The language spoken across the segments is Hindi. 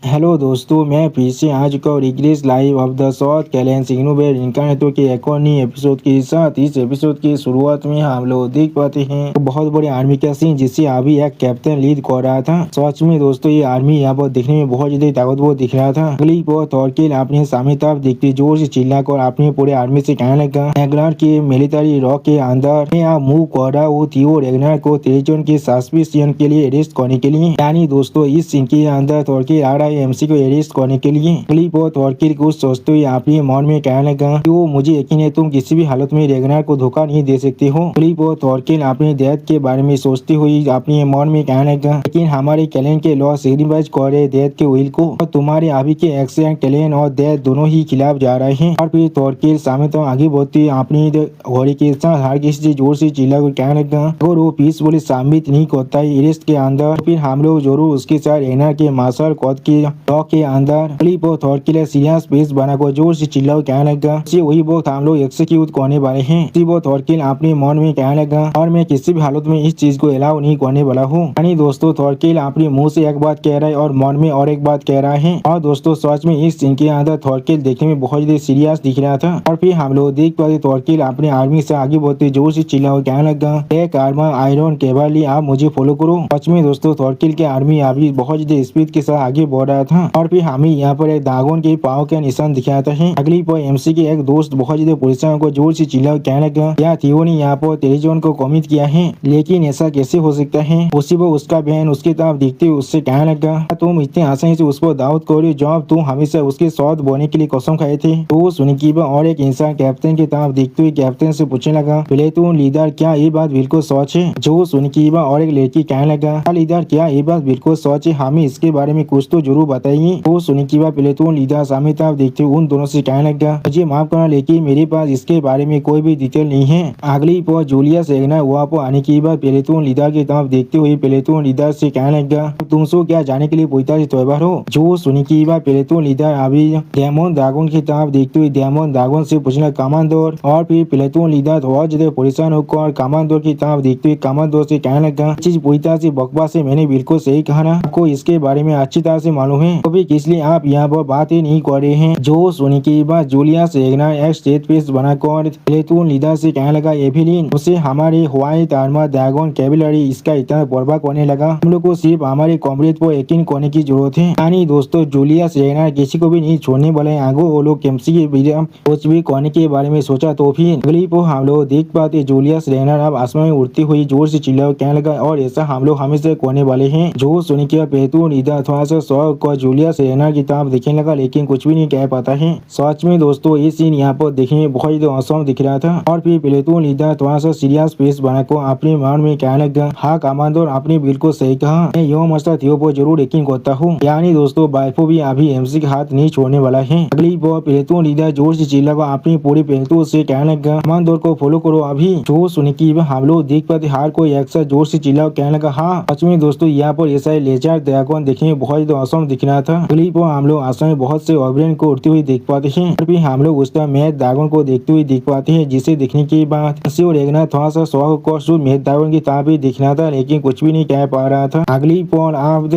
हेलो दोस्तों, मैं फिर से आ चुका हूँ regress live of the south कैलेंस सिग्नोवेर इनकानेटो के एक और नई एपिसोड के साथ। इस एपिसोड की शुरुआत में हम लोग देख पाते हैं तो बहुत बड़ी आर्मी का सीन जिससे अभी एक कैप्टन लीड कर रहा था। सच में दोस्तों ये आर्मी यहाँ पर दिखने में बहुत ज्यादा ताकतवर दिख रहा था। अगली पर थॉरकिल अपने सामने तरफ देखते जोर से चिल्लाकर अपने पूरे आर्मी से कहने लगा, रैग्नार के मिलिट्री रॉक के अंदर मैं आप मूव कर रहा हूँ थियो रैग्नार को टेरिजन के सस्पिशन के लिए अरेस्ट करने के लिए। यानी दोस्तों इस सीन के अंदर थॉरकिल आ रहा है एमसी को अरेस्ट करने के लिए। क्लिप और थॉरकिल को सोचते हुए अपने मन में कहने लगा कि वो मुझे यकीन है तुम किसी भी हालत में रैग्नार को धोखा नहीं दे सकते हो। क्लिप और थॉरकिल अपने डेथ के बारे में सोचते हुए अपने मन में कहने लगा, लेकिन हमारे कैलेन के लॉ सेक्रीफाइस कर रहे डेथ के विल को और तुम्हारे अभी के एक्शन कैलेन और डेथ दोनों ही खिलाफ जा रहे हैं। और फिर थॉरकिल सामने तो आगे बढ़ते अपनी घोड़ी के साथ हर किसी से जोर से चिल्ला कर कहने लगा, अगर वो पीसफुली सबमिट नहीं करता है अरेस्ट के अंदर तो फिर हम लोग जरूर उसके साथ रैग्नार के मार्शल कोड के लॉ के अंदर क्लिप और थॉरकिल सीरियस पेस बनाकर जोर से चिल्लाओ कहने लगा, वही वक्त हम लोग एक्सिक्यूट करने वाले हैं। क्लिप और थॉरकिल अपने मन में कहने लगा, और मैं किसी भी हालत में इस चीज को अलाउ नहीं करने वाला हूँ। यानी दोस्तों थॉरकिल अपने मुंह से एक बात कह रहा है और मन में और एक बात कह रहा है। और दोस्तों सच में इस सीन के अंदर थॉरकिल देखने में बहुत ज्यादा सीरियस दिख रहा था। और फिर हम लोग देख पाते थॉरकिल अपने आर्मी से आगे बढ़ते जोर से चिल्लाओ कहने लगा, एक आर्मा आयरन कैवली आप मुझे फॉलो करो। सच में दोस्तों थॉरकिल के आर्मी अभी बहुत ज्यादा स्पीड के साथ आगे बढ़ रहा था। और फिर हमें यहाँ पर एक दागोन के पाँव का निशान दिखाता है। अगली पर एमसी के एक दोस्त बहुत ज्यादा पुलिसों को जोर से चिल्लाओ कहने लगा, क्या थियो ने यहाँ पर टेरिजन को कमिट किया है, लेकिन ऐसा कैसे हो सकता है। उसी पर उसका बहन उसकी तरफ देखते हुए उससे कहने लगा, तुम इतने आसानी से उस पर दाऊद करो जब तुम हमेशा उसके साथ बोने के लिए कसम खाए थे। तो सुनिकीबा और एक इंसान कैप्टन की तरफ देखते हुए कैप्टन से पूछने लगा, प्लेटून लीडर क्या ये बात बिल्कुल सच है। जो सुनिकीबा और एक लड़की कहने लगा, लीडर क्या ये बात बिल्कुल सच है, हमें इसके बारे में कुछ तो जरूर बताइए। तो सुनिकीबा प्लेटून लीडर सामने तरफ देखते हुए उन दोनों से कहने लगा, मुझे माफ करना लेकिन मेरे पास इसके बारे में कोई भी डिटेल नहीं है। अगली पर जूलियस रैग्नार वहाँ पर आने के बाद प्लेटून लीडर की तरफ देखते हुए प्लेटून लीडर से कहने लगा, तुम सो क्या जाने के लिए पूछता से तैयार हो। जो सुनिकीबा प्लेटून लीडर अभी डेमन ड्रैगन की तरफ देखते हुए डेमन ड्रैगन से पूछना कमांडर। और फिर प्लेटून लीडर बहुत ज्यादा परेशान होकर कमांडर की तरफ देखते हुए कमांडर से कहने लगा, चीज पूछता से बकवास से मैंने बिल्कुल सही कहा ना, आपको इसके बारे में अच्छी तरह से मालूम है, तो फिर इसलिए आप यहाँ पर बात ही नहीं कर रहे हैं। जो सुनी की बात जूलियस रैग्नार एक स्टेट पीस बनाकर प्लेटून लीडर से कहने लगा, एविलिन उसे हमारे व्हाइट आर्मर ड्रैगन कैवलरी इसका इतना परवाह करने लगा, हम लोग को सिर्फ हमारे कॉमरेड पर यकीन करने की जरूरत है। यानी दोस्तों जूलियस रैग्नार किसी को भी नहीं छोड़ने वाले हैं। आगे वो लोग केम्सी के विजय कुछ भी करने के बारे में सोचा तो फिर अगली को हम लोग देख पाते जूलियस रैग्नार अब आसमान में उड़ती हुई जोर से चिल्ला कहने लगा, और ऐसा हम लोग हमेशा करने वाले हैं। जो सुनी के प्लेटून लीडर थोड़ा सा शौक और जूलियस रैग्नार की तरफ देखने लगा लेकिन कुछ भी नहीं कह पाता है। सच में दोस्तों ये सीन यहाँ पर देखने में बहुत ज्यादा औसम दिख रहा था। और फिर प्लेटून लीडर थोड़ा सा सीरियस फेस बनाकर अपने मन में कहने लगा, हाँ कमांडर आपने बिल्कुल सही कहा, मैं यो मसला थियो पर जरूर यकीन करता हूँ। यानी दोस्तों बाइफो भी अभी एमसी के हाथ नहीं छोड़ने वाला है। अगली बार प्लेटून लीडर जोर से चिल्ला अपनी पूरी प्लेटून से कहने लगा, कमांडर को फॉलो करो अभी। जो सुनी की हम लोग देख पाते हार कोई एक साथ जोर से चिल्ला कहने लगा, हाँ सच में दोस्तों यहाँ पर ऐसा लेजर ड्रैगन देखने में बहुत ज्यादा औसम दिख रहा था। अगली बार हम लोग आसमान में बहुत से ऑब्रेन को उड़ते हुए देख पाते हैं। और फिर हम लोग उस मैथ ड्रैगन को देखते हुए देख पाते हैं, जिसे देखने के बाद रैग्नार थोड़ा सा शौक को मैथ ड्रैगन की तरफ भी दिखना था लेकिन कुछ भी नहीं कह पा रहा था। अगली पर आप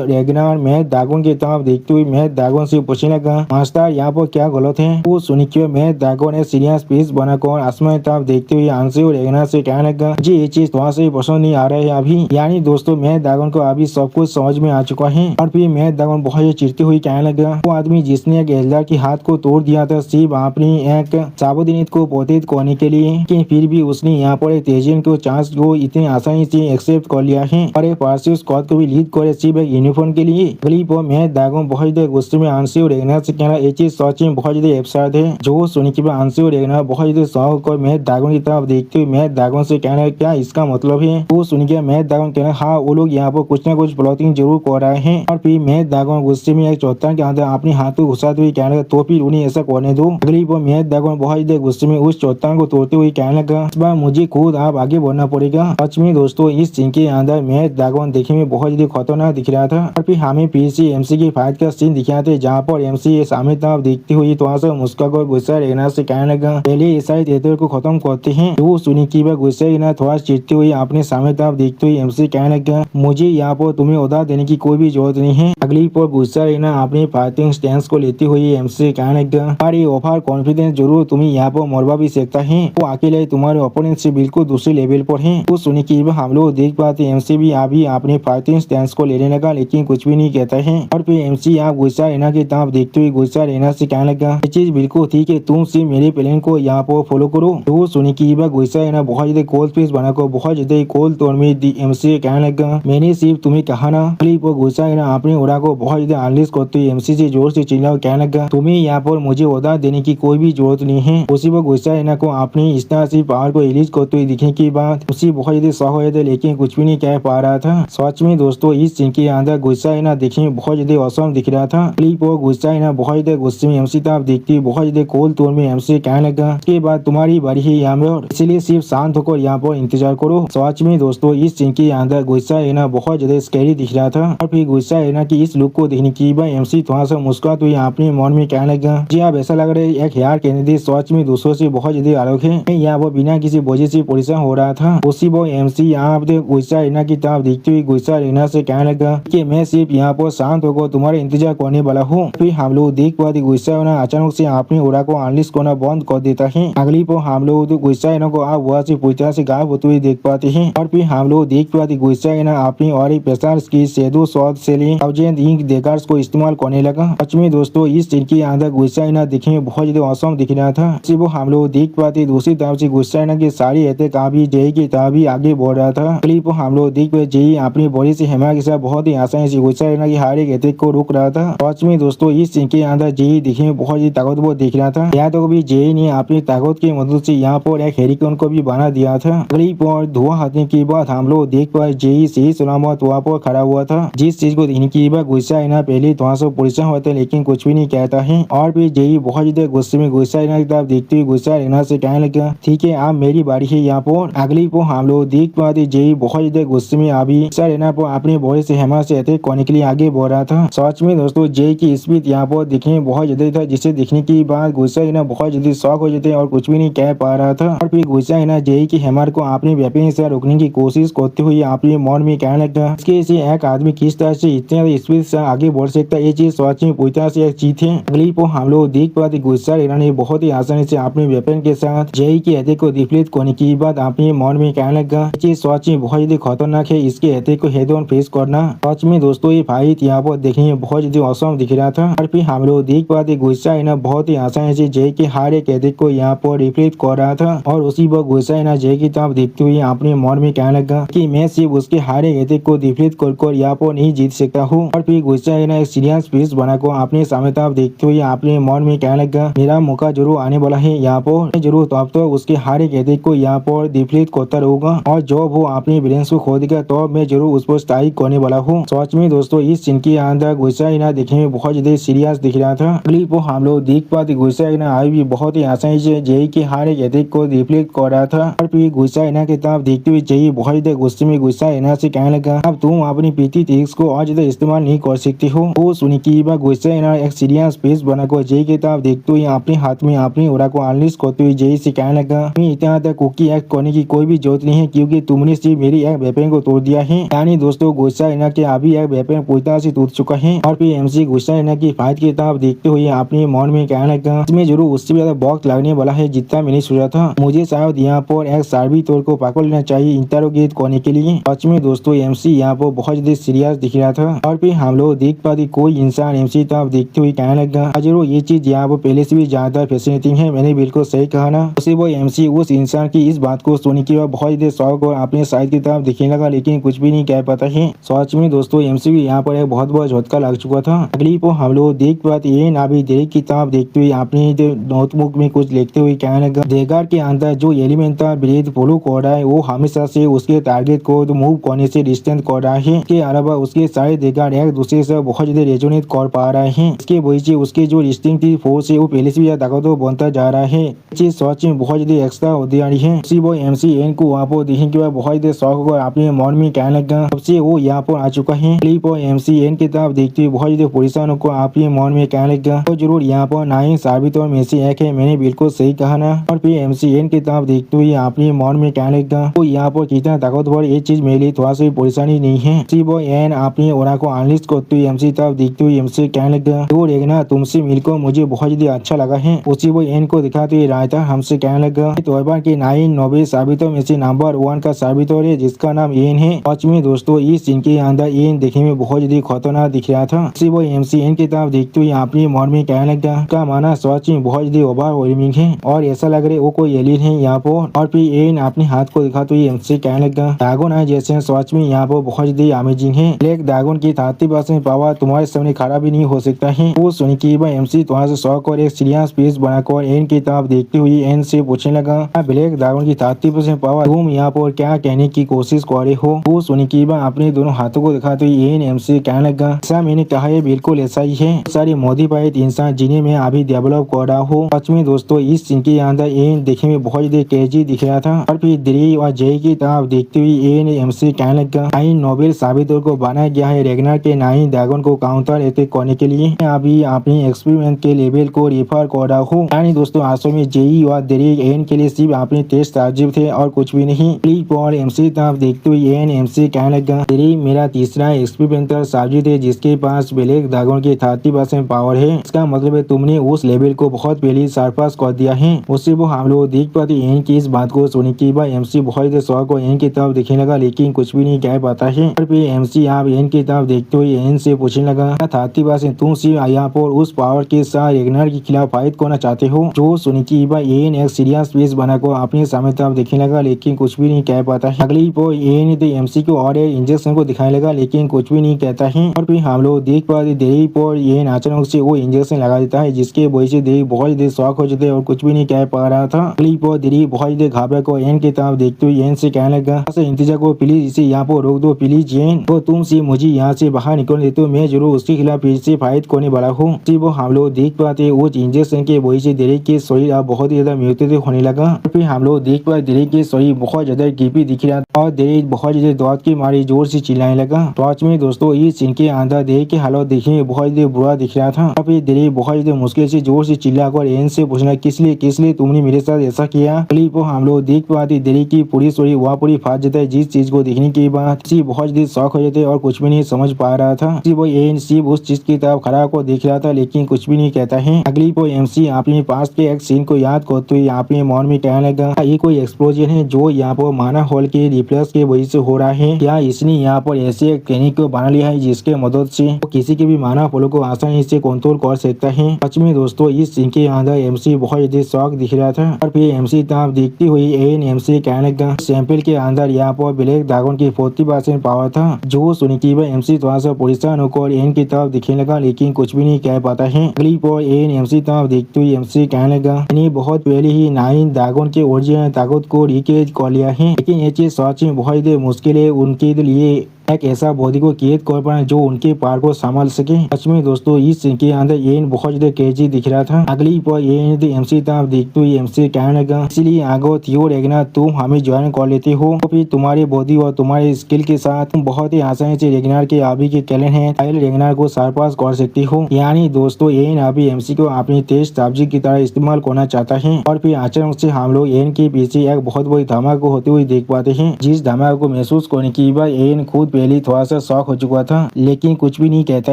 रैग्नार मैथ ड्रैगन की तरफ देखते हुए मैथ ड्रैगन से पूछने लगा, मास्टर यहाँ पर क्या गलत है। वो सुनी के मैथ ड्रैगन ने सीरियस पीस बनाकर आसमान की तरफ देखते हुए रैग्नार से कहने लगा, जी ये चीज थोड़ा सा पसंद नहीं आ रहा है अभी। यानी दोस्तों मैथ ड्रैगन को अभी सब कुछ समझ में आ चुका है। और फिर मैथ ड्रैगन बहुत चिढ़ते हुए कहने लगा, वो आदमी जिसने एक एल्डर के हाथ को तोड़ दिया था सिर्फ अपनी एक साबुदीनित को पोतेत करने के लिए, लेकिन फिर भी उसने यहाँ पर एक तेजियन को चांस को इतनी आसानी से एक्सेप्ट कर लिया है और एक पार्सियस स्क्वाड को भी लीड करे सिर्फ एक यूनिफॉर्म के लिए। अगली पर मैथ ड्रैगन बहुत ज्यादा गुस्से में आंसू रैग्नार से कहना, ये चीज सच में बहुत ज्यादा एब्सर्ड है। जो सुनी के बाद आंसू रैग्नार बहुत ज्यादा शौक और मैथ ड्रैगन की तरफ देखते हुए मैथ ड्रैगन से कहना, क्या इसका मतलब है। वो सुनी के मैथ ड्रैगन कहना, हाँ वो लोग यहाँ पर कुछ न कुछ प्लॉटिंग जरूर कर रहे हैं। और फिर मैथ ड्रैगन गुस्से में एक चौथान के अंदर अपने हाथ को घुसाते हुए कहने लगा, तो फिर उन्हें ऐसा करने दो। अगली पर मैथ ड्रैगन बहुत ज्यादा गुस्से में उस चौथान को तोड़ते हुए कहने लगा, इस बार मुझे खुद आप आगे बढ़ना पड़ेगा। सच में दोस्तों इस सीन के अंदर मैथ ड्रैगन देखने में बहुत ज्यादा खतरनाक दिख रहा था। और फिर हमें फिर से एमसी की फाइट का सीन दिखाते जहाँ पर एमसी सामने तरफ देखते हुए थोड़ा सा मुस्कुराकर गुस्सा रैग्नार से कहने लगा, पहले ईसाई तेतर को खत्म करते हैं। तो सुनी की बात गुस्सा रैग्नार थोड़ा चिढ़ते हुए अपने सामने तरफ देखते हुए एमसी कहने लगा, मुझे यहाँ पर तुम्हें उधार देने की कोई भी जरूरत नहीं है। हैं। अगली पर गुस्सा रहना अपनी फाइटिंग स्टैंस को लेते हुए एमसी से कहने लगा, हमारी ओवर कॉन्फिडेंस जरूर तुम्हें यहाँ पर मरवा भी सकता है, वो अकेले तुम्हारे ओपोनेंट से बिल्कुल दूसरे लेवल पर है। तो सुनी की हम लोग देख पाते एमसी भी अभी अपने फाइटिंग स्टैंस को लेने लगा, लेकिन कुछ भी नहीं कहता है। और फिर एमसी आप गुस्सा रहना की तरफ देखते हुए गुस्सा रहना से कहने लगा, ये चीज बिल्कुल ठीक है, तुम सिर्फ मेरे प्लान को यहाँ पर फॉलो करो। तो सुनी की गुस्सा रहना बहुत ज्यादा कोल्ड फेस बना को बहुत ज्यादा कोल्ड तौर में एमसी कहने लगा, मैंने सिर्फ तुम्हें कहा ना। गुस्सा रहना अपने उड़ा को बहुत ज्यादा अनलिस्ट करते हुए एमसी से जोर से चिल्ला कहने लगा, तुम्हें यहाँ पर मुझे ऑर्डर देने की कोई भी जरूरत नहीं है। उसी पर गुस्सा रहना को अपनी इस तरह से पावर को रिलीज करते हुए दिखने की बात उसी बहुत ज्यादा शौक हो थे, लेकिन कुछ भी नहीं कह पा रहा था। सच में दोस्तों इस सीन के अंदर गुस्सा रहना देखने में बहुत ज्यादा औसम दिख रहा था। गुस्सा रहना बहुत ज्यादा गुस्से में एमसी तरफ देखती बहुत ज्यादा कोल्ड तौर में एमसी कहने लगा, इसके बाद तुम्हारी बारी है यहाँ पर, इसलिए सिर्फ शांत होकर यहाँ पर इंतजार करो। सच में दोस्तों इस सीन के अंदर गुस्सा रहना बहुत ज्यादा स्कैरी दिख रहा था। और फिर गुस्सा रहना की इस लुक को देखने की बाद एमसी थोड़ा सा मुस्कुराते हुए अपने मन में कहने लगा, जी आप ऐसा लग रहा है एक हेयर कैंडिडेट सच में दूसरों से बहुत ज्यादा अलग है। यहाँ वो बिना किसी वजह से परेशान हो रहा था। उसी वो एमसी यहाँ पे गुस्सा रहना की तरफ देखते हुए गुस्सा रहना से कहने लगा कि मैं सिर्फ यहाँ पर शांत होकर तुम्हारा इंतजार करने वाला हूँ। फिर हम लोग देख पाते गुस्सा रहना अचानक से अपनी उड़ा को अनलिस्ट करना बंद कर देता है। अगली पर हम लोग गुस्सा रहना को आप वहाँ से पूरी तरह से गायब होते हुए देख पाते हैं। और फिर हम लोग देख पाते गुस्सा रहना अपनी और पेशर की शेडो शॉट से इंक डेगर्स को इस्तेमाल करने लगा। सच में दोस्तों इस सीन के अंदर गुस्सा रहना दिखने में बहुत ज्यादा औसम दिख रहा था। सिर्फ हम लोग देख पाते दूसरी तरफ से गुस्सा रहना की सारी रहते काफी जेई की तरफ भी आगे बढ़ रहा था। क्लिप हम लोग देख पाते जेई अपनी बॉडी से हेमा के साथ बहुत ही आसानी से गुस्सा रहना की हर एक अटैक को रोक रहा था। सच में दोस्तों इस सीन के अंदर जेई दिखने में बहुत ही ताकतवर दिख रहा था। यहाँ तो भी जेई ने अपनी ताकत की मदद से यहाँ पर एक हेरिकन को भी बना दिया था। क्लिप और धुआं हटने के बाद हम लोग देख पाए जेई सही सलामत वहाँ पर खड़ा हुआ था। जिस चीज को देखने के बाद गुस्सा रहना पहले थोड़ा सा परेशान होता है, लेकिन कुछ भी नहीं कहता है। और फिर जेई बहुत ज्यादा गुस्से में गुस्सा रहना की तरफ देखते हुए गुस्सा रहना से कहने लगा, ठीक है आप मेरी बारी है यहाँ पर। अगली को हम लोग देख पाते जेई बहुत ज्यादा गुस्से में अभी गुस्सा रहना पर अपने बॉडी से हेमा से अटैक करने के लिए आगे बढ़ रहा था। सच में दोस्तों जेई की स्पीड यहाँ पर दिखने में बहुत ज्यादा था, जिसे दिखने के बाद गुस्सा रहना बहुत जल्दी शॉक हो जाते और कुछ भी नहीं कह पा रहा था। और फिर गुस्सा रहना जेई की हेमर को अपने वेपन से रोकने की कोशिश करते हुए अपने मन में कहने लगा, इसके से एक आदमी किस तरह से इतने स्पीड से आगे बढ़ सकता है, ये चीज सच में पूरी तरह से एक चीज है। अगली को हम लोग देख पाते गुस्सा रहना ने बहुत ही आसानी से अपने वेपन के साथ जेई के अटैक को डिफ्लेक्ट करने के बाद अपने मन में कहने लगा, ये चीज सच में बहुत ज्यादा खतरनाक है, इसके अटैक को हेड ऑन फेस करना। सच में दोस्तों ये फाइट यहाँ पर देखने में बहुत ज्यादा औसम दिख रहा था। और फिर हम लोग देख पाते गुस्सा रहना बहुत ही आसानी से जेई के हर एक अटैक को यहाँ पर डिफ्लेक्ट कर रहा था। और उसी वक्त गुस्सा रहना जेई की तरफ देखते हुए अपने मन में कहने लगा कि मैं सिर्फ उसके हर एक अटैक को डिफ्लेक्ट कर यहाँ पर नहीं जीत सकता हूँ। और फिर गुस्सा रहना एक सीरियस फेस बनाकर अपने सामने तरफ देखते हुए अपने मन में कहने लगा, मेरा मौका जरूर आने वाला है यहाँ पर, जरूर तब तो उसके हर एक अटैक को यहाँ पर डिफ्लेक्ट करता रहूंगा और जब वो अपने ब्रेन को खो देगा तो मैं जरूर उस पर स्ट्राइक करने वाला हूँ। सच में दोस्तों इस सीन के अंदर गुस्सा रहना देखने में बहुत ज्यादा सीरियस दिख रहा था। क्लिप को हम लोग देख पाते गुस्सा रहना अभी भी बहुत ही आसानी से जेई के हर एक अटैक को डिफ्लेक्ट कर रहा था। और फिर गुस्सा रहना की तरफ देखते हुए जेई बहुत ज्यादा गुस्से में गुस्सा रहना से कहने लगा, अब तुम अपनी पीटी ट्रिक्स को और ज्यादा इस्तेमाल नहीं कर सकती हो। वो सुनी की बात गुस्सा रहना एक सीरियस फेस बनाकर जेई की तरफ देखते हुए अपने हाथ में अपनी उड़ा को अनलिस्ट करते हुए जेई से कहने लगा, मैं इतना तक कुकी एक्ट करने की कोई भी जरूरत नहीं है, क्योंकि तुमने सिर्फ मेरी एक वेपन को तोड़ दिया है। यानी दोस्तों गुस्सा रहना के अभी एक वेपन पूरी तरह से टूट चुका है। और फिर एमसी गुस्सा रहना की फाइट की तरफ देखते हुए अपने मन में कहने लगा, इसमें जरूर उससे ज्यादा वक्त लगने वाला है जितना मैंने सोचा था। मुझे शायद यहाँ पर एक सार्वी तौर को पकड़ लेना चाहिए इंटरोगेट करने के लिए। सच में दोस्तों एमसी यहाँ पर बहुत ज्यादा सीरियस दिख रहा था। और फिर हम लोग देख पाते कोई इंसान एमसी तरफ देखते हुए कहने लगा, जरूर ये चीज यहाँ पर पहले से भी ज्यादा फैसिनेटिंग है, मैंने बिल्कुल सही कहा ना। उसे वो एमसी उस इंसान की इस बात को सुनने के बाद बहुत ज्यादा शौक और अपने साइड की तरफ दिखने लगा, लेकिन कुछ भी नहीं कह पाता है। सच में दोस्तों एमसी भी यहाँ पर एक बहुत बड़ा झटका लग चुका था। अगली को हम लोग देख पाते ये नाभी देख की तरफ देखते हुए अपने नोटबुक में कुछ लिखते हुए कहने लगा, देगार के अंदर जो एलिमेंटल ब्रेथ फॉलो कर रहा है वो हमेशा से उसके टारगेट को मूव करने से डिस्टेंस कर रहा है। इसके अलावा उसके सारे देगार एक दूसरे से बहुत ज्यादा रेजोनेट कर पा रहे हैं। इसके वजह से उसके जो डिस्टिंक्टिव फोर्स है वो पहले से भी ताकतवर बनता जा रहा है। चीज सच में बहुत ज्यादा एक्स्ट्रा ऑर्डिनरी है। उसी वो एमसीएन को वहाँ पर देखने के बाद बहुत ज्यादा शौक होकर अपने मन में कहने लगा, तब से वो यहाँ पर आ चुका है। क्लिप और एमसीएन की तरफ देखते हुए बहुत ज्यादा परेशान होकर अपने मन में कहने लगा, तो जरूर यहाँ पर नाइन साबित और में से एक है, मैंने बिल्कुल सही कहा ना। और फिर एमसीएन की तरफ देखते हुए अपने मन में कहने लगा, तो यहाँ पर कितना ताकतवर ये चीज मेरे लिए थोड़ा सा परेशानी नहीं है। सिर्फ वो एन अपनी ओरा को एनालिस्ट करते हुए एमसी तब देखते हुए एमसी कहने लगा तो रेगना तुमसे मिलकर मुझे बहुत ज्यादा अच्छा लगा है। उसी वो एन को दिखाते हुए रायता हमसे कहने लगा तोयबा के 9 नोबेल साबितों में से नंबर 1 का साबित है जिसका नाम एन है। सच में दोस्तों इस सीन के अंदर एन देखने में बहुत ज्यादा खतरनाक दिख रहा था। उसी वो एमसी एन की तरफ देखते हुए अपनी मन में कहने लगा का माना सच में बहुत ज्यादा ओवरवेलमिंग है और ऐसा लग रहा है वो कोई एलियन है यहाँ पर। और फिर एन अपने हाथ को दिखाते हुए एमसी कहने लगा ड्रैगन है जैसे सच में यहाँ पर बहुत ज्यादा अमेजिंग है। एक ड्रैगन की 30% पावर तुम्हारे सामने खड़ा भी नहीं हो सकता है। वो सुन के एमसी थोड़ा सा शौक और एक सीरियस पीस बनाकर एन की तरफ देखते हुए एन से पूछने लगा ब्लैक ड्रैगन की 30% पावर तुम यहाँ पर क्या कहने की कोशिश कर रहे हो। वो सुन के अपने दोनों हाथों को दिखाते हुए एन एमसी कहने लगा ऐसा मैंने कहा है बिल्कुल ऐसा ही है। सारी मॉडिफाइड इंसान जिन्हें मैं अभी डेवलप कर रहा हूँ। सच में दोस्तों इस सीन के अंदर एन देखने में बहुत ज्यादा क्रेजी दिख रहा था। और फिर ड्री और जय की तरफ देखते हुए एन एमसी कहने लगा 9 नोबेल साबितों को बनाया गया है रेगनार के 9 ड्रैगन को काउंटर अटैक करने के लिए। मैं अभी अपनी एक्सपेरिमेंट के लेवल को रेफर कर रहा हूँ। यानी दोस्तों आंसू में जेई और ड्री एन के लिए सिर्फ अपने टेस्ट ताजुब थे और कुछ भी नहीं। क्लिप और एमसी तरफ देखते हुए एन एमसी कहने लगा ड्री मेरा तीसरा एक्सपेरिमेंटल साजिद है जिसके पास ब्लैक ड्रैगन की 30% पावर है। इसका मतलब है तुमने उस लेवल को बहुत पहले सरपास कर दिया है। उससे वो हम लोग देख पाते एन की इस बात को सुनने के बाद एमसी बहुत शौक और एन की तरफ देखने लगा लेकिन कुछ भी नहीं कह पाता है। और फिर एमसी आप एन की तरफ देखते हुए एन से पूछने लगा 30% तुम सिर्फ यहाँ पर उस पावर के साथ रेगनार के खिलाफ फाइट करना चाहते हो। जो सुनने के बाद एन एक सीरियस पीस बनाकर अपने सामने तरफ देखने लगा लेकिन कुछ भी नहीं कह पाता है। अगली पर एन एमसी को और इंजेक्शन को दिखाने लगा लेकिन कुछ भी नहीं कहता है। और फिर हम लोग देख पाते देरी पर एन अचानक से वो इंजेक्शन लगा देता है जिसके वजह से देरी बहुत ज्यादा शौक हो जाते और कुछ भी नहीं कह पा रहा था। अगली पर देरी बहुत ज्यादा घबरा को एन की तरफ देखते हुए एन से कहने लगा इंतजार को प्लीज इसे यहाँ पर रोक दो प्लीज एन। तो तुम से मुझे यहाँ से बाहर निकल देते हो मैं जरूर उसके खिलाफ फिर से फाइट करने वाला हूँ। वो हम लोग देख पाते वो इंजेक्शन के वजह से देरी के शरीर अब बहुत ज्यादा म्यूटेड होने लगा। फिर हम लोग देख पाते देरी के शरीर बहुत ज्यादा गिपी दिख रहा और देरी बहुत ज्यादा दौड़ की मारी जोर से चिल्लाने लगा। टॉर्च में दोस्तों इस सीन के अंदर देरी के हालत देखने में बहुत ज्यादा बुरा दिख रहा था। फिर देरी बहुत ज्यादा मुश्किल से जोर से चिल्लाकर एन से पूछना किस लिए तुमने मेरे साथ ऐसा किया। क्लिप हम लोग देख पाते देरी की पूरी स्टोरी वहाँ पूरी फाट जाता है जिस चीज को देखने के बाद बहुत ज्यादा शौक हो जाते और कुछ भी नहीं समझ पा रहा था। वो एन सिर्फ उस चीज की तरफ खड़ा को देख रहा था लेकिन कुछ भी नहीं कहता है। अगली को एमसी अपने पास के एक सीन को याद करते हुए अपने मन में कहने लगा ये कोई एक्सप्लोजन है जो यहाँ पर माना हॉल के रिफ्लेक्स के वजह से हो रहा है। क्या इसने यहाँ पर ऐसे एक टेक्निक को बना लिया है जिसके मदद से वो किसी के भी माना फॉलो को आसानी से कंट्रोल कर सकता है। सच में दोस्तों इस सीन के अंदर एमसी बहुत ज्यादा शौक दिख रहा था। और फिर एमसी तरफ देखती हुई एन एमसी कहने लगा सैंपल के अंदर यहाँ पर ब्लैक ड्रैगन की 40% पावर था। जो सुनी की एमसी थोड़ा सा परेशान होकर एन की तरफ दिखने लगा लेकिन कुछ भी नहीं कह पाता है। अगली पर एन एमसी तरफ देखते हुए एमसी कहने लगा मैंने बहुत पहले ही 9 ड्रैगन के ओरिजिनल ताकत को रिक्रिएट कर लिया है लेकिन ये चीज सच में बहुत ज्यादा मुश्किल है उनके लिए एक ऐसा बॉडी को क्रिएट कर पाना जो उनके पार को संभाल सके। सच में दोस्तों इस सीन के अंदर एन बहुत ज्यादा क्रेजी दिख रहा था। अगली पर एन एमसी तरफ देखते हुए एमसी कहने लगा इसलिए आगो थियो रेगनार तुम हमें ज्वाइन कर लेते हो तो फिर तुम्हारी बॉडी और तुम्हारे स्किल के साथ तुम बहुत ही आसानी से रेगनार के अभी के टैलेंट है रेगनार को सरपास कर सकती हो। यानी दोस्तों एन अभी एमसी को अपनी तेज सब्जी की तरह इस्तेमाल करना चाहता है। और फिर अचानक से हम लोग एन के पीछे एक बहुत बड़ी धमाका होते हुए देख पाते हैं जिस धमाके को महसूस करने के बाद एन खुद पहले थोड़ा सा शौक हो चुका था लेकिन कुछ भी नहीं कहता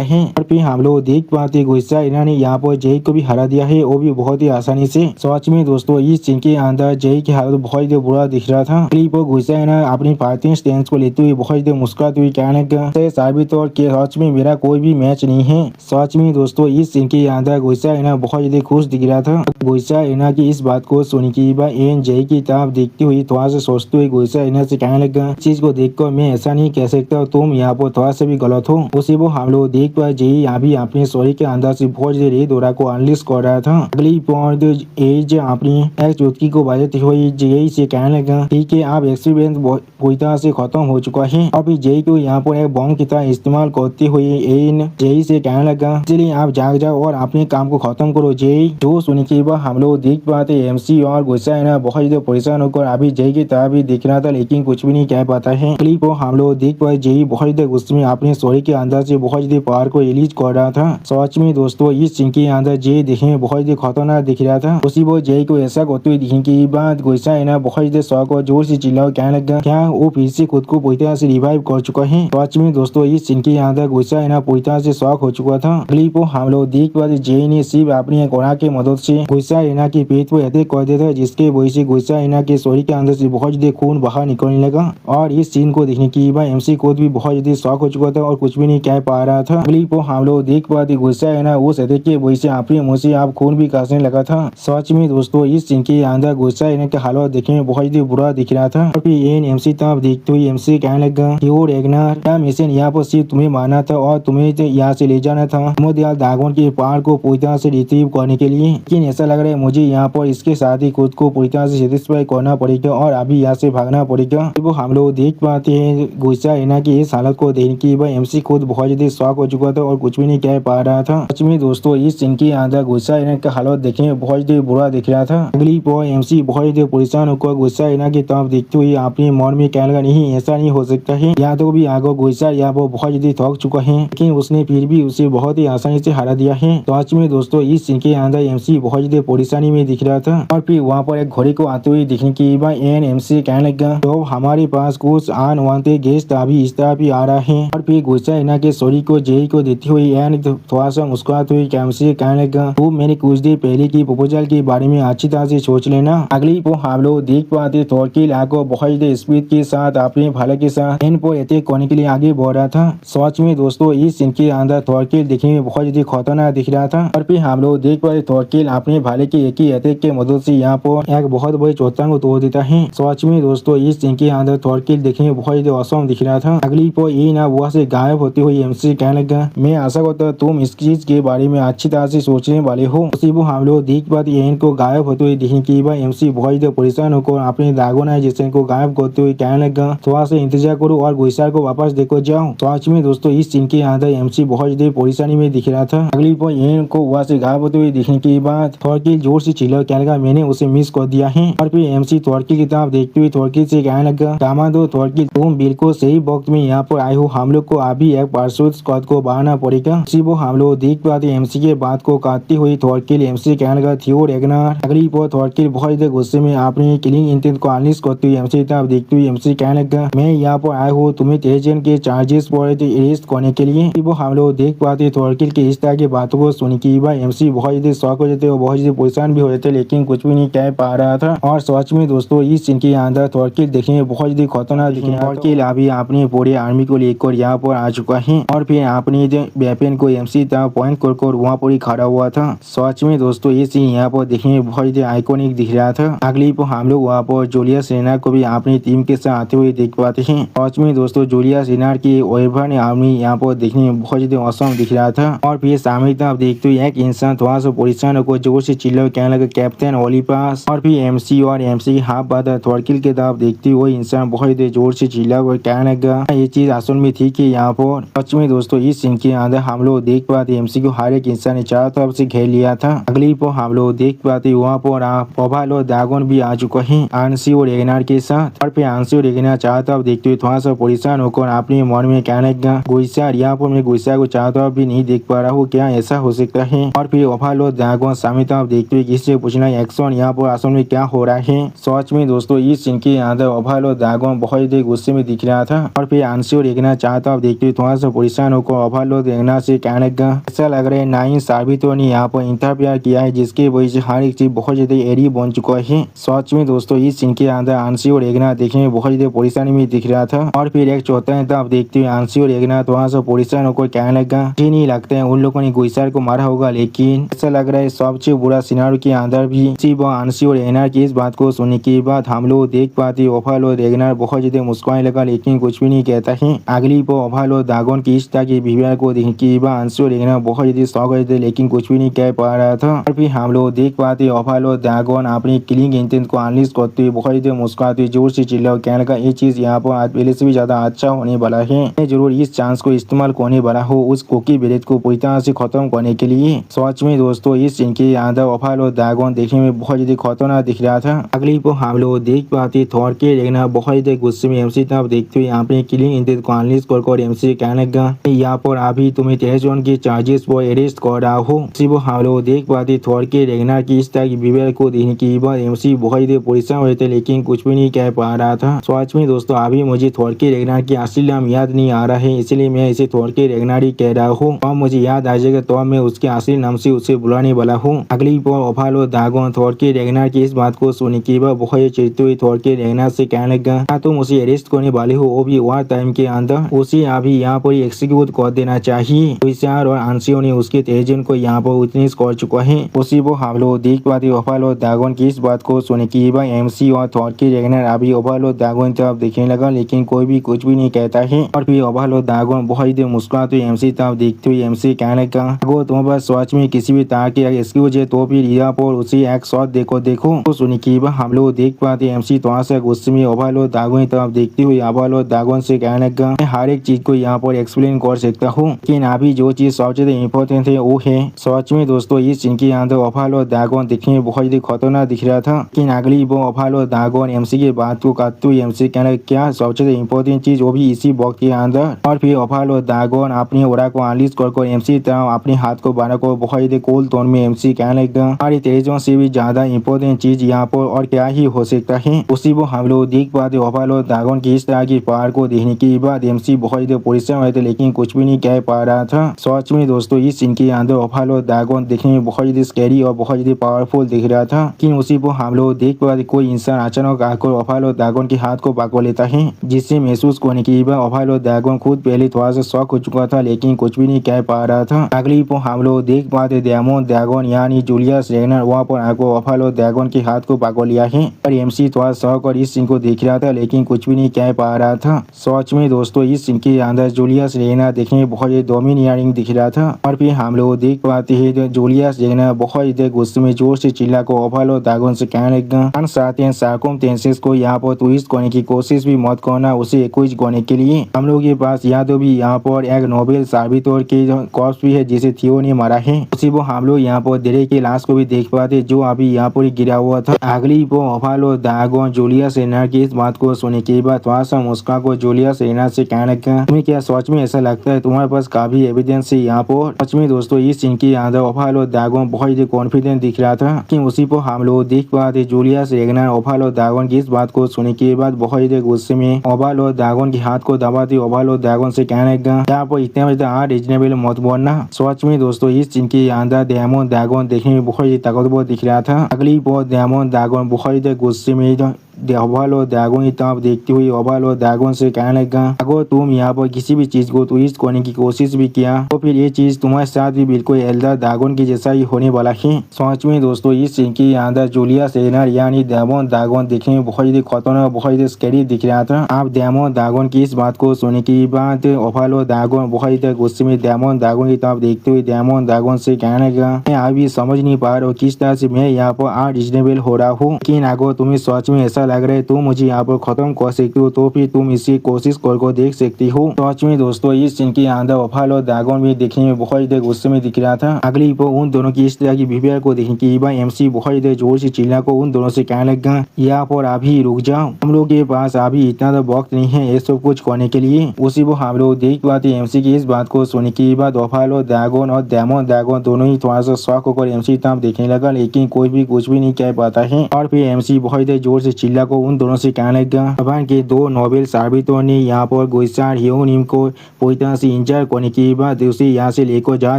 है। और फिर हम लोग देख पाते गुस्सा इन्होंने यहाँ पर जय को भी हरा दिया है वो भी बहुत ही आसानी से। सच में दोस्तों इस सीन के अंदर जय की हालत बहुत ही बुरा दिख रहा था। क्लिप पर गुस्सा इन्होंने अपनी फाइटिंग स्टैंस को लेते हुए बहुत ही मुस्कुराते हुए कहने का साबित और के सच में मेरा कोई भी मैच नहीं है। सच में दोस्तों इस सीन के अंदर गुस्सा इन्हें बहुत ज्यादा खुश दिख रहा था। गुस्सा इन्हें की इस बात को सुन के बाद एन जय की तरफ देखती हुई थोड़ा सा सोचते हुए गुस्सा इन्हें से कहने लगा चीज को देखकर मैं ऐसा नहीं कह सकता तुम यहाँ पर थोड़ा सा भी गलत हो। उसी वो हम लोग देख पाए जय यहाँ भी अपने शरीर के अंदर से बहुत ज्यादा दौरा को अनलिस्ट कर रहा था। अगली पॉइंट एज अपनी एक चुटकी को बजाते हुए जय से कहने लगा ठीक है आप एक्सपीरियंस पूरी तरह से खत्म हो चुका है। अभी जय को यहाँ पर एक बम की तरह इस्तेमाल करते हुए एन जय से कहने लगा चलिए आप जाग जाओ और अपने काम को खत्म करो जय। जो सुनी के बाद हम लोग देख पाते एमसी और गुस्सा है ना बहुत ज्यादा परेशान होकर अभी जय की तरह भी दिख रहा था लेकिन कुछ भी नहीं कह पाता है। क्लिप हम लोग देख पाए जेई बहुत ज्यादा गुस्से में अपने शरीर के अंदर से बहुत ज्यादा पावर को रिलीज कर रहा था। सच में दोस्तों इस सीन के अंदर जे देखने में बहुत ज्यादा खतरनाक दिख रहा था। उसी वो जेई को ऐसा करते हुए दिखने के बाद गुस्सा है ना बहुत ज्यादा शौक और जोर से चिल्ला कहने लगा क्या वो फिर से खुद को पूरी तरह से रिवाइव कर चुका है। सच में दोस्तों इस सीन के अंदर गुस्सा है ना पूरी तरह से शौक हो चुका था। अगली को हम लोग देख पाते जेई ने सिर्फ अपनी घोड़ा की मदद से गुस्सा है के पेट पर अटैक कर दिया था, जिसके वजह से गुस्सा है के शरीर के अंदर से बहुत ज्यादा खून बाहर निकलने लगा। और इस सीन को देखने के बाद एमसी खुद भी बहुत ज्यादा शौक हो चुका था और कुछ भी नहीं कह पा रहा था। अगली को हम लोग देख पाते गुस्सा है ना उस अटैक के वजह से अपने मुंह से आप खून भी काटने लगा था। सच में दोस्तों इस सीन के अंदर गुस्सा है के हालत देखने में बहुत ज्यादा बुरा दिख रहा था। और फिर एमसी तब देखते हुए एमसी कहने लगा कि वो रेगनार क्या मिशन यहाँ पर सिर्फ तुम्हें मारना था और तुम्हें यहाँ से ले जाना था दयाल दागोन के पहाड़ को पूरी तरह से रिट्रीव करने के लिए, लेकिन ऐसा लग रहा है मुझे यहाँ पर इसके साथ ही खुद को पूरी तरह से सेटिस्फाई करना पड़ेगा और अभी यहाँ से भागना पड़ेगा। तो हम लोग देख पाते हैं गुस्सा है कि इस हालत को देखने के बाद एमसी खुद बहुत ज्यादा शॉक हो चुका था और कुछ भी नहीं कह पा रहा था। सच में दोस्तों इस सीन के अंदर गुस्सा है का हालत देखने में बहुत ज्यादा बुरा दिख रहा था। अगली पर एमसी बहुत ज्यादा परेशान होकर गुस्सा है की तरफ देखते हुए अपने मन में कहने लगा नहीं ऐसा नहीं हो सकता है, यहाँ तो भी आगे गुस्सा यहाँ पर बहुत ज्यादा थक चुका है, लेकिन उसने फिर भी उसे बहुत ही आसानी से हरा दिया है। तो सच में दोस्तों इस सीन के अंदर एमसी बहुत ज्यादा परेशानी में दिख रहा था। और फिर वहाँ पर एक घोड़े को आते हुए दिखने के बाद एमसी कहने लगा तो हमारे पास कुछ अनवांटेड गेस्ट अभी इस तरह भी आ रहा है। और फिर गुस्सा है के शरीर को जेई को देते हुए थोड़ा सा मुस्कुराते हुए एमसी कहने लगा तो मैंने कुछ देर पहले की प्रपोजल के बारे में अच्छी तरह से सोच लेना। अगली को हम लोग देख पाते थॉरकिल आगे बहुत ज्यादा स्पीड के साथ अपने भाले के साथ एन पर अटैक करने के लिए आगे बढ़ रहा था। सच में दोस्तों इस सीन के अंदर थॉरकिल देखने में बहुत ज्यादा खतरनाक दिख रहा था। और फिर हम लोग देख पाते थॉरकिल अपने भाले के एक ही अटैक के मदद से यहाँ पर एक बहुत बड़ी चट्टान को तोड़ देता है। सच में दोस्तों इस सीन के अंदर थॉरकिल देखने में बहुत ज्यादा औसम दिख रहा था। अगली पर ये ना वहाँ से गायब होते हुए एमसी कहने लगा मैं आशा करता तुम इस चीज के बारे में अच्छी तरह से सोचने वाले हो। उसी को हम लोग देख पाते एन को गायब होते हुए देखने के बाद एमसी बहुत ज्यादा परेशान होकर अपने दागोना जैसे को गायब करते हुए कहने लगा थोड़ा सा इंतजार करो और गुस्सा को वापस देखो जाओ। सच में दोस्तों इस सीन के अंदर एमसी बहुत ज्यादा परेशानी में दिख रहा था। अगली पर एन को वहाँ से गायब होते हुए देखने के बाद थॉरकिल जोर से चिल्ला कहने लगा मैंने उसे मिस कर दिया है। और फिर एमसी थॉरकिल की तरफ देखते हुए थॉरकिल से कहने लगा दामादो थॉरकिल तुम बिल्कुल सही वक्त में यहाँ पर आए हो, हम लोग को अभी एक पार्सूट स्क्वाड को बढ़ाना पड़ेगा। उसी वो हम लोग देख पाते एमसी के बात को काटते हुए थॉरकिल एमसी कहने लगा थियो रेगनार। अगली पर थॉरकिल बहुत ज्यादा गुस्से में अपने किलिंग इंटेंट को अनलिश करते हुए एमसी तरफ देखते हुए एमसी कहने लगा मैं यहाँ पर आया हूँ तुम्हें टेजन के चार्जेस पर अरेस्ट करने के लिए। वो हम लोग देख पाते थॉरकिल के इस तरह की बातों को सुन के बाद एमसी बहुत ज्यादा शौक हो जाते और बहुत ज्यादा परेशान भी हो जाते, लेकिन कुछ भी नहीं कह पा रहा था। और सच में दोस्तों इस सीन के अंदर थॉरकिल देखने में बहुत ज्यादा खतरनाक दिखे। थॉरकिल अभी अपने पूरे आर्मी को लेकर यहाँ पर आ चुका है और फिर अपने वेपन को एमसी तरफ पॉइंट कर वहाँ पर ही खड़ा हुआ था। सच में दोस्तों ये सीन यहाँ पर देखने में बहुत ज्यादा आइकॉनिक दिख रहा था। अगली पर हम लोग वहाँ पर जूलियस रेनार को भी अपनी टीम के साथ आते हुए देख पाते हैं। सच में दोस्तों जूलियस रेनार की ओएवन आर्मी यहाँ पर देखने में बहुत ज्यादा औसम दिख रहा था। और फिर सामने तरफ देखते हुए एक इंसान थोड़ा सा परेशान को जोर से चिल्ला कहने लगा कैप्टन ओलिपास। और फिर एमसी और एमसी हाफ बादर थॉरकिल के तरफ देखते हुए इंसान बहुत जोर से चिल्ला और कहने लगा ये चीज असल में थी कि यहाँ पर। सच में दोस्तों इस सीन के अंदर हम लोग देख पाते एमसी को हर एक इंसान ने चारों तरफ से घेर लिया था। अगली पर हम लोग देख पाते वहाँ पर ओभाल और दागोन भी आ चुका है आंसी और रेगनार के साथ। और फिर आंसी और रेगनार चारों तरफ देखते हुए थोड़ा सा परेशान होकर अपने मन में कहने लगा गुस्सा यहाँ पर मैं गुस्सा को चारों तरफ भी नहीं देख पा रहा हूँ, क्या ऐसा हो सकता है। और फिर ओभाल और दागोन सामने तरफ देखते हुए किससे पूछना एक्शन यहाँ पर असल में क्या हो रहा है। सच में दोस्तों इस सीन के अंदर ओभाल और दागोन बहुत ज्यादा गुस्से में दिख रहा था। और फिर आंसी और रेगनार चारों तरफ देखते हुए थोड़ा सा परेशान होकर ओभाल और रेगनार से कहने लगा ऐसा लग रहा है नाइन साबितों ने यहाँ पर इंटरफेयर किया है जिसकी वजह से हर एक चीज बहुत ज्यादा एरी बन चुका है। सच में दोस्तों इस सीन के अंदर आंसी और रेगनार देखने में बहुत ज्यादा परेशानी में दिख रहा था। और फिर एक चौथा तरफ देखते हुए आंसी और रेगनार थोड़ा सा परेशान होकर कहने लगा नहीं लगता है उन लोगों ने गुस्सा को मारा होगा, लेकिन ऐसा लग रहा है सबसे बुरा सिनारियो के अंदर भी सिर्फ आंसी और रेगनार की इस बात को सुनने के बाद हम लोग देख पाते ओभाल और रेगनार बहुत ज्यादा मुस्कुराने लगा, लेकिन कुछ भी नहीं कहता है। अगली पर ओभाल और दागोन की इस तरह की बिहेवियर को देखने के बाद आंसी और रेगनार बहुत ज्यादा शौक थे, लेकिन कुछ भी नहीं कह पा रहा था। और फिर हम लोग देख पाते ओभाल और दागोन अपनी किलिंग इंटेंट को अनलिश करते हुए बहुत ज्यादा मुस्कुराते जोर से चिल्ला कहने लगा ये चीज यहाँ पर आज पहले से भी ज्यादा अच्छा होने वाला है, मैं जरूर इस चांस को इस्तेमाल करने वाला हूँ उस कोकी विलेज को पूरी तरह से खत्म करने के लिए। सच में दोस्तों इस सीन के अंदर ओभाल और दागोन देखने में बहुत ज्यादा खतरनाक दिख रहा था। अगली पर हम लोग देख पाते थॉरकिल रेगनार बहुत ज्यादा गुस्से में एमसी तरफ देखते हुए अपने किलिंग इंटेंट को एनालिसिस कर एमसी कहने लगा यहाँ पर अभी तुम्हें 13 जन की चार्जेस पर अरेस्ट कर रहा हो। इसी वो हम लोग देख पाते थॉर के रेगनार की इस तरह की बिहेवियर को देखने के बाद एमसी बहुत ही परेशान हुए थे, लेकिन कुछ भी नहीं कह पा रहा था। सच में दोस्तों अभी मुझे थॉर के रेगनार की असली नाम याद नहीं आ रहा है, इसलिए मैं इसे थॉर के रेगनार ही कह रहा हूँ। और मुझे याद आ जाएगा तो मैं उसके असली नाम से उसे बुलाने वाला हूँ। अगली बार ओफालो दागोन थॉर के रेगनार की इस बात को सुनने के बाद बहुत ही चिढ़ते हुए थॉर के रेगनार से कहने लगा तुम उसे अरेस्ट करने वाले हो, वो भी वार टाइम के अंदर। उसे अभी यहाँ पर एग्जीक्यूट कर देना चाहिए। विशाल और आंसियो ने उसके तेजन को यहाँ पर विटनेस कर चुका है। उसी वो हम लोग देख पाते ओफालो दागोन की इस बात को सुनने के बाद एमसी और थॉर के रेगनार अभी ओफालो दागोन तरफ देखने लगा, लेकिन कोई भी कुछ भी नहीं कहता है। और फिर ओफालो दागोन बहुत ही मुस्कुराते हुए एमसी तरफ देखते हुए एमसी कहने लगा अगर तुम्हारे पास सच में किसी भी तरह की एक्सक्यूज है तो फिर यहाँ पर उसी एक शॉट देखो। तो सुनने के बाद हम लोग देख पाते एमसी थोड़ा सा गुस्से में ओफालो दागोन तरफ देखते हुए ओफालो दागोन से कहने लगा मैं हर एक चीज को यहाँ पर एक्सप्लेन कर सकता हूँ, लेकिन अभी जो चीज सबसे ज्यादा इम्पोर्टेंट है वो है। सच में दोस्तों इस सीन के अंदर ओफालो दागोन दिखने में बहुत ही खतरनाक दिख रहा था, लेकिन अगली वो ओफालो दागोन एमसी की बात को काटते हुए एमसी कहने क्या सबसे ज्यादा इम्पोर्टेंट चीज वो भी इसी वक्त के अंदर। और फिर ओफालो दागोन अपनी ओरा को एनालिसिस कर एमसी तरफ अपने हाथ को बांधा को बहुत ही कोल टोन में एमसी कहने लगा और तेजों से भी ज्यादा इम्पोर्टेंट चीज यहाँ पर और क्या ही हो सकता है। उसी वो हम लोग देख पाते ओफालो दागोन की इस तरह की पावर को देखने के बाद एमसी बहुत ही परेशान हुए थे, लेकिन कुछ भी नहीं कह पा रहा था। सच में दोस्तों इस सीन के अंदर ओफालो दागोन देखने में बहुत ही स्कैरी और बहुत ही पावरफुल दिख रहा था, लेकिन उसी को हम लोग देख पाते कोई इंसान अचानक आकर ओफालो दागोन के हाथ को पकड़ लेता है, जिससे महसूस करने के बाद ओफालो दागोन खुद पहले थोड़ा सा शॉक हो चुका था, लेकिन कुछ भी नहीं कह पा रहा था। अगली को हम लोग देख पाते डेमोन दागोन यानी जूलियस रेगनर वहाँ पर आकर ओफालो दागोन के हाथ को पकड़ लिया है और एमसी थोड़ा शॉक और इस सीन को देख रहा था, लेकिन कुछ भी नहीं कह पा रहा था। सच में दोस्तों इस सीन के अंदर जूलियस रेगनर देखने में बहुत ही डोमिनियरिंग दिख रहा था। और फिर हम लोग देख पाते हैं जूलियस रेगनर बहुत ही गुस्से में जोर से चिल्ला को ओफालो दागोन से कहने लगा सर्कमस्टेंसेस को यहाँ पर ट्विस्ट करने की कोशिश भी मत करना, उसे एक्यूज करने के लिए हम लोग के पास या तो भी यहाँ पर एक नोबेल साबितोर की कॉर्प्स भी है जिसे थियो ने मारा है। उसी वो हम लोग यहाँ पर डेरे की लाश को भी देख पाते जो अभी यहाँ पर गिरा हुआ था। अगली वो ओफालो दागोन जूलियस रेगनर की इस बात को सुनने के बाद थोड़ा सा मुस्कुरा को जूलियस रेगनर से कहने लगा तुम्हें क्या सच में ऐसा लगता है तुम्हारे पास काफी एविडेंस है यहाँ पर। सच में दोस्तों इस सीन के अंदर ओफालो दागोन बहुत ही कॉन्फिडेंट दिख रहा था कि उसी को हम लोग देख पाते जूलियस रेगनर ओफालो दागोन की इस बात को सुनने के बाद बहुत ही गुस्से में ओफालो दागोन के हाथ को दबाते ओफालो दागोन से कहने लगा यहाँ पर इतना ज्यादा रीजनेबल मत बोलना। सच में दोस्तों इस सीन के अंदर डेमोन दागोन देखने में बहुत ही ताकतवर दिख रहा था। अगली बार डेमोन दागोन बहुत ही गुस्से में ओफालो दागोन की तरफ देखते हुए ओफालो दागोन से कहने लगा अगर तुम यहाँ पर किसी भी चीज को ट्विस्ट करने की कोशिश भी किया तो फिर ये चीज तुम्हारे साथ भी बिल्कुल एल्डर दागोन की जैसा ही होने वाला है। सच में दोस्तों इस सीन के अंदर जूलियस रेगनर यानी डेमोन दागोन देखने में बहुत ही खतरनाक बहुत ही स्कैरी दिख रहा था। आप डेमोन दागोन की इस बात को सुनने के बाद ओफालो दागोन बहुत ही गुस्से में डेमोन दागोन की तरफ देखते हुए डेमोन दागोन से कहने लगा मैं अभी समझ नहीं पा रहा हूँ किस तरह से मैं यहाँ पर अनरीजनेबल हो रहा हूँ, लेकिन अगर तुम्हें सच में ऐसा लग रहा है तो मुझे यहाँ पर खत्म कर सकती हो तो फिर तुम इसी कोशिश करके देख सकती हो। सच में दोस्तों इस सीन के अंदर ओफालो दागोन भी देखने में बहुत ही गुस्से में दिख रहा था। अगली पर उन दोनों की इस तरह की बिहेवियर को देखने के बाद एमसी बहुत ही जोर से चिल्ला को उन दोनों से कहने लगा यहाँ पर अभी रुक जाओ, हम लोग के पास अभी इतना तो वक्त नहीं है ये सब कुछ करने के लिए। उसी को हम लोग देख पाते एमसी की इस बात को सुनने के बाद ओफालो दागोन और डेमोन दागोन दोनों ही थोड़ा सा शॉक होकर एमसी तरफ देखने लगा, लेकिन कोई भी कुछ भी नहीं कह पाता है। और फिर एमसी बहुत ही जोर से चिल्ला को उन दोनों से कहने लगा जापान के दो नोबेल साबितों ने यहाँ पर गुइसार हियोनिम को पूरी तरह से इंजर करने के बाद उसे यहाँ से लेकर जा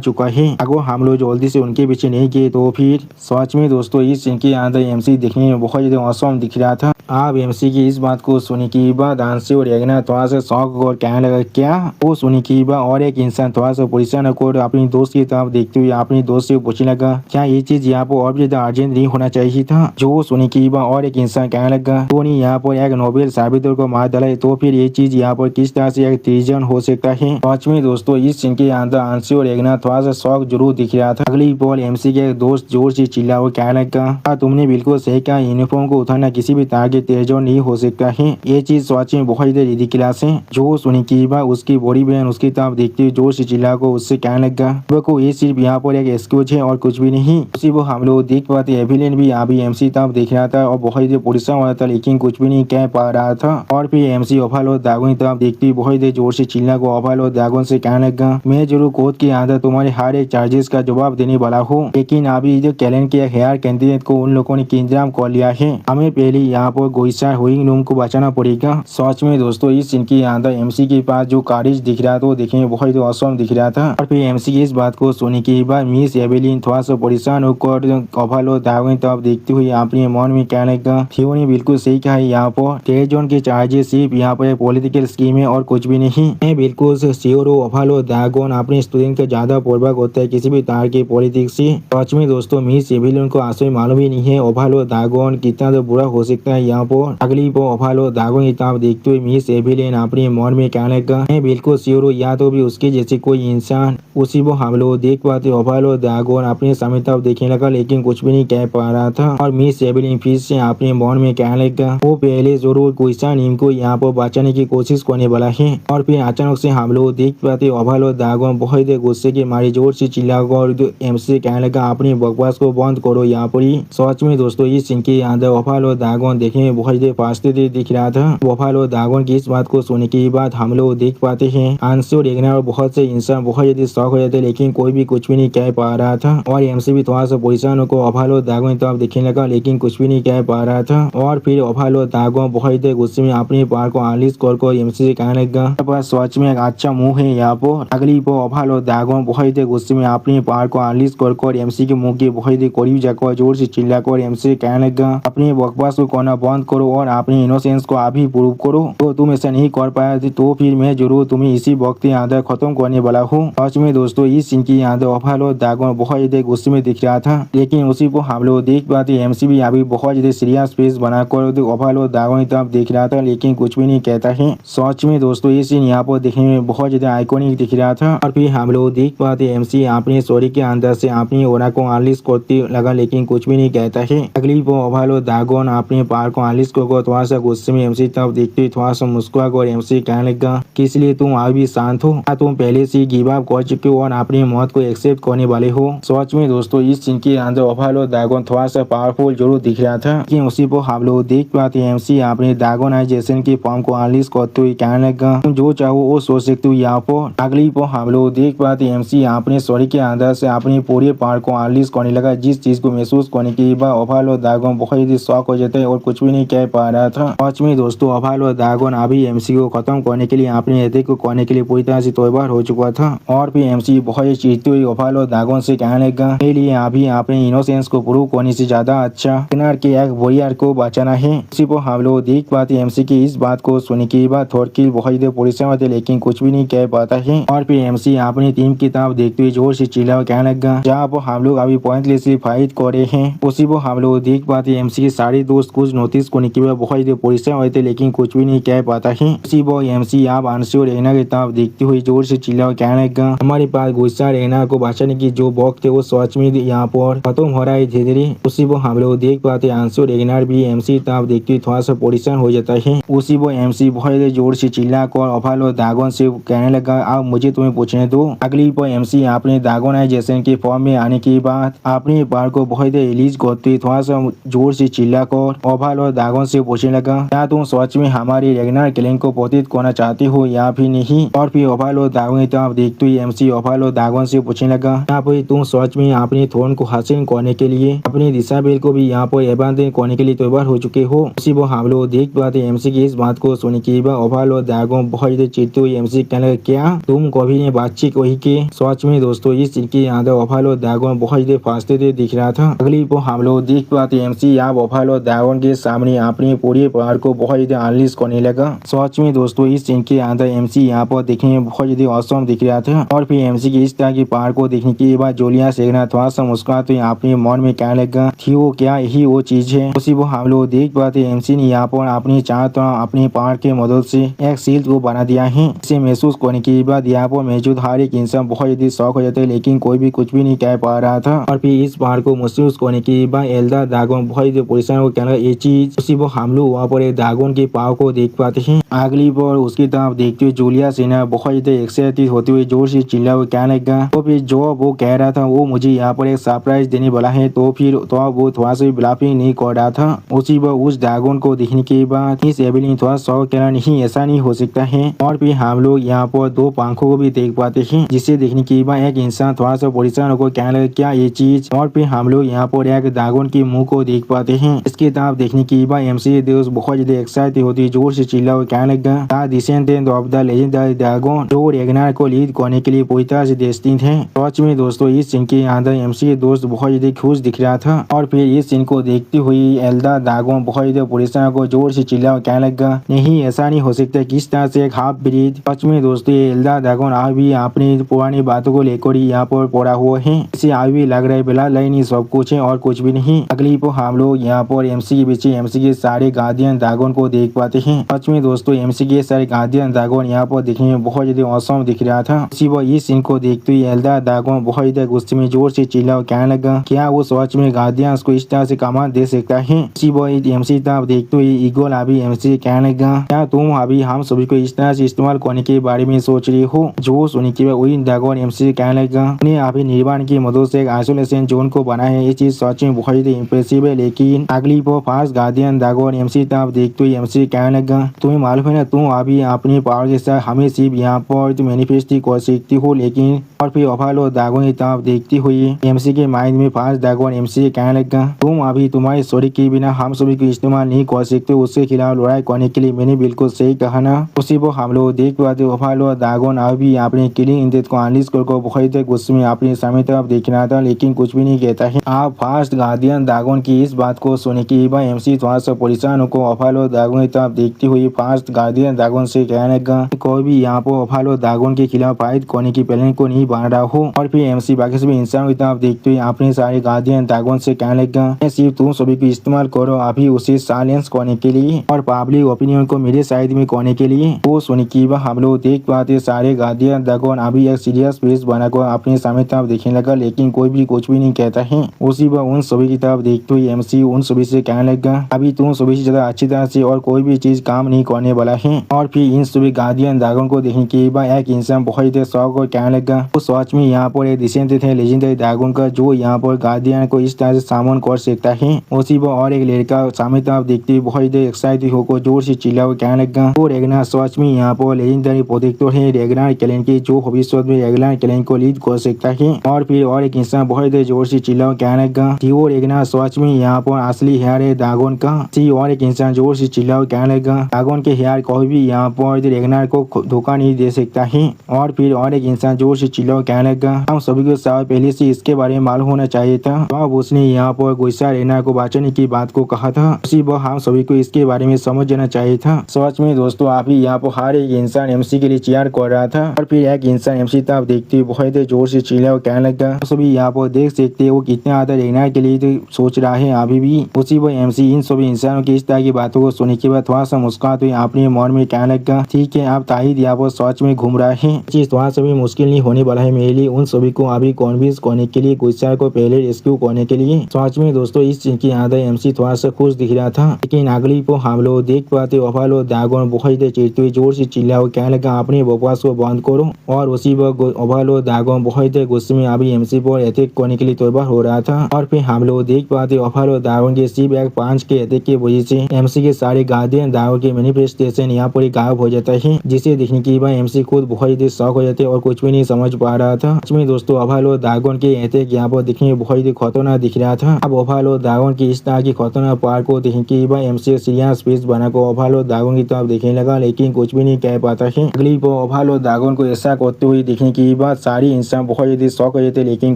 चुका है। अगर हम लोग जल्दी से उनके पीछे नहीं गए तो फिर सच में दोस्तों इस सीन के अंदर एमसी देखने में बहुत ज्यादा औसम दिख रहा था। आप एमसी की इस बात को सुनने के बाद आंसी और रेगनर थोड़ा सा शौक और कहने लगा क्या। वो सुनने के बाद और एक इंसान थोड़ा सा परेशान होकर अपनी दोस्त की तरफ देखते हुए अपनी दोस्त से पूछने लगा क्या ये चीज यहाँ पर और भी ज्यादा अर्जेंट नहीं होना चाहिए था। जो सुनने के बाद और एक इंसान कहने लगा तो नहीं यहाँ पर एक नोबेल साबितों को मार डाला तो फिर ये चीज यहाँ पर किस तरह से एक ट्रीजन हो सकता है। सच में दोस्तों इस सीन के अंदर आंसी और रेगनर थोड़ा सा शौक जरूर दिख रहा था। अगली पल एमसी के दोस्त जोर से चिल्ला वो कहने लगा तुमने बिल्कुल सही कहा, यूनिफॉर्म को उठाना किसी भी तरह के ट्रीजन नहीं हो सकता है, ये चीज सच में बहुत ही रिडिकुलस है। जो सुनी की बात उसकी बड़ी बहन उसकी तरफ देखते हुए जोर से चिल्ला को उससे कहने लगा देखो ये सिर्फ यहाँ पर एक एक्सक्यूज है और कुछ भी नहीं। उसी वो हम लोग देख पाते एविलियन भी अभी एमसी तरफ देख रहा था और बहुत ही परेशान वाला था लेकिन कुछ भी नहीं कह पा रहा था। और फिर एमसी ओभालो दागोन की तरफ देखते ही बहुत ही जोर से चिल्ला को ओभालो दागोन से कहने लगा, मैं जरूर कोर्ट के अंदर तुम्हारे हर एक चार्जेस का जवाब देने वाला हूँ, लेकिन अभी जो कैलेन के हेयर कैंडिडेट को उन लोगों ने इंतजाम कर लिया है, हमें पहले यहाँ पर गोइसा होइंग रूम को बचाना पड़ेगा। सच में दोस्तों इस सीन के अंदर एमसी के पास जो कारिज दिख रहा था वो देखने में बहुत औसम दिख रहा था। और फिर एमसी की इस बात को सुनने के बाद मिस एवेलिन थोड़ा सा परेशान होकर ओभालो दागोन की तरफ देखते हुए अपने मन में कहने लगा, थियो ने बिल्कुल सही कहा है, यहाँ पर टेरजोन के चार्जेस सिर्फ यहाँ पर पॉलिटिकल स्कीम है और कुछ भी नहीं। मैं बिल्कुल श्योर हूँ ओभालो दागोन अपने स्टूडेंट का ज्यादा पूर्वक होता है किसी भी तरह की पॉलिटिक्स से। सच में दोस्तों मिस एवेलिन को आंसू मालूम ही नहीं है ओभालो दागोन कितना तो बुरा हो सकता है। यहाँ पर अगली पर ओभालो दागोन की तरफ देखते हुए मिस एवेलिन अपने मन में कहने लगा, मैं बिल्कुल श्योर हूँ या तो भी उसके जैसे कोई इंसान। उसी को हम लोग देख पाते ओभालो दागोन अपने सामने तरफ देखने लगा लेकिन कुछ भी नहीं कह पा रहा था। और मिस एवेलिन फिर से अपने मन में कहने लगा, वो पहले जरूर गोइसा नीम को यहाँ पर बचाने की कोशिश करने वाला है। और फिर अचानक से हम लोग देख पाते ओभालो दागोन बहुत गुस्से के मारे जोर से चिल्लाकर एमसी कहने लगा, अपनी बकवास को बंद करो यहाँ पर ही। सच में दोस्तों इस सीन के अंदर ओभालो दागोन देखने में बहुत फास्ते दिख रहा था। ओभालो दागोन की इस बात को सुनने के बाद हम लोग देख पाते हैं आंसू रेगना और बहुत से इंसान बहुत ज्यादा शौक हो जाते लेकिन कोई भी कुछ भी नहीं कह पा रहा था। और एमसी भी थोड़ा सा परेशान होकर ओभालो दागोन की तरफ देखने लगा लेकिन कुछ भी नहीं कह पा रहा था। और फिर ओभालो दागोन बहुत गुस्से में अपने पार को आलिश कर एमसी से कहने लगा, सच में एक अच्छा मुंह है यहाँ पर। अगली पर ओभालो दागोन बहुत गुस्से में अपने पार को आलिश कर एमसी के मुंह के बहुत करीब जाकर जोर से चिल्लाकर एमसी कहने लगा, अपनी बकवास को करना बंद करो और अपनी इनोसेंस को अभी प्रूव करो। तो तुम ऐसा नहीं कर पाया तो फिर मैं जरूर तुम्हें इसी वक्त अंदर खत्म करने वाला हूँ। सच में दोस्तों इस सीन के अंदर ओभालो दागोन बहुत गुस्से में दिख रहा था लेकिन उसी को हम लोग देख पाते एमसी भी अभी बहुत ज्यादा सीरियस फेस बनाकर ओभालो दागोन की तरफ देख रहा था लेकिन कुछ भी नहीं कहता है। सच में दोस्तों ये सीन यहाँ पर देखने में बहुत ज्यादा आइकॉनिक दिख रहा था। और फिर हम लोग देख पाते एमसी अपने सॉरी के अंदर से अपनी ओरा को आलिश करते लगा लेकिन कुछ भी नहीं कहता है। अगली पर ओभालो दागोन अपने पार को आलिश को थोड़ा सा गुस्से में एमसी तरफ देखते थोड़ा सा मुस्कुरा कर एमसी कहने लगा, किस लिए तुम अभी भी शांत हो? तुम पहले से गिव अप कर चुके हो और अपनी मौत को एक्सेप्ट करने वाले हो। सच में दोस्तों इस सीन के अंदर ओभालो दागोन थोड़ा सा पावरफुल जरूर दिख रहा था लेकिन उसी को हम लोग देख पाते एमसी अपने दागोनाइजेशन की फॉर्म को अनलीश करते हुए कहने लगा, तुम जो चाहो वो सोच सकते हो यहाँ पर। अगली पर हम लोग देख पाते एमसी अपने सॉरी के अंदर से अपनी पूरे पार को अनलीश करने लगा जिस चीज को महसूस करने के बाद ओभालो दागोन बहुत ही शौक हो जाता है और कुछ भी नहीं कह पा रहा था। सच में दोस्तों ओभालो दागोन अभी एमसी को खत्म करने के लिए अपने हृदय को करने के लिए पूरी तरह से तैयार हो चुका था। और फिर एमसी बहुत ही चीखते हुए ओभालो दागोन से कहने लगा, मेरे लिए अभी अपने इनोसेंस को प्रूव करने से ज्यादा अच्छा किनार के एक वॉरियर को बचाना है। इसी को हम लोग देख पाते एमसी की इस बात को सुनने के बाद थोड़किल बहुत ही परेशान होते लेकिन कुछ भी नहीं कह पाता है। और फिर एमसी अपनी टीम की तरफ देखते हुए जोर से चिल्ला कहने लगा, जहाँ पर हम लोग अभी पॉइंटलेसली फाइट कर रहे हैं। उसी को हम लोग देख पाते एमसी के सारे दोस्त कुछ नोटिस करने के बाद बहुत ही परेशान होते लेकिन कुछ भी नहीं कह पाता है। उसी वो एमसी आप आंसू रेना की तरफ देखते हुए जोर से चिल्ला कहने लगा, हमारे पास गुस्सा रेना को बचाने की जो वक्त है वो सच में यहाँ पर खत्म हो रहा है धीरे धीरे। उसी वो हम लोग देख पाते आंसू रेगनार भी एमसी तरफ देखते हुए थोड़ा सा परेशान हो जाता है। उसी वो एमसी बहुत जोर से चिल्ला कर ओभालो दागोन से कहने लगा, अब मुझे तुम्हें पूछने दो। अगली पर एमसी अपने दागोनाइजेशन के फॉर्म में आने के बाद अपने बार को बहुत रिलीज करते थोड़ा सा जोर से चिल्ला कर ओभालो दागोन से पूछने लगा, क्या तुम सच में हमारी रेगनार किलिंग को पतित करना चाहते हो या फिर नहीं? और फिर ओभालो दागोन की तरफ देखते हुए एमसी ओभालो दागोन से पूछने लगा, क्या फिर तुम सच में अपने थ्रोन को हासिल करने के लिए अपनी दिशाबेल को भी यहाँ पर एबंदन करने के लिए तैयार हो चुके हो? उसी वो हम लोग देख पाते एमसी की इस बात को सुन के बाद ओभालो दागोन बहुत चिढ़ते हुए एमसी कहने लगा, क्या तुम कभी ने बातचीत वही के? सच में दोस्तों इस चीज के अंदर ओभालो दागोन बहुत फांसते दिख रहा था। अगली को हम लोग देख पाते एमसी आप ओभालो दागोन के सामने अपने पूरे पहाड़ को बहुत अनलीश करने लगा। सच में दोस्तों इस सीन के अंदर एमसी यहाँ पर देखने में बहुत ज्यादा औसम दिख रहा था। और फिर एमसी की इस तरह की पहाड़ को देखने के बाद जोलिया सेगना थोड़ा सा मुस्कुराते अपने मन में कहने लगा, थियो क्या यही वो चीज है? उसी वो हम लोग देख पाते एमसी ने यहाँ पर अपनी चारों तरफ अपने पहाड़ के मदद से एक शील्ड को बना दिया है। इसे महसूस करने के बाद यहाँ पर मौजूद हर एक इंसान बहुत ज्यादा शौक हो जाता है लेकिन कोई भी कुछ भी नहीं कह पा रहा था। और फिर इस पहाड़ को महसूस करने के बाद एल्डर दागोन बहुत परेशान हो कहने लगा, ये चीज। उसी वो हम लोग वहाँ पर दागोन के पाव को देख पाते हैं। अगली बार उसकी तरफ देखते हुए जूलिया सेना बहुत ज्यादा एक्साइटेड होते हुए जोर से चिल्ला हुए कहने लगा, तो फिर जो वो कह रहा था वो मुझे यहाँ पर एक सरप्राइज देने वाला है। तो फिर तो वो थोड़ा सा ब्लफिंग नहीं कर रहा था। उसी वह उस ड्रैगन को देखने के बाद इस एवेलिन थोड़ा शौक करा नहीं, ऐसा नहीं हो सकता है। और फिर हम लोग यहाँ पर दो पंखों को भी देख पाते हैं, जिसे देखने के बाद एक इंसान थोड़ा सा परेशान होकर कहने लगा क्या ये चीज। और फिर हम लोग यहाँ पर एक ड्रैगन की मुंह को देख पाते हैं। इसके तरफ देखने के बाद एमसी दोस्त बहुत ज्यादा एक्साइटेड होती है, जोर से चिल्ला और कहने लगा descendant of the legendary dragon जो रेगनार को लीड करने के लिए पूरी तरह से डेस्टिन्ड है। सच में दोस्तों इस सीन के अंदर एमसी दोस्त बहुत ज्यादा खुश दिख रहा था। और फिर इस सीन को देखते हुए एल्डा ड्रैगन बहुत ज्यादा परेशान को जोर से चिल्ला और कहने लगा नहीं ऐसा नहीं हो सकता, किस तरह से एक हाफ ब्रीड। सच में दोस्तों एल्डा ड्रैगन आज भी अपनी पुरानी बातों को लेकर ही यहाँ पर पड़ा हुआ है। इसे आज भी लग रहा है बिला लाइन सब कुछ है और कुछ भी नहीं। अगली पर हम लोग यहाँ पर एमसी के पीछे एमसी के सारे गार्डियन ड्रैगन को देख पाते हैं। सच में दोस्तों एमसी के सारे गार्डियन ड्रैगन यहाँ पर दिखने में बहुत ज्यादा औसम दिख रहा था। इसी वह इस सीन को देखते हुए एल्डा ड्रैगन बहुत ज्यादा गुस्से में जोर से चिल्ला और कहने लगा क्या वो सच में गार्डियंस को इस तरह से कमांड दे सकता है। इसी वह एमसी तरफ देखते हुए ईगल अभी एमसी कहने लगा क्या तुम अभी हम सभी को इस तरह से इस्तेमाल करने के बारे में सोच रही हो। जो सुनने के बाद वही ड्रैगन एमसी कहने लगा उन्हें अभी निर्माण की मदद से एक आइसोलेशन जोन को बनाया है, ये चीज सच में बहुत ज्यादा इम्प्रेसिव है। लेकिन अगली पर फास्ट गार्डियन ड्रैगन एमसी तरफ देखते हुए एमसी कहने लगा तुम्हें मालूम है ना तुम अभी अपनी पावर के साथ हमें सिर्फ यहाँ पर मैनिफेस्ट कर सकती हो। लेकिन और फिर ओभालो ड्रैगन की तरफ देखती हुई एमसी के माइंड में फास्ट ड्रैगन एमसी कहने लगा तुम अभी तुम्हारे शरीर के बिना हम सभी को इस्तेमाल नहीं कर सकते, उसके खिलाफ लड़ाई करने के लिए मैंने बिल्कुल सही कहा ना। उसी पर हम लोग देख पाते ओभालो ड्रैगन अभी अपने किलिंग इंटेंट को अनलीश कर बहुत गुस्से में अपने सामने तरफ देख रहा था, लेकिन कुछ भी नहीं कहता है। आप फास्ट गार्डियन ड्रैगन की इस बात को सुनने के बाद एमसी थोड़ा सा परेशान होकर ओभालो ड्रैगन की तरफ देखती हुई फास्ट गार्डियन ड्रैगन से कहने लगा कोई भी यहाँ पर ओभालो ड्रैगन के खिलाफ फाइट करने की प्लान को नहीं बना रहा हो। और फिर एमसी बाकी सभी इंसानों की तरफ देखते हुए अपने सारे गार्डियन ड्रैगन से कहने लगा सिर्फ तुम सभी को इस्तेमाल करो अभी उसे साइलेंस करने के लिए और पब्लिक ओपिनियन को मेरे साइड में करने के लिए। वो सुनने के बाद हम लोग देख पाते सारे गार्डियन ड्रैगन अभी एक सीरियस फेस बनाकर अपने सामने तरफ देखने लगा, लेकिन कोई भी कुछ भी नहीं कहता है। उसी पर उन सभी की तरफ देखते हुए एमसी उन सभी से कहने लगा अभी तुम सभी से ज्यादा अच्छी तरह से और कोई भी चीज काम नहीं करने वाला है। और फिर इन सभी गार्डियन ड्रैगन को देखने के बाद एक इंसान बहुत ही शौक और कहने लगा वो सच में यहाँ पर एक डिसेंट थे लेजेंडरी ड्रैगन का जो यहाँ पर गार्डियन को इस तरह से सामन कर सकता है। उसी पर और एक लड़का सामने तरफ देखते हुए बहुत ही एक्साइटेड होकर जोर से चिल्ला और कहने लगा वो रेगनार सच में यहाँ पर लेजेंडरी प्रोटेक्टर है रेगनार क्लैन के जो भविष्य में रेगनार क्लैन को लीड कर सकता है। और फिर और एक इंसान बहुत ही जोर से चिल्ला और कहने लगा वो रेगनार सच में यहाँ पर असली हेयर है ड्रैगन का। और एक इंसान जोर से चिल्ला और कहने लगा ड्रैगन के हेयर कोई भी यहाँ पर रेगनार को धोखा नहीं दे सकता है। और फिर और एक इंसान जोर से चिल्ला और कहने लगा हम सभी को साल पहले से इसके बारे में मालूम होना चाहिए था। अब उसने यहाँ पर गुस्सा रेगनार को बचाने की बात को कहा था, उसी पर हम सभी को इसके बारे में समझ जाना चाहिए था। सच में दोस्तों अभी यहाँ पर हर एक इंसान एमसी के लिए चीयर कर रहा था। और फिर एक इंसान एमसी तरफ देखते हुए बहुत जोर से चिल्ला और कहने लगा सभी यहाँ पर देख सकते हैं वो कितना ज्यादा रेगनार के लिए तो सोच रहा है अभी भी। उसी पर एमसी इन सभी इंसानों की इस तरह की बातों को सुनने के बाद थोड़ा सा मुस्कुराते हुए अपने मन में कहने लगा ठीक है अब ताहिद यहाँ पर सच में घूम रहा है, चीज थोड़ा सा भी मुश्किल नहीं होने वाला है मेरे लिए उन सभी को अभी कन्विंस करने के लिए गुस्सा को पहले रेस्क्यू करने के लिए। सच में दोस्तों इस चीज की अंदर एमसी थोड़ा सा खुश दिख रहा था। लेकिन अगली को हम लोग देख पाते ओभालो ड्रैगन बहुत चिढ़ते हुए जोर से चिल्ला और कहने लगा अपने बकवास को बंद करो। और उसी पर ओभालो ड्रैगन बहुत गुस्से में अभी एमसी पर अटैक करने के लिए तैयार हो रहा था। और फिर हम लोग देख पाते ओभालो ड्रैगन के सिर्फ एक 5 के अटैक की वजह से एमसी के सारे गार्डियन ड्रैगन के मैनिफेस्टेशन यहाँ पर गायब हो जाता है, जिसे देखने के बाद एमसी खुद बहुत शौक हो जाते और कुछ भी नहीं समझ पा रहा था। इसमें दोस्तों ओभालो ड्रैगन के अटैक यहाँ पर दिखने में बहुत ही खतरनाक दिख रहा था। अब ओभालो ड्रैगन की इस तरह की खतरनाक पार को देखने के बाद एमसी सीरियस फेस बनाकर ओभालो ड्रैगन की तरफ देखने लगा, लेकिन कुछ भी नहीं कह पाता है। अगली पर ओभालो ड्रैगन को ऐसा करते हुए देखने के बाद सारी इंसान बहुत ज्यादा शौक हो जाते, लेकिन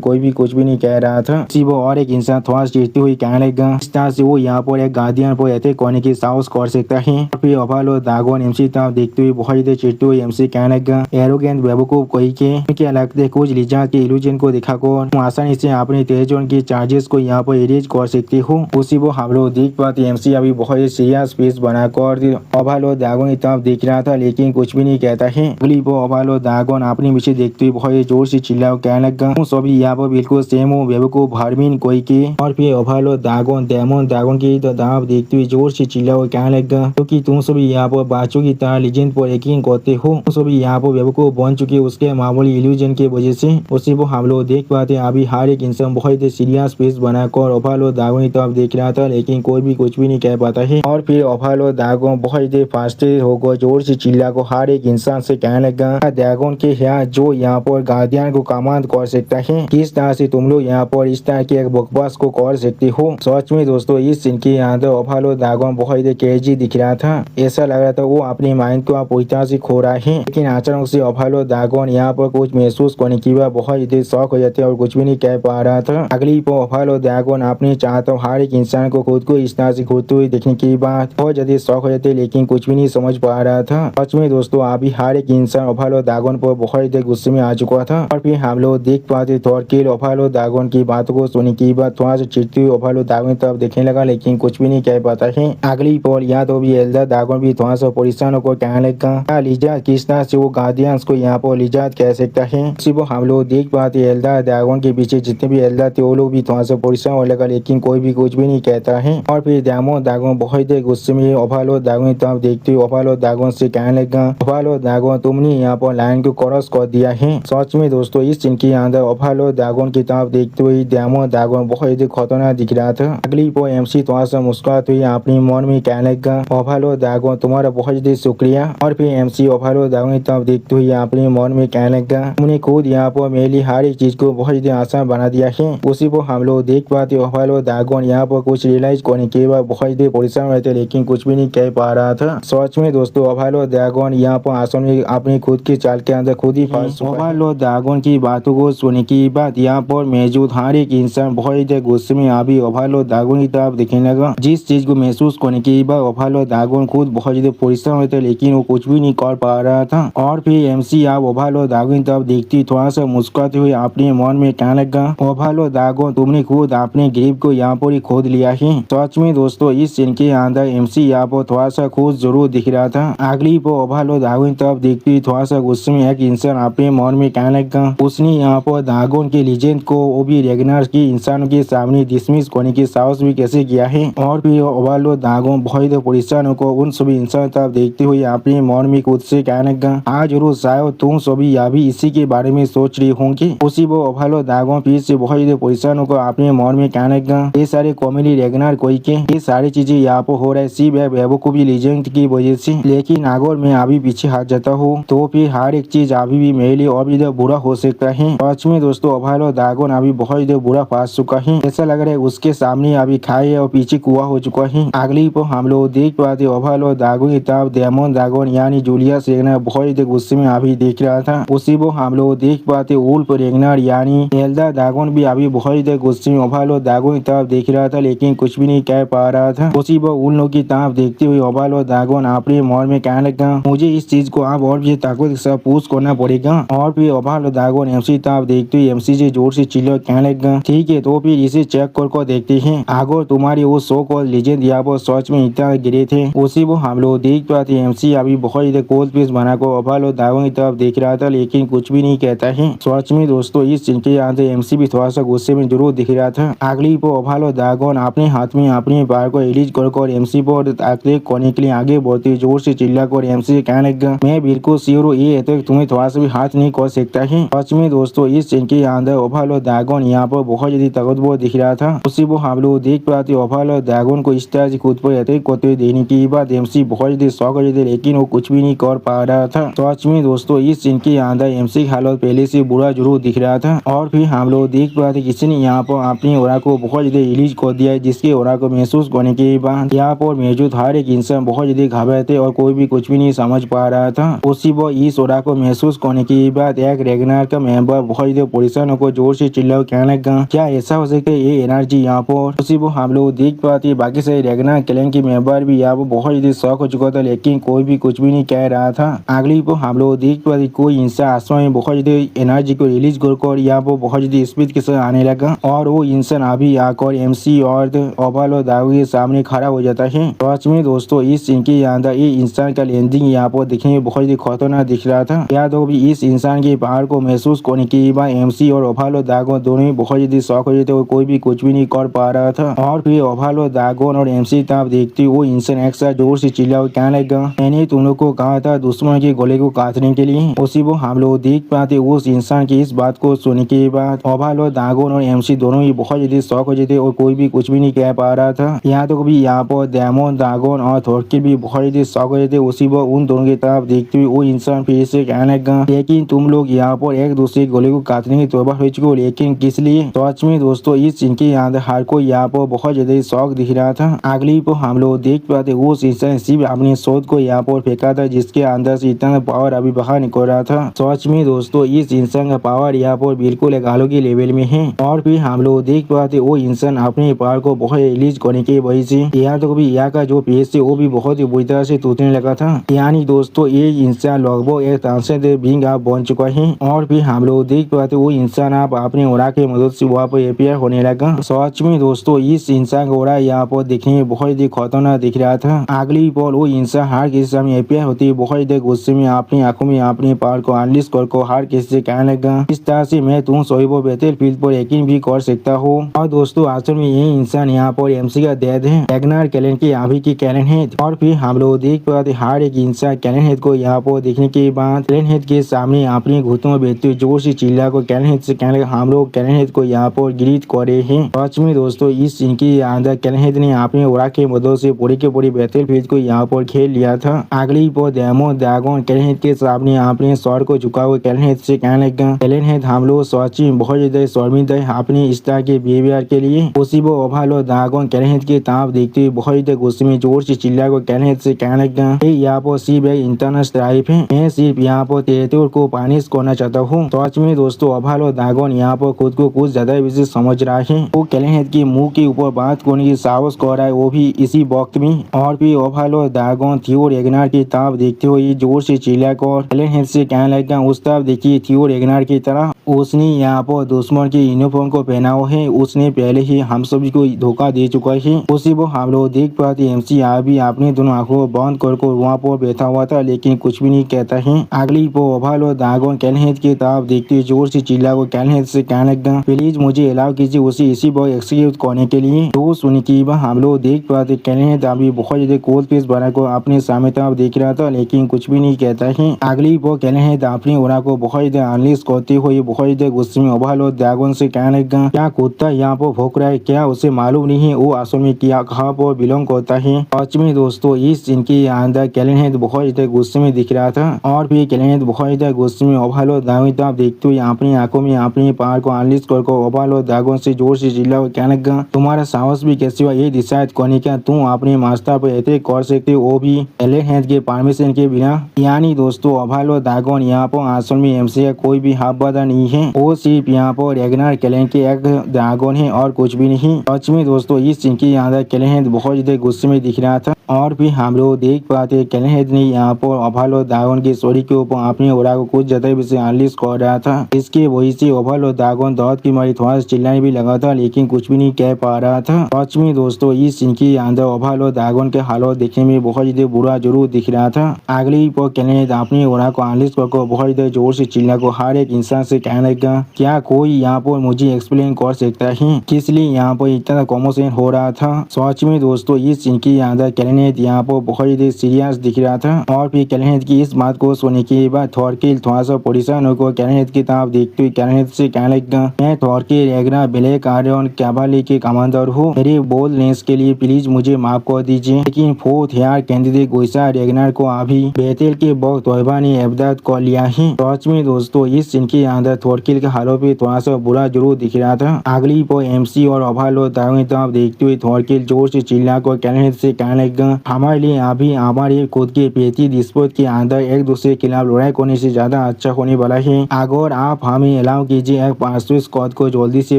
कोई भी कुछ भी नहीं कह रहा था। इसी पर और एक इंसान थोड़ा चिढ़ते हुए कहने लगा इस तरह से वो यहाँ पर एक गार्डियन पर अटैक करने की साहस कर सकता है। फिर ओभालो ड्रैगन एमसी तरफ देखते हुए बहुत ज्यादा चिढ़ते हुए एमसी कहने लगा एरोगेंट बेवकूफ कोई के क्या लगता है कुछ लिजा के इल्यूजन को दिखाकर तुम आसानी से अपने तेजोन के चार्जेस को यहाँ पर इरेज कर सकते हो। उसी को हम लोग देख पाते एमसी अभी बहुत सीरियस फेस बनाकर ओभालो ड्रैगन की तरफ देख रहा था, लेकिन कुछ भी नहीं कहता है। अगली पर ओभालो ड्रैगन अपने पीछे देखते हुए बहुत जोर से चिल्ला कहने लगा तुम सभी यहाँ पर बिल्कुल सेम हो बेवकूफ हरमीन कोई के। और फिर ओभालो ड्रैगन डेमन ड्रैगन की तरफ देखते हुए जोर से चिल्ला कहने लगा क्योंकि तुम सभी यहाँ पर बच्चों की तरह लीजेंड पर यकीन करते हो, तुम सभी यहाँ पर बेवकूफ बन चुके उसके मामूली इल्यूजन की वजह से। उसी को हम लोग देख पाते अभी हर एक इंसान बहुत सीरियस फेस बनाकर ओभालो ड्रैगन की तरफ देख रहा था, लेकिन कोई भी कुछ भी नहीं कह पाता है। और फिर ओभाल ड्रैगन बहुत ही फास्टेड होकर जोर से चिल्ला को हर एक इंसान से कहने लगा, ड्रैगन के यहाँ जो यहाँ पर गार्डियन को कमांड कर सकता है, किस तरह से तुम लोग यहाँ पर इस तरह के एक बकवास को कर सकते हो। सच में दोस्तों इस सीन के अंदर ओभाल ड्रैगन बहुत ही क्रेजी दिख रहा था। ऐसा लग रहा था वो अपने माइंड को पूरी तरह से खो रहा है। लेकिन अचानक से ओभाल ड्रैगन यहाँ पर कुछ महसूस करने की बाद बहुत ही शौक हो जाते और कुछ भी नहीं कह पा रहा था। अगली पर ओभाल ड्रैगन अपने चाहता हर एक इंसान को खुद को इस तरह से खोते हुए देखने की बात बहुत ज्यादा शौक हो जाते, लेकिन कुछ भी नहीं समझ पा रहा था। सच में दोस्तों अभी हर एक इंसान ओभाल ड्रैगन पर बहुत गुस्से में आ चुका था। और फिर हम लोग देख पाते थॉरकिल ओभाल ड्रैगन की बातों को सुनने की बाद थोड़ा सा चिढ़ते हुए ओभाल ड्रैगन तरफ देखने लगा, लेकिन कुछ भी नहीं कह पाता है। अगली पल यहाँ तो भी एल्डर ड्रैगन भी थोड़ा सा परेशान होकर कहने लगा, लिजार्ड किस तरह से वो गार्डियंस को यहाँ पर लिजार्ड कह सकता है। सिर्फ हम लोग देख पाते एल्डर ड्रैगन के पीछे जितने भी एल्डर थे वो लोग भी थोड़ा सा परेशान होने लगा, लेकिन कोई भी कुछ भी नहीं कहता है। और फिर ड्रैगन बहुत गुस्से में ओभाल ड्रैगन तरफ देखते हुए ओभाल ड्रैगन से कहने लगा, ओभाल ड्रैगन तुमने यहाँ पर लायन को क्रॉस कर दिया है। सच में दोस्तों इस सीन के अंदर ओभाल ड्रैगन की तरफ देखते हुए ड्रैगन बहुत खतरनाक दिख रहा था। अगली पर एमसी थोड़ा सा मुस्कुराते हुए अपने मन में कहने लगा, ओभाल ड्रैगन तुम्हारा बहुत शुक्रिया। और फिर एमसी ओभाल ड्रैगन की तरफ देखते हुए अपने मन में कहने लगा, तुमने खुद यहाँ पर मेरे लिए हर एक चीज को बहुत आसान बना दिया है। उसी पर हम लोग देख पाते ओभाल ड्रैगन यहाँ पर कुछ रियलाइज करने के बाद बहुत परेशान रहते, लेकिन कुछ भी नहीं कह पा रहा था। सच में दोस्तों ओभाल ड्रैगन यहाँ पर आसन में अपनी खुद की चाल के अंदर खुद ही फंस चुका है। ओभाल ड्रैगन की बातों को सुनने की बाद यहाँ पर मौजूद हर एक इंसान बहुत गुस्से में अभी ओभाल ड्रैगन की तरफ दिखने लगा। जिस चीज को महसूस करने के बाद ओभाल ड्रैगन खुद बहुत परेशान होते, लेकिन वो कुछ भी नहीं कर पा रहा था। और फिर एमसी आप ओभाल ड्रैगन की तरफ देखती थोड़ा सा मुस्कुराते हुए अपने मन में कहने लगा, ओभाल ड्रैगन तुमने खुद अपने ग्रिप को यहाँ पर ही खोद लिया है। सच में दोस्तों इस सीन के अंदर एमसी यहाँ पर थोड़ा सा खुश जरूर दिख रहा था। अगली पर ओभाल ड्रैगन की तरफ देखती थोड़ा सा गुस्से में एक इंसान अपने मन में कहने लगा, उसने यहाँ पर ड्रैगन के लीजेंड को वो भी रेगनार की इंसानों के सामने डिसमिस करने की साहस भी कैसे किया है। और फिर ओभाल ड्रैगन बहुत परेशान होकर उन सभी इंसान तरफ देखते हुए अपने मन में खुद से कहने लगा, हाँ जरूर शायद तुम सभी अभी इसी के बारे में सोच रही होंगी। उसी वो ओभाल ड्रैगन फिर से बहुत परेशान होकर अपने मन में कहने लगा, ये सारे कॉमेडी रेगनार कोई के ये सारी चीजें यहाँ पर हो रहा है सिर्फ बेवकूफी लीजेंड की वजह से। लेकिन अगर मैं अभी पीछे हट जाता हूँ तो फिर हर एक चीज अभी भी मेरे लिए और भी बुरा हो सकता है। सच में दोस्तों ओभाल ड्रैगन अभी बहुत बुरा फंस चुका है। ऐसा लग रहा है उसके सामने अभी खाए और पीछे कुआ हो चुका है। अगली पर हम लोग देख पाते ओभाल ड्रैगन की तरफ डेमन ड्रैगन यानी जूलियस रेगनार बहुत गुस्से में अभी देख रहा था। उसी को हम लोग देख पाते वुल्फ रेगनार यानी एल्डर ड्रैगन भी अभी बहुत गुस्से में ओभाल ड्रैगन की तरफ देख रहा था, लेकिन कुछ भी नहीं कह पा रहा था। उसी पर उन लोग की तरफ देखते हुए ओभाल ड्रैगन अपने मन में कहने लगा, मुझे इस चीज को आप और भी ताकत के साथ पूछ करना पड़ेगा। और फिर ओभाल ड्रैगन एमसी तरफ देखते हुए एमसी से जोर से चिल्ला कहने लगा, ठीक है तो फिर इसे चेक कर देखते हैं अगर तुम्हारी वो सो कॉल लीजेंड यहाँ पर सच में इतना गिरे थे। उसी को हम लोग देख पाते एमसी अभी बहुत कोल्ड पीस बनाकर ओभाल ड्रैगन की तरफ देख रहा था, लेकिन कुछ भी नहीं कहता है। सच में दोस्तों इस सीन के अंदर एमसी भी थोड़ा सा गुस्से में जरूर दिख रहा था। अगली पर ओभाल ड्रैगन अपने हाथ में अपने बार को रिलीज कर एमसी पर अटैक करने के लिए आगे बढ़ते जोर से चिल्ला कर एमसी कहने लगा, मैं बिल्कुल श्योर हूँ ये अटैक तुम्हें थोड़ा सा भी हाथ नहीं कर सकता है। सच में दोस्तों इस सीन के अंदर ओभाल ड्रैगन यहाँ पर बहुत ज्यादा ताकतवर दिख रहा था। उसी को हम लोग देख पाते ओभाल ड्रैगन को इस तरह से खुद पर अटैक करते हुए देखने की बाद एमसी बहुत ज्यादा शौक हो जाते, लेकिन वो कुछ भी नहीं कर पा रहा था। सच में दोस्तों इस सीन के अंदर एमसी की हालत पहले से बुरा जरूर दिख रहा था। और फिर हम लोग देख पाते किसी ने यहाँ पर अपनी ओरा को बहुत ज्यादा रिलीज कर दिया है, जिसके ओरा को महसूस करने के बाद यहाँ पर मौजूद हर एक इंसान बहुत ज्यादा घबराते और कोई भी कुछ भी नहीं समझ पा रहा था। उसी वो इस ओरा को महसूस करने के बाद एक रेगनार का मेंबर बहुत ज्यादा परेशान होकर जोर से चिल्ला कहने लगा, क्या ऐसा हो सकता है ये एनर्जी यहाँ पर। उसी वो हम लोग देख पाते बाकी से रेगनार क्लैन के मेंबर भी यहाँ पर बहुत ज्यादा शौक हो चुका था, लेकिन कोई भी कुछ भी नहीं कह रहा था। अगली को हम लोग देख पाते कोई इंसान आसमान में बहुत ज्यादा एनर्जी को रिलीज कर यहाँ पर बहुत ज्यादा स्पीड के साथ आने लगा और वो इंसान अभी आकर एमसी और ओभाल ड्रैगन के सामने खड़ा हो जाता है। सच में दोस्तों इस सीन के अंदर ये इंसान का लैंडिंग यहाँ पर दिखने में बहुत ही खतरनाक दिख रहा था। या तो भी इस इंसान के पहाड़ को महसूस करने के बाद एमसी और ओभाल ड्रैगन दोनों ही बहुत ज्यादा शौक हो जाते और कोई भी कुछ भी नहीं कर पा रहा था। और फिर ओभाल ड्रैगन और एमसी तरफ देखते वो इंसान एक साथ जोर से चिल्ला कहने लगा, मैंने तुम लोग को कहा था दुश्मन के गले को काटने के लिए। उसी वो हम लोग देख पाते उस इंसान की इस बात को सुनने के बाद ओभाल ड्रैगन और एमसी दोनों ही बहुत ज्यादा शौक हो जाते और कोई भी कुछ भी नहीं कह पा रहा रहा था। यहाँ तो कभी यहाँ पर डेमन ड्रैगन और थॉरकिल भी बहुत ही शौक हो रहे थे। उसी पर उन दोनों की तरफ देखते हुए वो इंसान फिर से कहने लगा, लेकिन तुम लोग यहाँ पर एक दूसरे गले को काटने की तौबा हो चुके हो, लेकिन किस लिए? सच में दोस्तों इस सीन के अंदर हर कोई यहाँ पर बहुत ज्यादा शौक दिख रहा था। अगली पर हम लोग देख पाते वो इंसान सिर्फ अपने शोध को यहाँ पर फेंका था, जिसके अंदर से इतना पावर अभी बाहर निकल रहा था। सच में दोस्तों इस इंसान का पावर यहाँ पर बिल्कुल एक अलग ही लेवल में है। और फिर हम लोग देख पाते वो इंसान अपने पावर को बहुत रिलीज करने की वजह से यहाँ तो कभी यहाँ का जो पेज है वो भी बहुत ही बुरी तरह से टूटने लगा था। यानी दोस्तों ये इंसान लगभग एक ट्रांसजेंडर बीइंग आप बन चुका है। और फिर हम लोग देख पाते वो इंसान आप अपने ओरा की मदद से वहाँ पर एपीआर होने लगा। सच में दोस्तों इस इंसान का ओरा यहाँ पर देखने में बहुत ही खतरनाक दिख रहा था। अगली पल वो इंसान हर किसी सामने एपीआर होती है बहुत ही गुस्से में अपनी आंखों में अपने पावर को अनलिश कर हर किसी से कहने लगा, इस तरह से मैं तुम सभी को बैटलफील्ड पर यकीन भी कर सकता हूँ। और दोस्तों असल में ये इंसान यहाँ पर एमसी का डैड है, रैग्नार कैलेन की अभी की कैलेन हेड। और फिर हम लोग देख पाते हर एक इंसान कैलेन हेड को यहाँ पर देखने के बाद कैलेन हेड के सामने अपने घुटनों में बैठते हुए जोर से चिल्ला को कैलेन हेड से कहने लगा, हम लोग कैलेन हेड को यहाँ पर ग्रीट कर रहे हैं। सच में दोस्तों इस सीन के अंदर कैलेन हेड ने अपने ओरा के मदद से पूरी के पूरी बैटलफील्ड को यहाँ पर खेल लिया था। अगली पर डेमन ड्रैगन कैलेन हेड के सामने अपने सर को झुका हुआ कैलेन हेड से कहने लगा, कैलेन हेड हम लोग सच में बहुत ज्यादा शर्मिंदा है अपने इस तरह के बिहेवियर के लिए। उसी वो ओभालो ड्रैगन कैलेन हेड की तरफ देखते हुए बहुत ज्यादा गुस्से में जोर से चिल्ला को कैलेन हेड से कहने लगा, यहाँ पर सिर्फ एक इंटरनल स्ट्राइक है, मैं सिर्फ यहाँ पर टेरिटोर को पानिश करना चाहता हूँ। सच में दोस्तों ओभालो ड्रैगन यहाँ पर खुद को कुछ ज्यादा विशेष समझ रहा है। वो कैलेन हेड के मुंह के ऊपर बात करने की साहस कर रहा है, वो भी इसी वक्त में। और भी ओभालो ड्रैगन थियो रैग्नार की तरफ देखते हुए जोर से चिल्लाकर कैलेन हेड से कहने लगा, उस तरफ देखिए थियो रैग्नार की तरह उसने यहाँ पर दुश्मन के यूनिफॉर्म को पहना हुआ है, उसने पहले ही हम सभी को धोखा दे चुका है। उसी वो हम लोग देख पाते एमसी भी अपने दोनों आंखों को बंद कर वहाँ पर बैठा हुआ था, लेकिन कुछ भी नहीं कहता है। अगली वो ओभालो ड्रैगन कैलेन हेड की तरफ देखते जोर से चिल्ला को कैलेन हेड से कहने लगा, प्लीज मुझे अलाउ कीजिए उसे इसी पर एक्सिक्यूट करने के लिए। तो सुनी की हम लोग देख पाते कैलेन हेड अभी बहुत ज्यादा कोल्ड फेस बना को अपने सामने तरफ देख रहा था, लेकिन कुछ भी नहीं कहता है। अगली वो कैलेन हेड अपनी ओरा को बहुत ज्यादा अनलिश करते हुए बहुत ज्यादा गुस्से में ओभालो ड्रैगन से कहने लगा, क्या कुत्ता यहाँ पर भौंक रहा है, क्या उसे मालूम नहीं है वो असल में क्या कहाँ पर बिलोंग करता है। सच में दोस्तों इस सीन के अंदर कैलेन हेड बहुत ज्यादा गुस्से में दिख रहा था। और फिर कैलेन हेड बहुत ज्यादा गुस्से में ओभालो ड्रैगन तरफ देखते हुए अपनी आंखों में अपने पावर को अनलिश कर ओभालो ड्रैगन से जोर से चिल्ला कहने लगा, तुम्हारा साहस भी कैसे हुआ ये डिसाइड करने का तुम अपने मास्टर पर अटैक कर सकते हो, वो भी कैलेन हेड के परमिशन के बिना। यानी दोस्तों ओभालो ड्रैगन यहाँ पर असल में एमसी का कोई भी हाथ बदा नहीं है, वो सिर्फ यहाँ पर रैग्नार कैलेन के एक ड्रैगन है और कुछ भी नहीं। सच में दोस्तों इस सीन के अंदर कैलेन हेड बहुत ज्यादा गुस्से में दिख रहा था। और फिर हम लोग देख पाते कैलेन हेड ने यहाँ पर ओभालो ड्रैगन के शरीर के ऊपर अपने ओरा को कुछ ज्यादा से अनलिश कर रहा था। इसके वजह से ओभालो ड्रैगन दर्द की मारी थोड़ा चिल्लाने भी लगा था, लेकिन कुछ भी नहीं कह पा रहा था। सच में दोस्तों इस सीन के अंदर ओभालो ड्रैगन के हालत देखने में बहुत ज्यादा बुरा जरूर दिख रहा था। अगली पर कैलेन हेड अपने ओरा को अनलिश कर बहुत ज्यादा जोर से चिल्ला को हर एक इंसान से कहने लगा, क्या कोई यहाँ पर मुझे एक्सप्लेन कर सकता है किस लिए यहाँ पर इतना कॉमोशन हो रहा था। सच में दोस्तों इस सीन के अंदर कैलेन हेड यहाँ पर बहुत ज्यादा सीरियस दिख रहा था। और फिर कैलेन हेड की इस बात को सुनने के बाद थॉरकिल थोड़ा सा परेशान होकर कैलेन हेड की तरफ देखते हुए कैलेन हेड से कहने लगा, मैं थॉरकिल रैग्नार ब्लैक आयरन कैवालरी के कमांडर हूँ, मेरे बोलनेस के लिए प्लीज मुझे माफ कर दीजिए। लेकिन फोर्थ हेयर कैंडिडेट गोइसा रैग्नार को अभी बैटल के वक्त तोयबा ने अब्दात कर लिया है। सच में दोस्तों इस सीन के अंदर थॉरकिल के हालों पे थोड़ा सा बुरा जरूर दिख रहा था। अगली पर एमसी और ओभालो ड्रैगन तरफ देखते हुए थॉरकिल जोर से चिल्ला कर कैलेन हेड से कहने लगा, हमारे लिए अभी हमारे खुद के पेटी डिस्पोट के अंदर एक दूसरे के खिलाफ लड़ाई करने से ज्यादा अच्छा होने वाला है। अगर आप हमें अलाउ कीजिए एक पार्सुस स्क्वाड को जल्दी से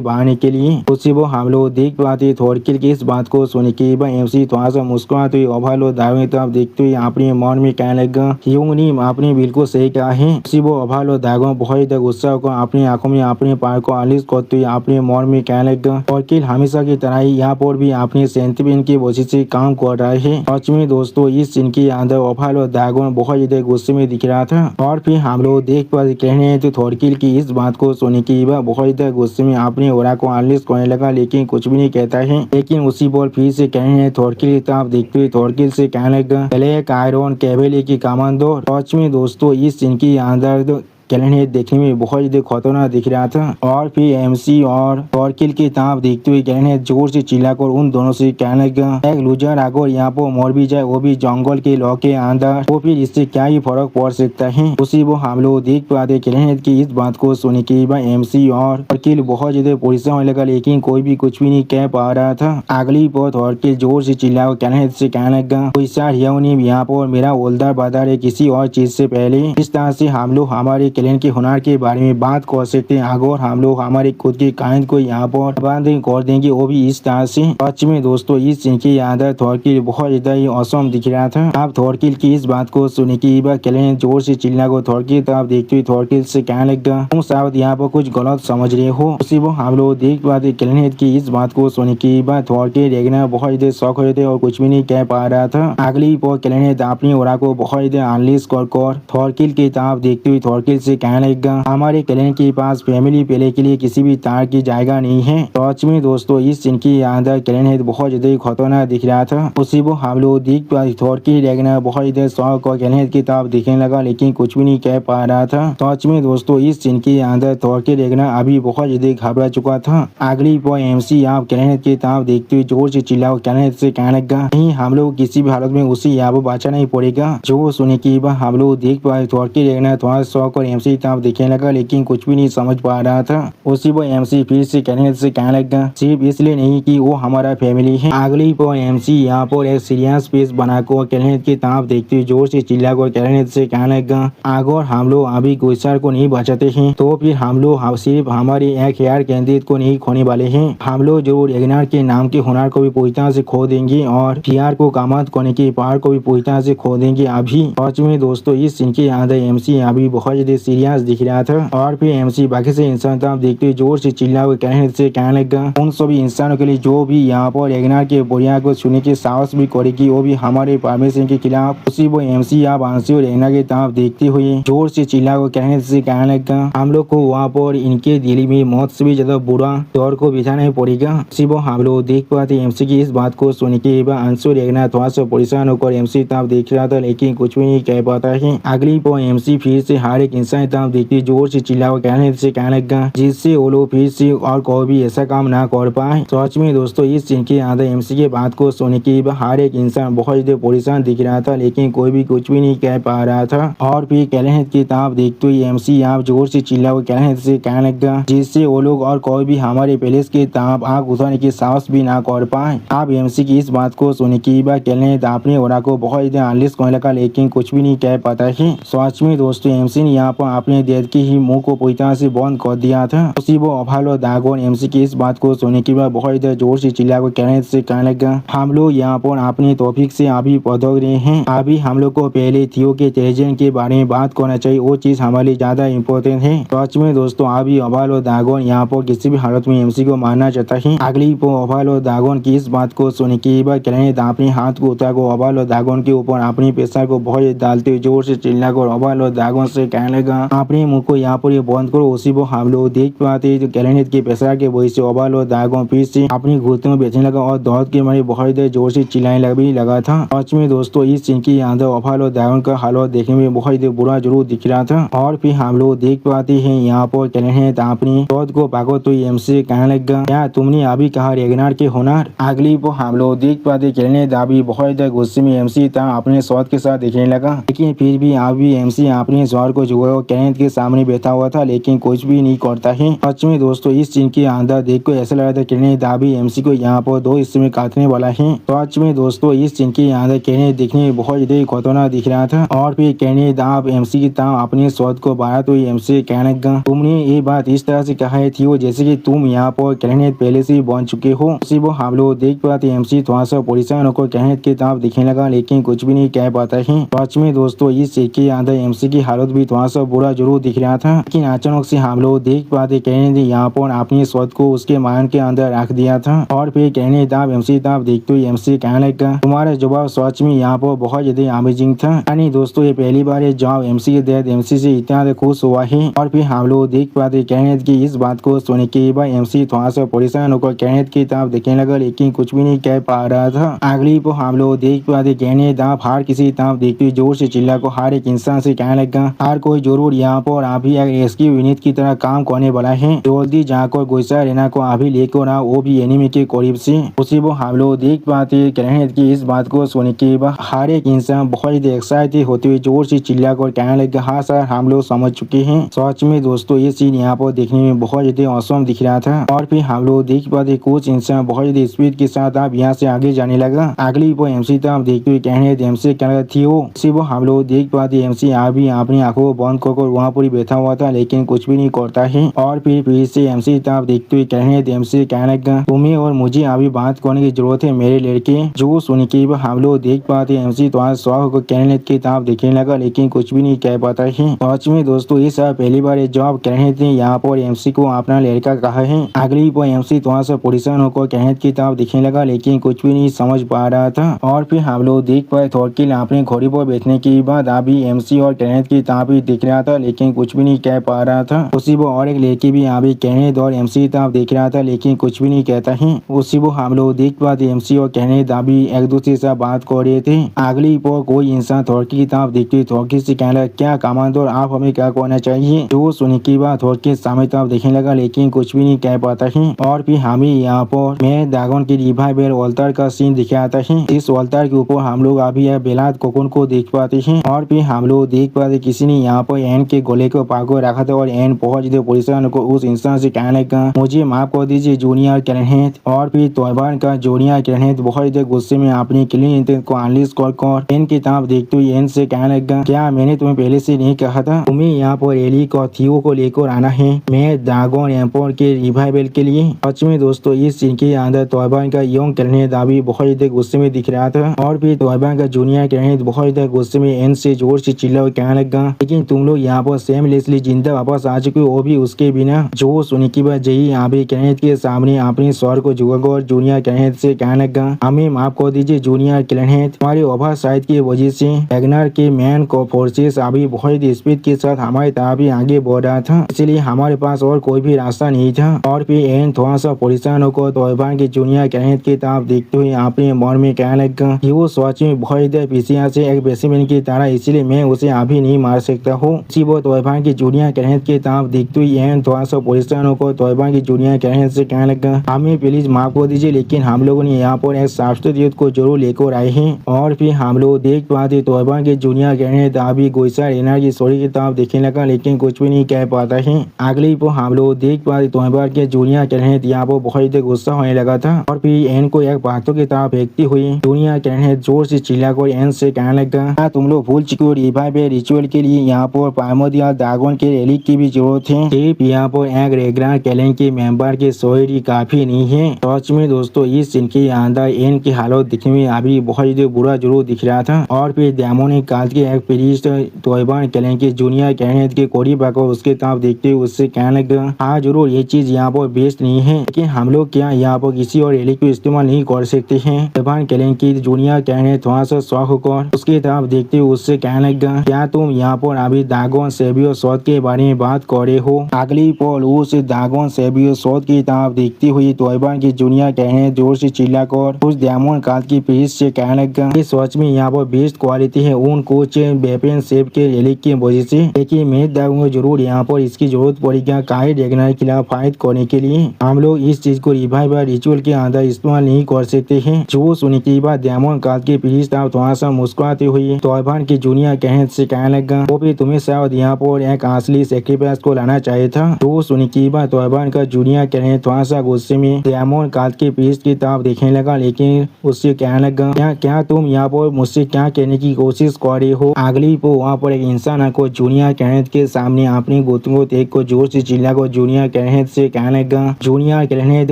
बढ़ाने के लिए। उसी वो हम लोग देख पाते थॉरकिल की इस बात को सुनने के बाद एमसी थोड़ा सा मुस्कुराते हुए ओभालो ड्रैगन तरफ देखते हुए अपने मन में कहने लगा, ह्यूंगनी आपने बिल्कुल सही कहा है। उसी वो ओभालो ड्रैगन बहुत गुस्सा होकर अपनी आंखों में अपने पार को अनलिश करते हुए अपने मन में कहने लगा, थॉरकिल हमेशा की तरह ही यहाँ पर भी अपने सेंटिमेंट की वजह से काम कर रहा है। सच में दोस्तों इस सीन के अंदर ओभालो ड्रैगन बहुत ज्यादा गुस्से में दिख रहा था। और फिर हम लोग देख पाते कहने हैं तो थॉरकिल की इस बात को सुनने के बाद बहुत ज्यादा गुस्से में अपने ओरा को अनलिश करने लगा, लेकिन कुछ भी नहीं कहता है। लेकिन उसी पर फिर से कहने हैं थॉरकिल की तरफ देखते हुए थॉरकिल से कहने लगा, ब्लैक आयरन कैवेलरी की कमांडर। सच में दोस्तों इस सीन के अंदर कैलेंड देखने में बहुत ज्यादा खतरनाक दिख रहा था। और फिर एमसी और थॉरकिल की तरफ देखते हुए कैलेंड जोर से चिल्लाकर उन दोनों से कहने लगा, एक लूजर अगर यहाँ पर मर भी जाए वो भी जंगल के लॉ के अंदर, तो फिर इससे क्या ही फर्क पड़ सकता है। उसी वो हम लोग देख पाते कैलेंड की इस बात को सुन के बाद एमसी और थॉरकिल बहुत ज्यादा परेशान होने लगा, लेकिन कोई भी कुछ भी नहीं कह पा रहा था। अगली पर थॉरकिल जोर से चिल्लाकर कैलेंड से कहने लगा, कोई सार यहाँ पर मेरा ओल्डर ब्रदर है, किसी और चीज से पहले इस तरह से हम लोग हमारे कैलेंड के हुनर के बारे में बात कर सकते हैं। अगर हम लोग हमारे खुद के कायद को यहाँ पर बंद कर देंगे वो भी इस तरह से। सच में दोस्तों इस सीन के अंदर थॉरकिल बहुत ज्यादा ही औसम दिख रहा था। आप थॉरकिल की इस बात को सुने की बाद कैलेंड जोर से चिल्ला को थॉरकिल तरफ देखते हुए थॉरकिल से कहने लगा, तुम शायद यहाँ पर कुछ गलत समझ रहे हो। उसी वो हम लोग देख पाते कैलेंड की इस बात को सुने की बाद थॉरकिल देखना बहुत ज्यादा शौक हो थे और कुछ भी नहीं कह पा रहा था। अगली पर कैलेंड अपनी ओरा को बहुत ज्यादा अनलिस्ट कर थॉरकिल की तरफ देखते हुए थॉरकिल से कहने लगा, हमारे कैलेंड के पास फैमिली पहले के लिए किसी भी तरह की जाएगा नहीं है। सच में दोस्तों इस सीन के अंदर कैलेंड बहुत ज्यादा खतरनाक दिख रहा था। उसी वो हम लोग देख पाते थॉरकिल देखना बहुत ज्यादा शौक और कैलेंड की तरफ दिखने लगा, लेकिन कुछ भी नहीं कह पा रहा था। सच में दोस्तों इस सीन के अंदर थॉरकिल देखना अभी बहुत ज्यादा घबरा चुका था। अगली पर एमसी आप कैलेंड की तरफ देखते हुए जोर से चिल्लाओ कैलेंड से कहने लगा, नहीं हम लोग किसी भी हालत में उसी यहाँ पर बचा नहीं पड़ेगा। जो सुने की बात हम लोग देख पाए थॉरकिल देखना थोड़ा शौक और एमसी तरफ दिखने लगा, लेकिन कुछ भी नहीं समझ पा रहा था। उसी वो एमसी फिर से कैलेंड से कहने लगा, सिर्फ इसलिए नहीं कि वो हमारा फैमिली है। अगली पर एमसी यहाँ पर एक सीरियस फेस बनाकर कैलेंड की तरफ देखते हुए जोर से चिल्लाकर कैलेंड से कहने लगा, अगर हम लोग अभी गुस्सा को नहीं बचाते हैं तो फिर हम लोग सिर्फ हमारे एक हेयर कैंडिडेट को नहीं खोने वाले हैं। हम लोग जो रेगनार के नाम के हुनर को भी पूरी तरह से खो देंगे और फियार को कामत करने के पार को भी पूरी तरह से खो देंगे। अभी सच में दोस्तों इस सीन के अंदर एमसी अभी बहुत ज्यादा सीरियस दिख रहा था। और फिर एमसी बाकी से इंसान तरफ देखते जोर से चिल्ला हुए कहने लगा, उन सभी इंसानों के लिए जो भी यहाँ पर रेगनार के बोरिया को सुनने के साहस भी करेगी वो भी हमारे परमिशन के खिलाफ। उसी वो एमसी आप आंसी और रेगनार की तरफ देखते हुए जोर से चिल्ला हुए कहने लगा, हम लोग को वहाँ पर इनके दिल में मौत से भी ज्यादा बुरा दौर को बिछाना पड़ेगा। उसी वो हम लोग देख पाते एमसी की इस बात को सुन के आंसू रेगना थोड़ा सा परेशान होकर एमसी तरफ देख रहा था, लेकिन कुछ भी नहीं कह पाता है। अगली पर एमसी फिर से हर एक इंसान तरफ देखते जोर से चिल्ला कहने लगा, जिससे वो लोग फिर से और कोई भी ऐसा काम ना कर पाए। सच में दोस्तों इस सीन के अंदर एमसी की बात को सुन के हर एक इंसान बहुत ज्यादा परेशान दिख रहा था, लेकिन कोई भी कुछ भी नहीं कह पा रहा था। और फिर कैलेंड की तरफ देखते हुए एमसी यहाँ जोर से चिल्ला कैलेंड से कहने लगा, जिससे वो लोग और कोई भी हमारे पैलेस की तरफ आग उठाने की साहस भी ना कर पाए। आप एमसी की इस बात को सुन के कैलेंड अपने ओरा को बहुत ज्यादा अनलिस्ट करने लगा, लेकिन कुछ भी नहीं कह पाता है। सच में दोस्तों एमसी ने यहाँ पर अपने डेथ की ही मुंह को पूरी तरह से बंद कर दिया था। उसी वो अभालो दागोन एमसी की इस बात को सुनने के बाद बहुत ज्यादा जोर से चिल्ला कैलेंड से कहने लगा, हम लोग यहाँ पर अपने टॉपिक से अभी पहुंच रहे हैं। अभी हम लोग को पहले थियो के इंटेलिजेंस के बारे में बात करना चाहिए, वो चीज हमारे लिए ज्यादा इम्पोर्टेंट है। सच में दोस्तों अभी अभालो दागोन यहाँ पर किसी भी हालत में एमसी को मारना चाहता है। अगली पर अभालो दागोन की इस बात को सुन के कैलेंड अपने हाथ को उठा को अभालो दागोन के ऊपर अपनी प्रेशर को बहुत डालते हुए जोर से चिल्ला कर अभालो दागोन से कहने लगा, अपने मुंह को यहाँ पर बंद करो। उसी वो हम लोग देख पाते कैलेंड के प्रेशर के वजह से अभालो दागोन फिर से अपनी घुटनों में बैठने लगा और दर्द के मारे बहुत जोर से चिल्लाने लगा था। सच में दोस्तों इस सीन के अंदर अभालो दागोन का हालत देखने में बहुत बुरा जरूर दिख रहा था। और फिर हम लोग देख पाते हैं यहाँ पर कैलेंड अपनी दर्द को पागो तो एमसी कहने लगा, क्या तुमने अभी कहा रेगनार के हुनर। अगली पर हम लोग देख पाते कैलेंड अभी बहुत गुस्से में एमसी था अपने स्वाद के साथ देखने लगा, लेकिन फिर भी अभी एमसी अपने स्वाद को जुआ कैलेंड के सामने बैठा हुआ था, लेकिन कुछ भी नहीं करता है। सच में दोस्तों इस सीन के अंदर देख को ऐसा लगा था कैलेंड अभी एमसी को यहाँ पर दो हिस्से में काटने वाला है। सच में दोस्तों इस सीन के अंदर कैलेंड देखने में बहुत ज्यादा खतरनाक दिख रहा था। और फिर कैलेंड आप एमसी की तरह अपने स्वाद को बढ़ा तो एमसी कहने लगा, तुमने ये बात इस तरह से कहा थी वो जैसे कि तुम यहाँ पर कैलेंड पहले से बन चुके हो। उसी वो हम लोग देख पाते एमसी थोड़ा सा परेशान होकर कैलेंड की तरफ दिखने लगा, लेकिन कुछ भी नहीं कह पाता है। सच में दोस्तों इस सीन के अंदर एमसी की हालत भी थोड़ा सा बुरा जरूर दिख रहा था, लेकिन अचानक से हम लोग देख पाते कैलेंड यहाँ पर अपनी स्वाद को उसके मायन के अंदर रख दिया था। और फिर कैलेंड आप एमसी तरफ देखते हुए एमसी कहने लगा, तुम्हारा जवाब सच में यहाँ पर बहुत ज्यादा अमेजिंग था। यानी दोस्तों ये पहली बार है जब एमसी के तहत एमसी से इतना खुश हुआ है। और फिर हम लोग देख पाते कैलेंड की इस बात को सुनने के बाद एमसी थोड़ा सा परेशान होकर कैलेंड की तरफ देखने लगा, लेकिन कुछ भी नहीं कह पा रहा था। अगली पर हम लोग देख पाते कैलेंड आप हर किसी तरफ देखते जोर से चिल्ला को हर एक इंसान से कहने लगा, हर कोई जो जरूर यहाँ पर अभी एक रेस्क्यू यूनिट की तरह काम करने वाला है। जल्दी जाकर गोइसा रेना को अभी लेकर आओ, वो भी एनिमी के करीब से। उसी वो हम लोग देख पाते हैं कि इस बात को सुन के हर एक इंसान बहुत ही एक्साइटेड होते हुए जोर से चिल्ला कर कहने लगे, हाँ सर हम लोग समझ चुके हैं। सच में दोस्तों ये सीन यहाँ पर देखने में बहुत ज्यादा औसम दिख रहा था। और फिर हम लोग देख पाते कुछ इंसान बहुत ज्यादा स्पीड के साथ आप यहाँ से आगे जाने लगा। अगली वो एमसी तब देखते हुए कहने एमसी क्या थी वो हम लोग देख पाते एमसी अभी अपनी आंखों को बंद कर वहाँ पर बैठा हुआ था, लेकिन कुछ भी नहीं करता है। और फिर से एमसी तब देखते हुए कहने एमसी कहने लगा, तुम्हें और मुझे अभी बात करने की जरूरत है मेरे लड़के। जो सुन के हम लोग देख पाते एमसी तो आज स्वाह को कहने की किताब देखने लगा, लेकिन कुछ भी नहीं कह पाता है। सच में दोस्तों ये सब पहली बार जॉब कहने थे यहाँ पर एमसी को अपना लड़का कहा है। अगली पर एमसी तो से परेशान होकर कहने की किताब दिखने लगा, लेकिन कुछ भी नहीं समझ पा रहा था। और फिर हम लोग देख पाए थोड़किल अपने घोड़ी पर बैठने के बाद अभी एमसी और कहनेत की किताब ही दिख रहा था, लेकिन कुछ भी नहीं कह पा रहा था। उसी वो और एक लड़की भी अभी कहनेत और एमसी किताब देख रहा था, लेकिन कुछ भी नहीं कहता है। उसी वो हम लोग देख पाते एमसी और कहनेत अभी एक दूसरे से बात कर रहे थे। अगली पर कोई इंसान थोड़की किताब देखते थोड़की से कहने लगा, क्या कमांडर आप हमें क्या करना चाहिए। जो सुनने की बात थोड़के सामने तब देखने लगा, लेकिन कुछ भी नहीं कह पाता है। और फिर हमें यहाँ पर मैं ड्रैगन की रिवाइवल ऑल्टर का सीन दिखाता है। इस ऑल्टर के ऊपर हम लोग अभी बेलाद कोकन को देख पाते हैं। और फिर हम लोग देख पाते किसी ने यहाँ पर एन के गोले को पाको रखा था और एन बहुत परेशान को उस इंसान से कहने लगा, मुझे माफ कर दीजिए जूनियर कैरेंट। और फिर तोयबान का जूनियर कैरेंट बहुत गुस्से में अपनी क्लीन इंटेंट को अनलिश कर एन की किताब देखते हुए एन से कहने लगा, क्या मैंने तुम्हें पहले से नहीं कहा था तुम्हें यहाँ पर एली और थियो को लेकर आना है मैं ड्रैगन एम्पायर के रिवाइवल के लिए। सच में दोस्तों इस सीन के अंदर तोयबान का यंग कैरेंट अभी बहुत गुस्से में दिख रहा था। और फिर तोयबान का जूनियर कैरेंट बहुत गुस्से में एन से जोर से चिल्ला कहने लगा, लेकिन तुम लोग यहाँ पर सेमलेसली जिंदा वापस आ चुके हो, वो भी उसके बिना। जो सुनने की बात यही अभी कैरेंट के सामने अपने स्वर को झुकाकर और जूनियर कैरेंट से कहने लगा, हमें माफ कर दीजिए जूनियर कैरेंट, हमारे ओवर साइड की वजह से वैगनर के मैन को फोर्सेस अभी बहुत स्पीड के साथ हमारे तरफ ही आगे बढ़ रहा था, इसलिए हमारे पास और कोई भी रास्ता नहीं था। और फिर एन थोड़ा सा परेशान होकर तोयबान के जूनियर कैरेंट की तरफ देखते हुए अपने मन में कहने लगा, वो सोच में बहुत पीछे से एक बेसिमेंट की तरह, इसलिए मैं उसे अभी नहीं मार सकता हूँ। इसी वो तोयबान की जूनियर कैरेंट की तरफ देखते हुए एन थोड़ा सा परेशान होकर तोयबान की जूनियर कैरेंट से कहने लगा, हमें प्लीज माफ कर दीजिए, लेकिन हम लोगों ने यहाँ पर एक सब्स्टिट्यूट को जरूर लेकर आए हैं। और फिर हम लोग देख पाते तोयबान के जूनियर कैरेंट अभी गोइसा रेना की स्टोरी की तरफ देखने लगा, लेकिन कुछ भी नहीं कह पाता है। अगली पर हम लोग देख पाते तोयबान के जूनियर कैरेंट यहाँ पर बहुत गुस्सा होने लगा था। और फिर एन को एक बातों की तरफ फेंकती हुई जूनियर कैरेंट जोर से चिल्लाकर एन से कहने लगा, तुम लोग भूल चुके हो रिवाइवल रिचुअल के लिए यहाँ पर प्राइमोर्डियल ड्रैगन के रेलिक की भी जरूरत है, सिर्फ यहाँ पर एक रेगुलर कैलेन के मेंबर के शोरी काफी नहीं है। सच में दोस्तों इस सीन के अंदर एन की हालत दिखने में अभी बहुत बुरा जरूर दिख रहा था। और फिर डेमोनिक काल के एक प्रीस्ट तोयबान कैलेन के जूनियर कैरेंट के करीब आकर उसके तरफ देखते हुए उससे कहने लगा, हाँ जरूर ये चीज यहाँ पर बेस्ट नहीं है, लेकिन हम लोग क्या यहाँ पर किसी और रेलिक को इस्तेमाल नहीं कर सकते हैं। तोयबान कैलेन की जूनियर कैरेंट थोड़ा सा शौक होकर उसकी तरफ देखते हुए उससे कहने लगा, क्या तुम यहाँ पर अभी ड्रैगन सेवियर शॉट के बारे में बात कर रहे हो। अगली पल उस ड्रैगन सेवियर शॉट की तरफ देखती हुई तोयबान की जूनियर कैरेंट जोर से चिल्लाकर उस डायमंड काल की प्रीस्ट से कहने लगा, इस सच में यहाँ पर बेस्ट क्वालिटी है उन कुछ वेपन सेव के रेलिक की वजह से, लेकिन मैं दाऊंगा जरूर यहाँ पर इसकी जरूरत पड़ेगा काई ड्रैगन के खिलाफ फाइट करने के लिए। हम लोग इस चीज को रिवाइवल रिचुअल के अंदर इस्तेमाल नहीं कर सकते हैं। जो सुनने के बाद डायमंड काल की प्रीस्ट थोड़ा सा मुस्कुराते हुए तोयबान की जूनियर कैरेंट से कहने लगा, वो भी तुम्हें शायद यहाँ पर एक असली सेक्रीफाइस को लाना चाहिए था। जो सुनने के बाद तोयबान का जूनियर कैरेंट थोड़ा सा गुस्से में डायमंड काल की प्रीस्ट की तरफ देखने लगा, लेकिन उससे कहने लगा, क्या तुम यहाँ पर मुझसे क्या कहने की कोशिश कर रहे हो। अगली को वहाँ पर एक इंसान को जूनियर कैरेंट के सामने अपनी गुतगुत एक को जोर से चिल्लाकर जूनियर कैरेंट से कहने लगा, जूनियर कैरेंट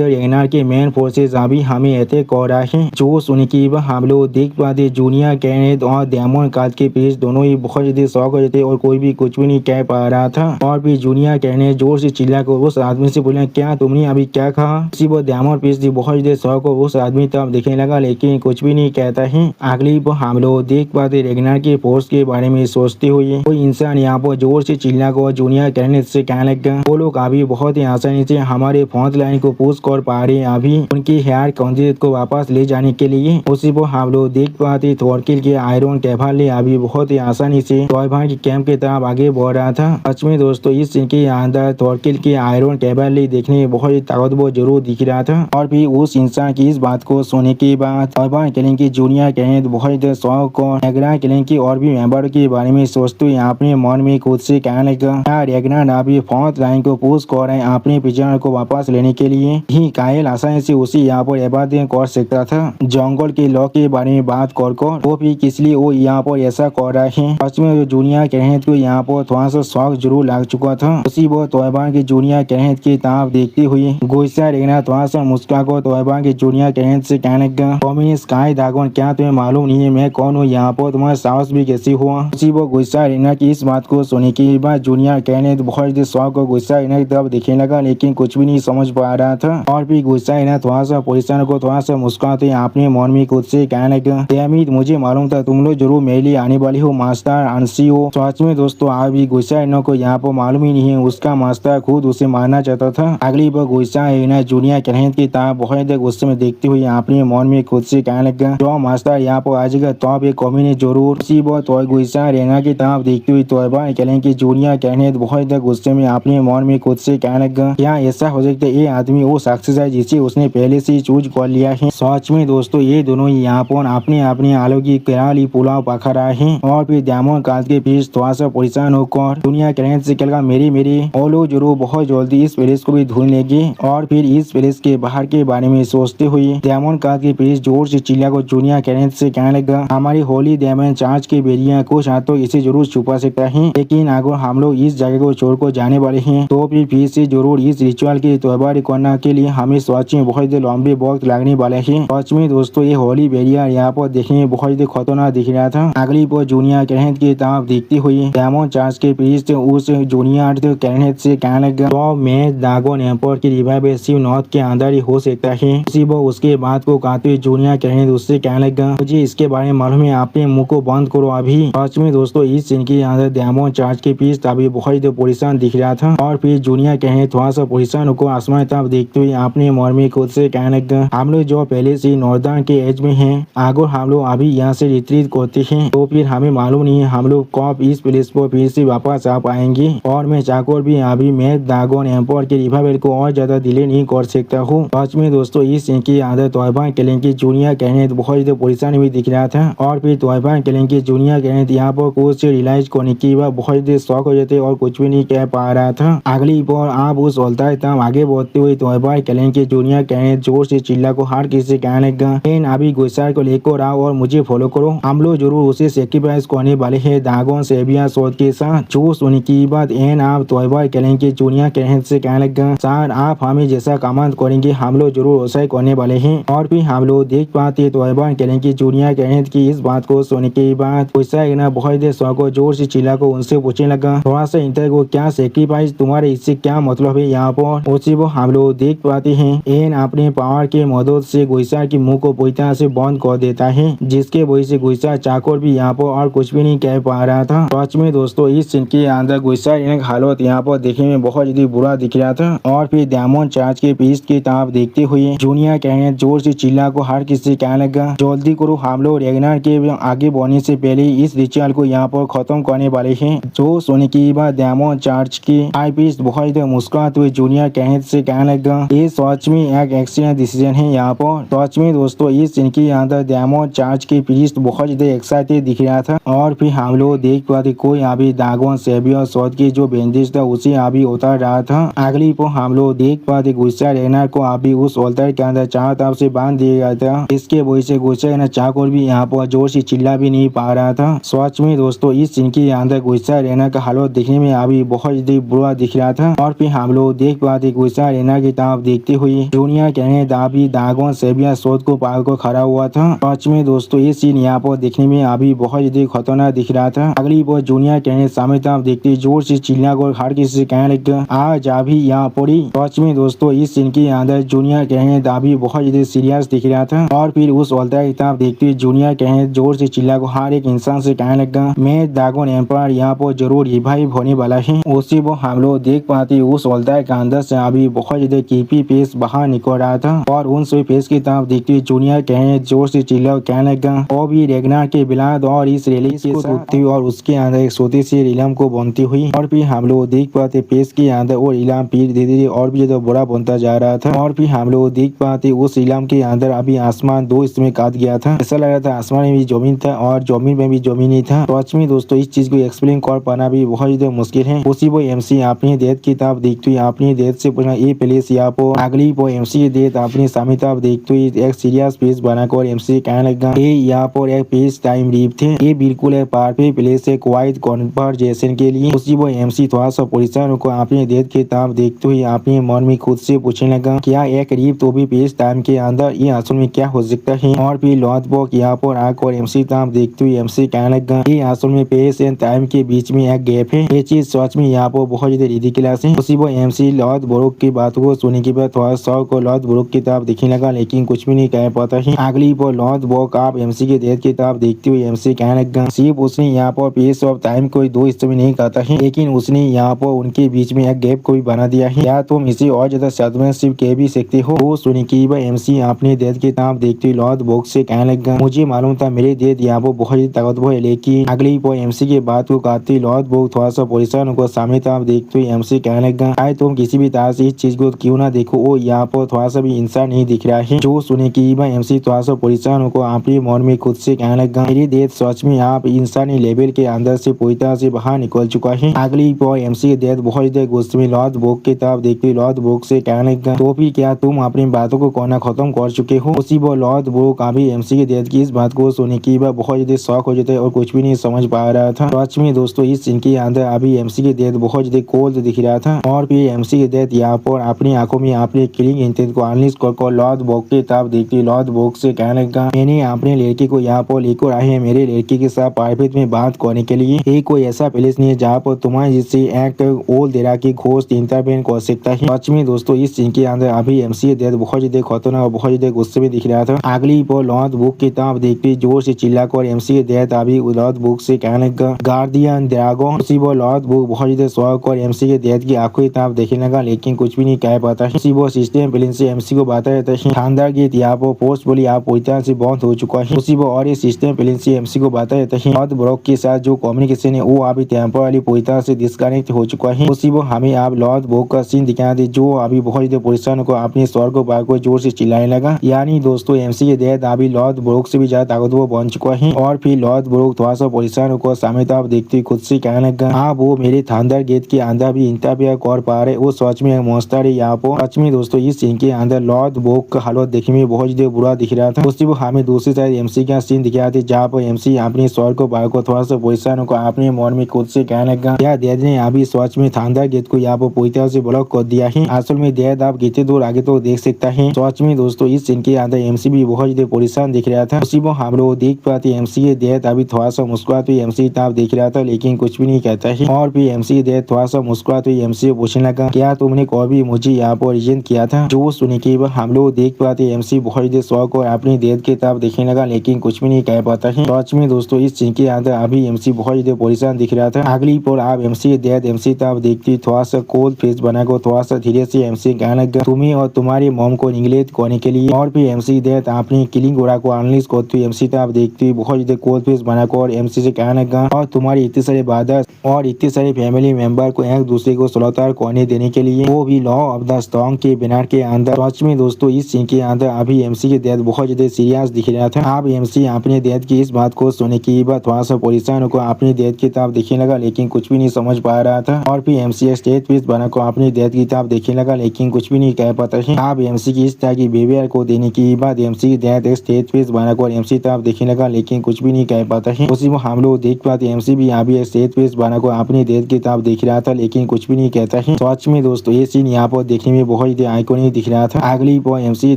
रेगनर के मेन फोर्सेस अभी हमें अटैक कर रहा है। जो सुनने के बाद हम लोग देख पाते जूनियर कैरेंट और डायमंड काल के प्रीस्ट दोनों ही बहुत ज्यादा शौक हो जाते और कोई भी कुछ भी नहीं कह पा रहा था। और फिर जूनियर कैरेंट जोर से चिल्लाकर उस आदमी से बोला, क्या तुमने अभी क्या कहा। इसी वो डायमंड प्रीस्ट बहुत ज्यादा शौक हो उस आदमी तब देखने लगा, लेकिन कुछ भी नहीं कहता है। अगली पर हम लोग देख पाते रेगनर के फोर्स के बारे में सोचते हुए कोई इंसान यहाँ पर जोर से चिल्लाकर जूनियर कैरेंट से कहने लगा, वो लोग अभी बहुत ही आसानी से हमारे फ्रंट लाइन को पुश कर पा रहे हैं अभी उनकी हेयर कॉन्जेट को वापस ले जाने के लिए। उसी पर हम लोग देख पाते थोरकिल के आयरन कैvalry अभी बहुत ही आसानी से तोयबान के कैंप के तरफ तरफ आगे बढ़ रहा था। सच में दोस्तों इस सीन के अंदर थॉरकिल की आयरन कैवेलरी देखने में बहुत ही ताकतवर जरूर दिख रहा था। और भी उस इंसान की इस बात को सुनने के बाद तोयबा क्लैन की जूनियर कैनेथ बहुत शौक और रेगनार क्लैन की और भी मेंबर के बारे में सोचते हुए अपने मन में खुद से कहने लगा, रेगनार अभी फोर्थ लाइन को पुश कर रहे हैं अपने पिजन को वापस लेने के लिए। ही कायल आसानी से उसे यहाँ पर इबादत कर सकता था। जंगल के लॉ के बारे में बात कर वो भी किस लिए वो यहाँ पर ऐसा कर रहा है। सच में जूनियर कैनेथ को यहाँ पर थोड़ा सा शौक जरूर लग चुका था। उसी वो तोयबा की जूनियर कैनेथ की तरफ देखते हुए गुस्सा रेगनार थोड़ा सा मुस्कुराकर तोयबा की जूनियर कैनेथ से कहने लगा, कॉम्युनिस्ट स्काई ड्रैगन, क्या तुम्हें मालूम नहीं है मैं कौन हूँ? यहाँ पर तुम्हारा साहस भी कैसे हुआ? उसी वो गुस्सा रेगनार की इस बात को सुनने के बाद जूनियर कैनेथ बहुत शौक और गुस्सा रेगनार की तरफ देखने लगा, लेकिन कुछ भी नहीं समझ पा रहा था। और भी गुस्सा रेगनार थोड़ा सा पोजीशन को थोड़ा सा मुस्कुराते अपने मन में खुद से कहने लगा, डैमिट, मुझे मालूम था तुम लोग जरूर मेरे लिए आने वाली हो मास्टर आंसी हो। सच में दोस्तों आज भी गुस्सा रेगनार को यहाँ पर मालूम ही नहीं है उसका मास्टर खुद उसे मारना चाहता था। अगली बार गुस्सा रेगनार जूनियर कैनेथ की तरफ बहुत गुस्से में देखते हुए अपने मन में खुद से कहने लगा, तो मास्टर यहाँ पर आ जाएगा तो आप एक कॉम्युनिस्ट जरूर। उसी बार तो गुस्सा रेगनार की तरफ देखते हुए तोयबा क्लैन की जूनियर कैनेथ बहुत गुस्से में अपने मन में खुद से कहने लगा, क्या ऐसा हो सकता है ये आदमी वो शख्स है जिसे उसने पहले से चूज कर लिया है। सच में दोस्तों ये दोनों यहाँ पर अपने अपने आलू की कराली पुलाव पका रहा है। और फिर डायमंड काट के पीछे थोड़ा सा परेशान होकर जूनियर कैनेथ से कहगा, मेरी और लोग जरूर बहुत जल्दी इस प्लेस को भी ढूंढ लेंगे। और फिर इस प्लेस के बाहर के बारे में सोचते हुए डायमंड काट के पीछे जोर से चिल्ला को जूनियर कैनेथ से कहने लगा, हमारी होली डायमंड चार्ज के बेरिया कुछ हाथों इसे जरूर छुपा सकता है, लेकिन अगर हम लोग इस जगह को छोड़कर जाने वाले हैं तो फिर से जरूर इस रिचुअल की तोयबा करने के लिए हमें सच में बहुत लंबे वक्त लगने वाले हैं। सच में दोस्तों ये होली बेरिया यहाँ पर देखने में बहुत खतरनाक दिख रहा था। अगली बार जूनियर कैनेथ की तरफ देखते हुए डायमंड चार्ज के पीछे उस जूनियर कैनेथ से कहने लगा, तो मैं ड्रैगन एम्पायर की रिवाइवल सिर्फ नॉर्थ के अंदर ही हो सकता है। उसी वो उसके बात को कहते हुए जूनियर कैनेथ उससे कहने लगा, मुझे इसके बारे में मालूम है, अपने मुंह को बंद करो अभी। सच में दोस्तों इस सीन के अंदर डायमंड चार्ज के पीछे अभी बहुत परेशान दिख रहा था। और फिर जूनियर कैनेथ थोड़ा सा परेशान होकर आसमान तरफ देखते हुए अपने मन में खुद से कहने लगा, हम लोग जो पहले से नॉर्दर्न के एज में हैं, अगर हम लोग अभी यहाँ से रिट्रीट करते हैं तो फिर हमें मालूम नहीं है हम लोग कब इस प्लेस पर फिर से वापस आ पाएंगे। और मैं चाहकर भी अभी मैं ड्रैगन एम्पायर के रिवाइवल को और ज्यादा डिले नहीं कर सकता हूँ। सच में दोस्तों इस सीन की आदत तोयबा क्लैन की जूनियर कैनेथ बहुत परेशान भी दिख रहा था। और फिर तोयबा क्लैन की जूनियर कैनेथ यहाँ पर कुछ रियलाइज करने की बाद बहुत शौक हो जाते और कुछ भी नहीं कह पा रहा था। अगली बार आप उस उल्टा तब आगे बढ़ते हुए तोयबा क्लैन की जूनियर कैनेथ जोर से चिल्ला को हर किसी कहने लगा, अभी गुस्सा को लेकर आओ और मुझे फॉलो करो, हम लोग जरूर उसे सेक्रीफाइस करने वाले हैं ड्रैगन सेवियर सोड के साथ। जो सुनने की बात आप तोयबा क्लैन की जूनियर कैनेथ से कहने लगा, सर आप हमें जैसा कमांड करेंगे हम लोग जरूर वैसा ही करने वाले हैं। और फिर हम लोग देख पाते तोयबा क्लैन की जूनियर कैनेथ की इस बात को सुनने के बाद गुस्सा बहुत देर शौक जोर से चिल्ला को उनसे पूछने लगा, थोड़ा सा इंटर को क्या सेक्रीफाइस तुम्हारे इससे क्या मतलब है यहाँ पर। उसी वो हम लोग देख पाते हैं एन अपने पावर के मदद से गुस्सा की मुंह को पूरी तरह से बंद कर देता है, जिसके वजह से गुस्सा चाकोर भी यहाँ पर और कुछ भी नहीं कह पा रहा था। सच में दोस्तों इस सीन के अंदर गुस्सा हालत यहाँ पर देखने में बहुत ज्यादा बुरा दिख रहा था। और फिर डायमंड चार्ज के पीछे की तरफ देखते हुए जूनियर कैनेथ जोर से चिल्ला को हर किसी कहने लगा, जल्दी करो हम लोग रेगनार के आगे बढ़ने से पहले इस रिचुअल को यहाँ पर खत्म करने वाले हैं। जो सुनने की बाद डायमंड चार्ज के आई पीस बहुत मुस्कुराते हुए जूनियर कैनेथ से कहने लगा, ये सच में एक एक्सीडेंट डिसीजन है यहाँ पर। सच में दोस्तों इस सीन के अंदर डायमंड चार्ज के पीछे बहुत ज्यादा एक्साइटेड दिख रहा था। और फिर हम लोग देख पाते कोई अभी ड्रैगन सेवियर सोड की जो बैंडेज था उसे अभी उतार रहा था। अगली पर हम लोग देख पाते गुस्सा रेगनार को अभी उस ऑल्टर के अंदर चारों तरफ से बांध दिया गया था। इसके वजह से गुस्सा रेगनार चाकोर भी यहाँ पर जोर से चिल्ला भी नहीं पा रहा था। सच में दोस्तों इस सीन के अंदर गुस्सा रेगनार का हालत देखने में अभी बहुत ज्यादा बुरा दिख रहा था। और फिर हम लोग देख पाते गुस्सा रेगनार की तरफ देखते हुए जूनियर कैनेथ अभी ड्रैगन सेवियर सोड को पार को खड़ा हुआ था। सच में दोस्तों ये सीन यहाँ पर देखने में अभी बहुत ज्यादा खतरनाक दिख रहा था। अगली बार जूनियर कैनेथ सामने तरफ देखते जोर से चिल्ला कर हर किसी से कहने लगा, आज अभी यहाँ पड़ी। सच में दोस्तों इस सीन के अंदर जूनियर कैनेथ अभी बहुत ज्यादा सीरियस दिख रहा था। और फिर उस ऑल्टर की तरफ देखते जूनियर कैनेथ जोर से चिल्ला को हर एक इंसान से कहने लगा, मैं ड्रैगन एम्पायर यहाँ पर जरूर रिवाइव होने वाला है। उसी वो हम लोग देख पाते उस ऑल्टर के अंदर से अभी बहुत ज्यादा कीपी फेस बाहर निकल रहा था। और उन सभी फेस की तरफ देखते जूनियर कैनेथ जोर से चिल्ला कहने लगा, और भी रेगनार के बिलाद और इस रिलीज को और उसके अंदर एक छोटे से इलाम को बनती हुई। और फिर हम लोग देख पाते पेश के अंदर और इलाम फिर धीरे धीरे और भी ज्यादा बड़ा बनता जा रहा था। और फिर हम लोग देख पाते उस इलाम के अंदर अभी आसमान दो हिस्से में काट गया था। ऐसा लग रहा था आसमान में भी जमीन था और जमीन में भी जमीन ही था। तो सच में दोस्तों इस चीज को एक्सप्लेन कर पाना भी बहुत ज्यादा मुश्किल है। उसी वो MC अपनी डेथ किताब देखते हुए अपनी डेथ से पूछना ये प्लेस यहाँ पर अगली वो MC की डेथ अपनी सामिताब देखते हुए एक सीरियस पेज बनाकर MC कहने लगा ये यहाँ पर एक पेज टाइम रीप थे, ये बिल्कुल एक परफेक्ट प्लेस है क्वाइट कन्वर्सेशन के लिए। उसी वो MC थोड़ा सा परेशान को अपनी डेथ किताब देखते हुए अपने मन में खुद से पूछने लगा क्या एक रीप तो भी पेज टाइम के अंदर ये असल में क्या हो सकता है। और फिर लॉर्ड बॉक यहाँ पर आकर MC ताब देखते हुए MC कहने लगा ये असल में पेज एंड टाइम के बीच में एक गैप है, ये चीज सच में यहाँ पर बहुत ज्यादा रिडिकुलस है। उसी वो MC लॉर्ड ब्रोक की बात को सुनने के बाद थोड़ा शौक को लॉर्ड ब्रोक किताब दिखने लगा लेकिन कुछ भी नहीं कह पाता है। अगली पर लॉर्ड ब्रोक आप MC की डेथ किताब देखते हुए MC कहने लगा सिर्फ उसने यहाँ पर पेज ऑफ टाइम को दो हिस्सों में नहीं काटा है लेकिन उसने यहाँ पर उनके बीच में एक गैप को भी बना दिया है। या तुम इसे और ज्यादा सदमसिव कह भी सकते हो। वो सुनी की MC अपनी डेथ किताब देखते हुए लॉर्ड ब्रोक से कहने लगा मुझे मालूम था मेरी डेथ यहाँ पर बहुत ही ताकतवर है लेकिन अगली पर MC की बात को काटते लॉर्ड ब्रोक थोड़ा सा परेशान होकर सामने ताब देखते हुए MC कहने लगा आए तुम किसी भी तरह से इस चीज को क्यों ना देखो वो यहाँ पर थोड़ा सा भी इंसान नहीं दिख रहा है। जो सुने की MC थोड़ा सा परेशान होकर अपने मन में खुद से कहने लगा मेरी डेथ सच में आप इंसानी लेवल के अंदर से पूरी तरह से बाहर निकल चुका है। अगली पर MC की डेथ बहुत ज्यादा गुस्से में लॉर्ड ब्रोक की तरफ देखते लॉर्ड ब्रोक से कहने लगा तो भी क्या तुम अपनी बातों को कहना खत्म कर चुके हो। उसी पर लॉर्ड ब्रोक अभी MC की डेथ की इस बात को सुने की बहुत ज्यादा शौक हो जाता है और कुछ भी नहीं समझ पा रहा था। सच में दोस्तों इस सीन के अंदर अभी MC की डेथ बहुत ज्यादा कोल्ड दिख रहा था। और फिर MC की डेथ यहाँ पर अपनी आंखों में अपने किलिंग इंटेंट को एनालाइज कर लॉर्ड ब्रोक की तरफ देखते लॉर्ड ब्रोक से कहने लगा मैंने अपने लड़की को यहाँ पर लेकर आए हैं मेरे लड़की के साथ प्राइवेट में बात करने के लिए। ये कोई ऐसा प्लेस नहीं है जहाँ पर तुम्हारे जिससे एक ओल देरा की घोष इंटरवेन कर सकता है। सच में दोस्तों इस सीन के अंदर अभी MC की डेथ बहुत ज्यादा खतरनाक और बहुत ज्यादा गुस्से में दिख रहा था। अगली पर लॉर्ड ब्रोक की तरफ देखते जोर से चिल्लाकर MC की डेथ अभी लॉर्ड ब्रोक से कहने लगा गार्डियन ड्रैगन। उसी पर लॉर्ड ब्रोक बहुत ज्यादा शौक और MC की डेथ की आंखों की तरफ देखने लगा लेकिन कुछ भी नहीं कह पाता है। उसी वो सिस्टम प्लेन से MC को बताया जाता है थंडर गेट यहाँ पर फोर्सफुली आप पूरी तरह से बंद हो चुका है। उसी वो और ये सिस्टम प्लेन से MC को बताया जाता है लॉर्ड ब्रोक के साथ जो कम्युनिकेशन है वो अभी टेम्पोरली पूरी तरह से डिस्कनेक्ट हो चुका है। उसी वो हमें आप लॉर्ड ब्रोक का सीन दिखाया दे जो अभी बहुत ज्यादा परेशान को अपने स्वर को बाहर को जोर से चिल्लाने लगा। यानी दोस्तों MC की डेथ अभी लॉर्ड ब्रोक से भी ज्यादा ताकतवर बन चुका है। और फिर लॉर्ड ब्रोक थोड़ा सा परेशान होकर सामने तरफ देखते खुद से कहने लगा हाँ वो मेरे थंडर गेट के अंदर भी इंटरफेयर कर पा रहे वो सच में मॉन्स्टर है यहाँ पर। सच में दोस्तों इस सीन के अंदर लॉर्ड ब्रोक का हालत देखने में बहुत ज्यादा बुरा दिख रहा था। उसी वो हमें दूसरी साइड MC का सीन दिखाया था जहाँ पर MC अपने स्वर को बाहर को थोड़ा सा परेशान होकर अपने मन में खुद से कहने लगा क्या डेड ने अभी सच में थंडर गेट को यहाँ पर पूरी तरह से ब्लॉक कर दिया है। असल में डेड आप कितने दूर आगे तो देख सकता है। सच में दोस्तों इस सीन के अंदर MC भी बहुत ज्यादा परेशान दिख रहा था। उसी वो हम लोग देख पाते MC की डेथ अभी थोड़ा सा मुस्कुराते हुए MC की तरफ देख रहा था लेकिन कुछ भी नहीं कहता है। और फिर MC की डेथ थोड़ा सा मुस्कुराते हुए MC को पूछने लगा क्या तुमने कभी मुझे यहाँ पर रिजेक्ट किया था। जो सुने के बाद हम लोग देख पाते MC बहुत ज्यादा शौक और अपनी डेथ की तरफ देखने लगा लेकिन कुछ भी नहीं कह पाता है। सच में दोस्तों इस सीन के अंदर अभी MC बहुत ज्यादा परेशान दिख रहा था। अगली पर आप MC की डेथ MC की तरफ देखती थोड़ा सा कोल्ड फेस बनाकर थोड़ा सा धीरे से MC कहने लगा तुम्हें और तुम्हारी मॉम को निगलेक्ट करने के लिए। और फिर MC की डेथ अपनी किलिंग गोरा को एनालाइज करते हुए MC की तरफ देखती बहुत ज्यादा कोल्ड फेस बनाकर MC से कहने लगा और तुम्हारी इतने सारे ब्रदर्स और इतने सारे फैमिली मेंबर को एक दूसरे को स्लॉटर करने देने के लिए वो भी लॉ ऑफ द स्ट्रॉन्ग के बैनर के अंदर। सच में दोस्तों इस सीन के अंदर अभी MC की डेथ बहुत ज्यादा सीरियस दिख रहा था। अब MC अपने डेथ की इस बात को सुनने के बाद थोड़ा सा परेशान होकर अपनी डेथ की तरफ देखने लगा लेकिन कुछ भी नहीं समझ पा रहा था। और फिर MC स्टेट पीस बनाकर अपनी डेथ की तरफ देखने लगा लेकिन कुछ भी नहीं कह पाता है। अब MC की इस तरह की बिहेवियर को देने के बाद MC की डेथ एक स्टेट पीस बनाकर MC की तरफ देखने लगा लेकिन कुछ भी नहीं कह पाता है। उसी में हम लोग देख पाते MC भी अभी एक स्टेट पीस बनाकर अपनी डेथ की तरफ देख रहा था लेकिन कुछ भी नहीं कहता है। सच में दोस्तों ये सीन यहाँ पर देखने में बहुत ही आइकॉनिक दिख रहा था। अगली पर MC की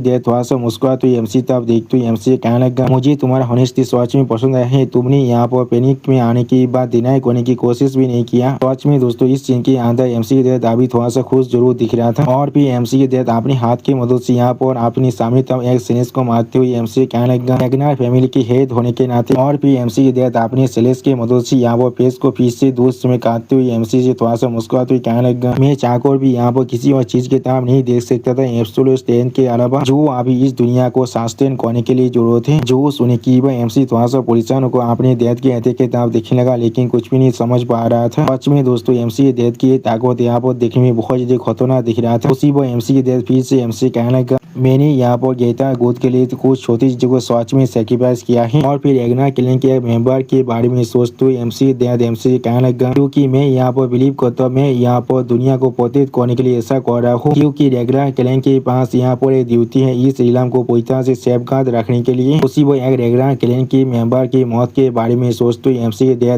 डेथ थोड़ा सा मुस्कुराते हुए MC की तरफ देखते हुए MC कहने लगा मुझे तुम्हारा होनेस्टी सच में पसंद आया है। तुमने यहाँ पर पैनिक में आने के बाद डिनाई करने की कोशिश भी नहीं किया। सच में दोस्तों इस सीन के अंदर MC की डेथ अभी थोड़ा सा खुश जरूर दिख रहा था। और फिर MC की डेथ अपने हाथ की मदद से यहाँ पर अपनी सामने तब एक सेलेस को मारते हुए MC कहने लगा एग्नार फैमिली की हेड होने के नाते। और फिर MC की डेथ अपने सेलेस के मदद से यहाँ पर फेस को पीस से दूर में काटते हुए MC से थोड़ा सा मुस्कुराते हुए कहने लगा मैं चाहकर भी यहाँ पर किसी और चीज की तरफ नहीं देख सकता था एब्सोल्यूट स्टैंड के अलावा जो अभी इस दुनिया को सस्टेन करने के लिए जरूरत है। जो सुने की MC थोड़ा सा परेशान होकर अपने डेथ के एहते के तरफ देखने लगा लेकिन लेकिन कुछ भी नहीं समझ पा रहा था। सच में दोस्तों एमसी के डेथ की ताकत यहाँ पर देखने में बहुत ज्यादा खतरनाक दिख रहा था। उसी पर एमसी के डेथ फिर से एमसी कहने लगा मैंने यहाँ पर गेटा गोद के लिए तो कुछ छोटी चीजों को सच में सेक्रीफाइस किया है। और फिर रेगनार क्लैन के मेंबर के बारे में सोचते हुए एमसी कहने लगा क्योंकि मैं यहाँ पर बिलीव करता हूँ, मैं यहाँ पर दुनिया को प्रोटेक्ट करने के लिए ऐसा कर रहा हूँ क्योंकि रेगनार क्लैन के पास यहाँ पर एक ड्यूटी है इस इलाम को पूरी तरह से सेफगार्ड रखने के लिए। उसी वो एक रेगनार क्लैन के मेंबर की मौत के बारे में सोचते हुए